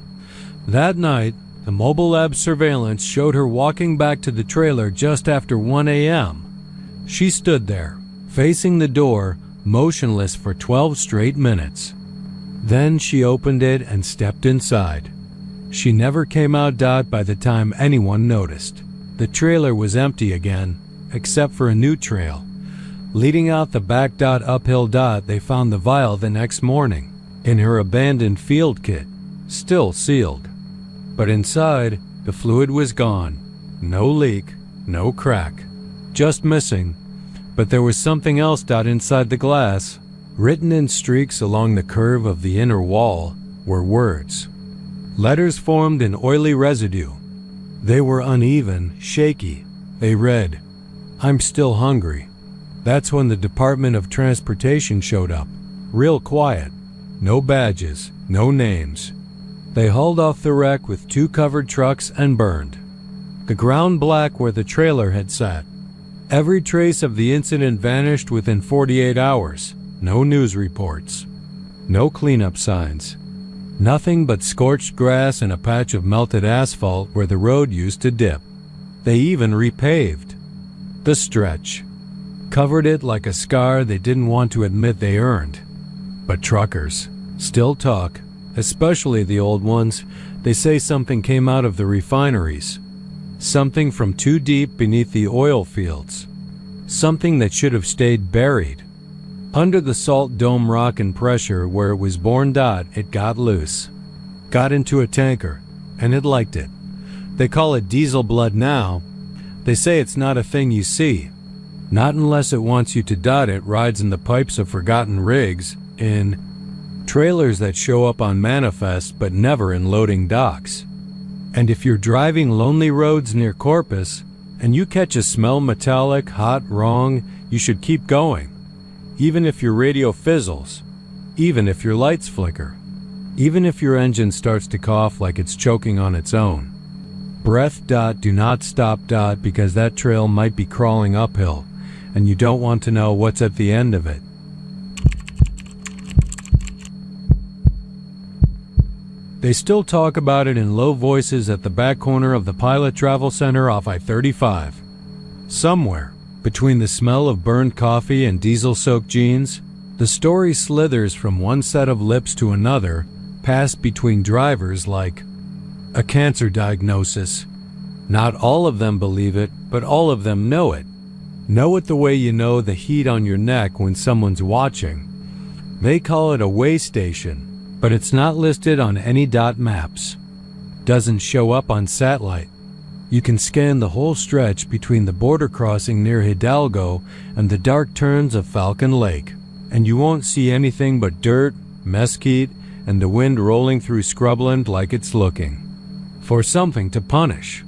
That night, the mobile lab surveillance showed her walking back to the trailer just after 1 a.m. She stood there, facing the door, motionless for 12 straight minutes. Then she opened it and stepped inside. She never came out. By the time anyone noticed, the trailer was empty again, except for a new trail. Leading out the back. Uphill. They found the vial the next morning, in her abandoned field kit, still sealed. But inside, the fluid was gone. No leak, no crack. Just missing. But there was something else. Inside the glass, written in streaks along the curve of the inner wall, were words. Letters formed in oily residue. They were uneven, shaky. They read, "I'm still hungry." That's when the Department of Transportation showed up. Real quiet. No badges, no names. They hauled off the wreck with 2 covered trucks and burned. The ground black where the trailer had sat. Every trace of the incident vanished within 48 hours. No news reports. No cleanup signs. Nothing but scorched grass and a patch of melted asphalt where the road used to dip. They even repaved the stretch. Covered it like a scar they didn't want to admit they earned. But truckers still talk, especially the old ones. They say something came out of the refineries. Something from too deep beneath the oil fields. Something that should have stayed buried. Under the salt dome rock and pressure where it was born. It got loose. Got into a tanker, and it liked it. They call it diesel blood now. They say it's not a thing you see. Not unless it wants you to. It rides in the pipes of forgotten rigs, in trailers that show up on manifest but never in loading docks. And if you're driving lonely roads near Corpus, and you catch a smell metallic, hot, wrong, you should keep going. Even if your radio fizzles. Even if your lights flicker. Even if your engine starts to cough like it's choking on its own. Breath. Do not stop. Because that trail might be crawling uphill, and you don't want to know what's at the end of it. They still talk about it in low voices at the back corner of the Pilot Travel Center off I-35. Somewhere, between the smell of burned coffee and diesel-soaked jeans, the story slithers from one set of lips to another, passed between drivers like a cancer diagnosis. Not all of them believe it, but all of them know it. Know it the way you know the heat on your neck when someone's watching. They call it a way station, but it's not listed on any maps. Doesn't show up on satellite. You can scan the whole stretch between the border crossing near Hidalgo and the dark turns of Falcon Lake, and you won't see anything but dirt, mesquite, and the wind rolling through scrubland like it's looking for something to punish.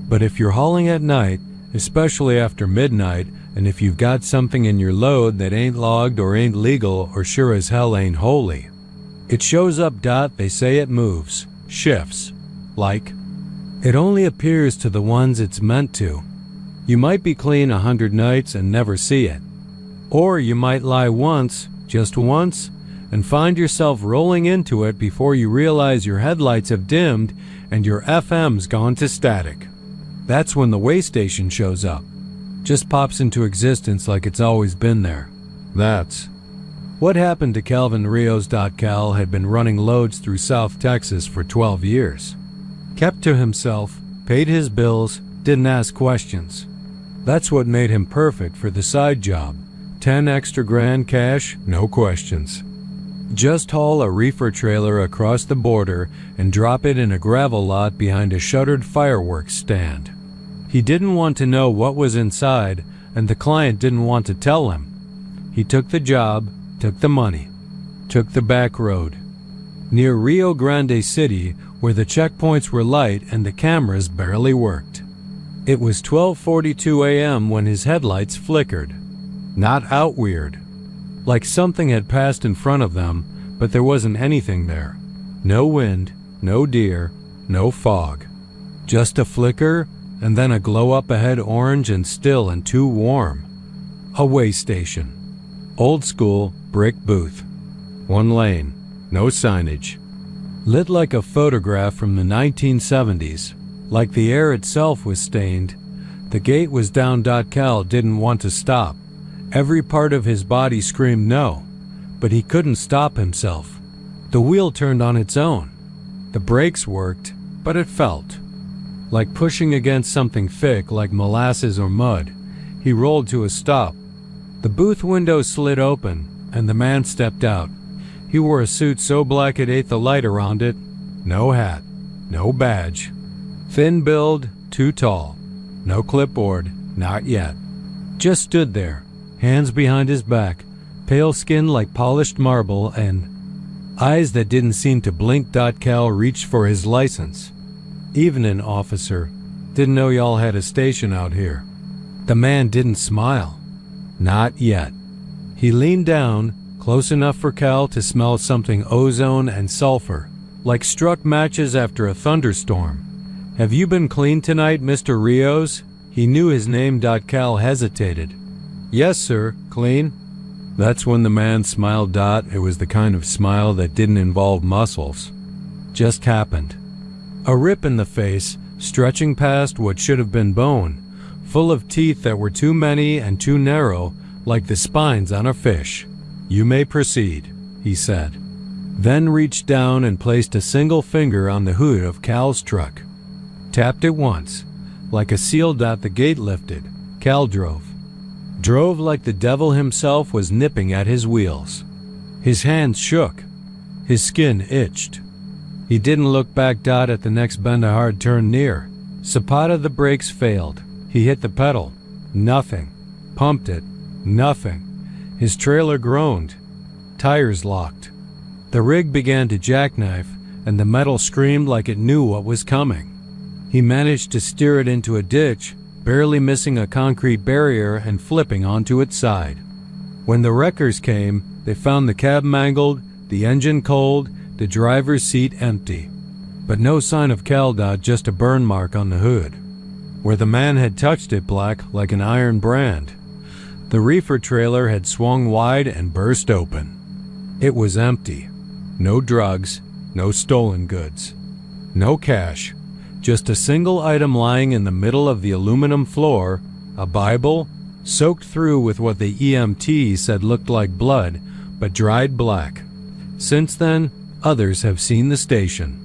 But if you're hauling at night, especially after midnight, and if you've got something in your load that ain't logged or ain't legal or sure as hell ain't holy, it shows up. They say it moves, shifts, like it only appears to the ones it's meant to. You might be clean 100 nights and never see it. Or you might lie once, just once, and find yourself rolling into it before you realize your headlights have dimmed and your FM's gone to static. That's when the way station shows up. Just pops into existence like it's always been there. That's what happened to Calvin Rios. Cal had been running loads through South Texas for 12 years. Kept to himself, paid his bills, didn't ask questions. That's what made him perfect for the side job. 10 extra grand cash, no questions. Just haul a reefer trailer across the border and drop it in a gravel lot behind a shuttered fireworks stand. He didn't want to know what was inside, and the client didn't want to tell him. He took the job, took the money, took the back road. Near Rio Grande City, where the checkpoints were light and the cameras barely worked. It was 12:42 a.m. when his headlights flickered. Not out weird. Like something had passed in front of them, but there wasn't anything there. No wind, no deer, no fog. Just a flicker, and then a glow up ahead, orange and still and too warm. A way station. Old school, brick booth. One lane, no signage. Lit like a photograph from the 1970s. Like the air itself was stained. The gate was down. Cal didn't want to stop. Every part of his body screamed no, but he couldn't stop himself. The wheel turned on its own. The brakes worked, but it felt like pushing against something thick like molasses or mud. He rolled to a stop. The booth window slid open, and the man stepped out. He wore a suit so black it ate the light around it. No hat, no badge. Thin build, too tall. No clipboard, not yet. Just stood there, hands behind his back, pale skin like polished marble, and eyes that didn't seem to blink. Cal reached for his license. "Evening, officer. Didn't know y'all had a station out here." The man didn't smile. Not yet. He leaned down, close enough for Cal to smell something ozone and sulfur, like struck matches after a thunderstorm. "Have you been clean tonight, Mr. Rios?" He knew his name. Cal hesitated. "Yes, sir, clean." That's when the man smiled. It was the kind of smile that didn't involve muscles. Just happened. A rip in the face, stretching past what should have been bone, full of teeth that were too many and too narrow, like the spines on a fish. "You may proceed," he said. Then reached down and placed a single finger on the hood of Cal's truck. Tapped it once. Like a seal. The gate lifted. Cal drove. Drove like the devil himself was nipping at his wheels. His hands shook. His skin itched. He didn't look back. At the next bend a hard turn near. Zapata, the brakes failed. He hit the pedal. Nothing. Pumped it. Nothing. His trailer groaned. Tires locked. The rig began to jackknife, and the metal screamed like it knew what was coming. He managed to steer it into a ditch, barely missing a concrete barrier and flipping onto its side. When the wreckers came, they found the cab mangled, the engine cold, the driver's seat empty. But no sign of Cal. Just a burn mark on the hood. Where the man had touched it, black like an iron brand. The reefer trailer had swung wide and burst open. It was empty. No drugs, no stolen goods. No cash. Just a single item lying in the middle of the aluminum floor, a Bible, soaked through with what the EMT said looked like blood, but dried black. Since then, others have seen the station.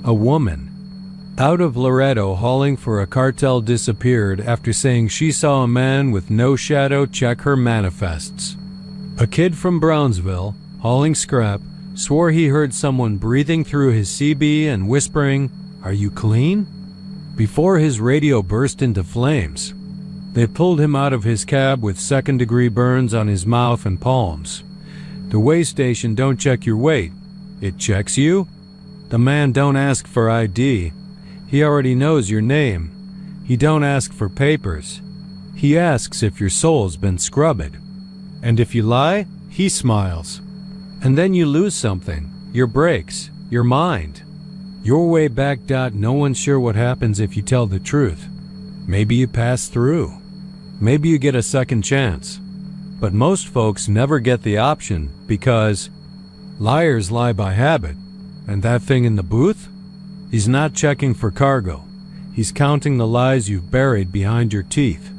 A woman, out of Laredo hauling for a cartel, disappeared after saying she saw a man with no shadow check her manifests. A kid from Brownsville, hauling scrap, swore he heard someone breathing through his CB and whispering, "Are you clean?" before his radio burst into flames. They pulled him out of his cab with second-degree burns on his mouth and palms. The weigh station don't check your weight. It checks you. The man don't ask for ID. He already knows your name. He don't ask for papers. He asks if your soul's been scrubbed. And if you lie, he smiles. And then you lose something. Your brakes. Your mind. Your way back. No one's sure what happens if you tell the truth. Maybe you pass through. Maybe you get a second chance. But most folks never get the option because liars lie by habit. And that thing in the booth? He's not checking for cargo. He's counting the lies you've buried behind your teeth.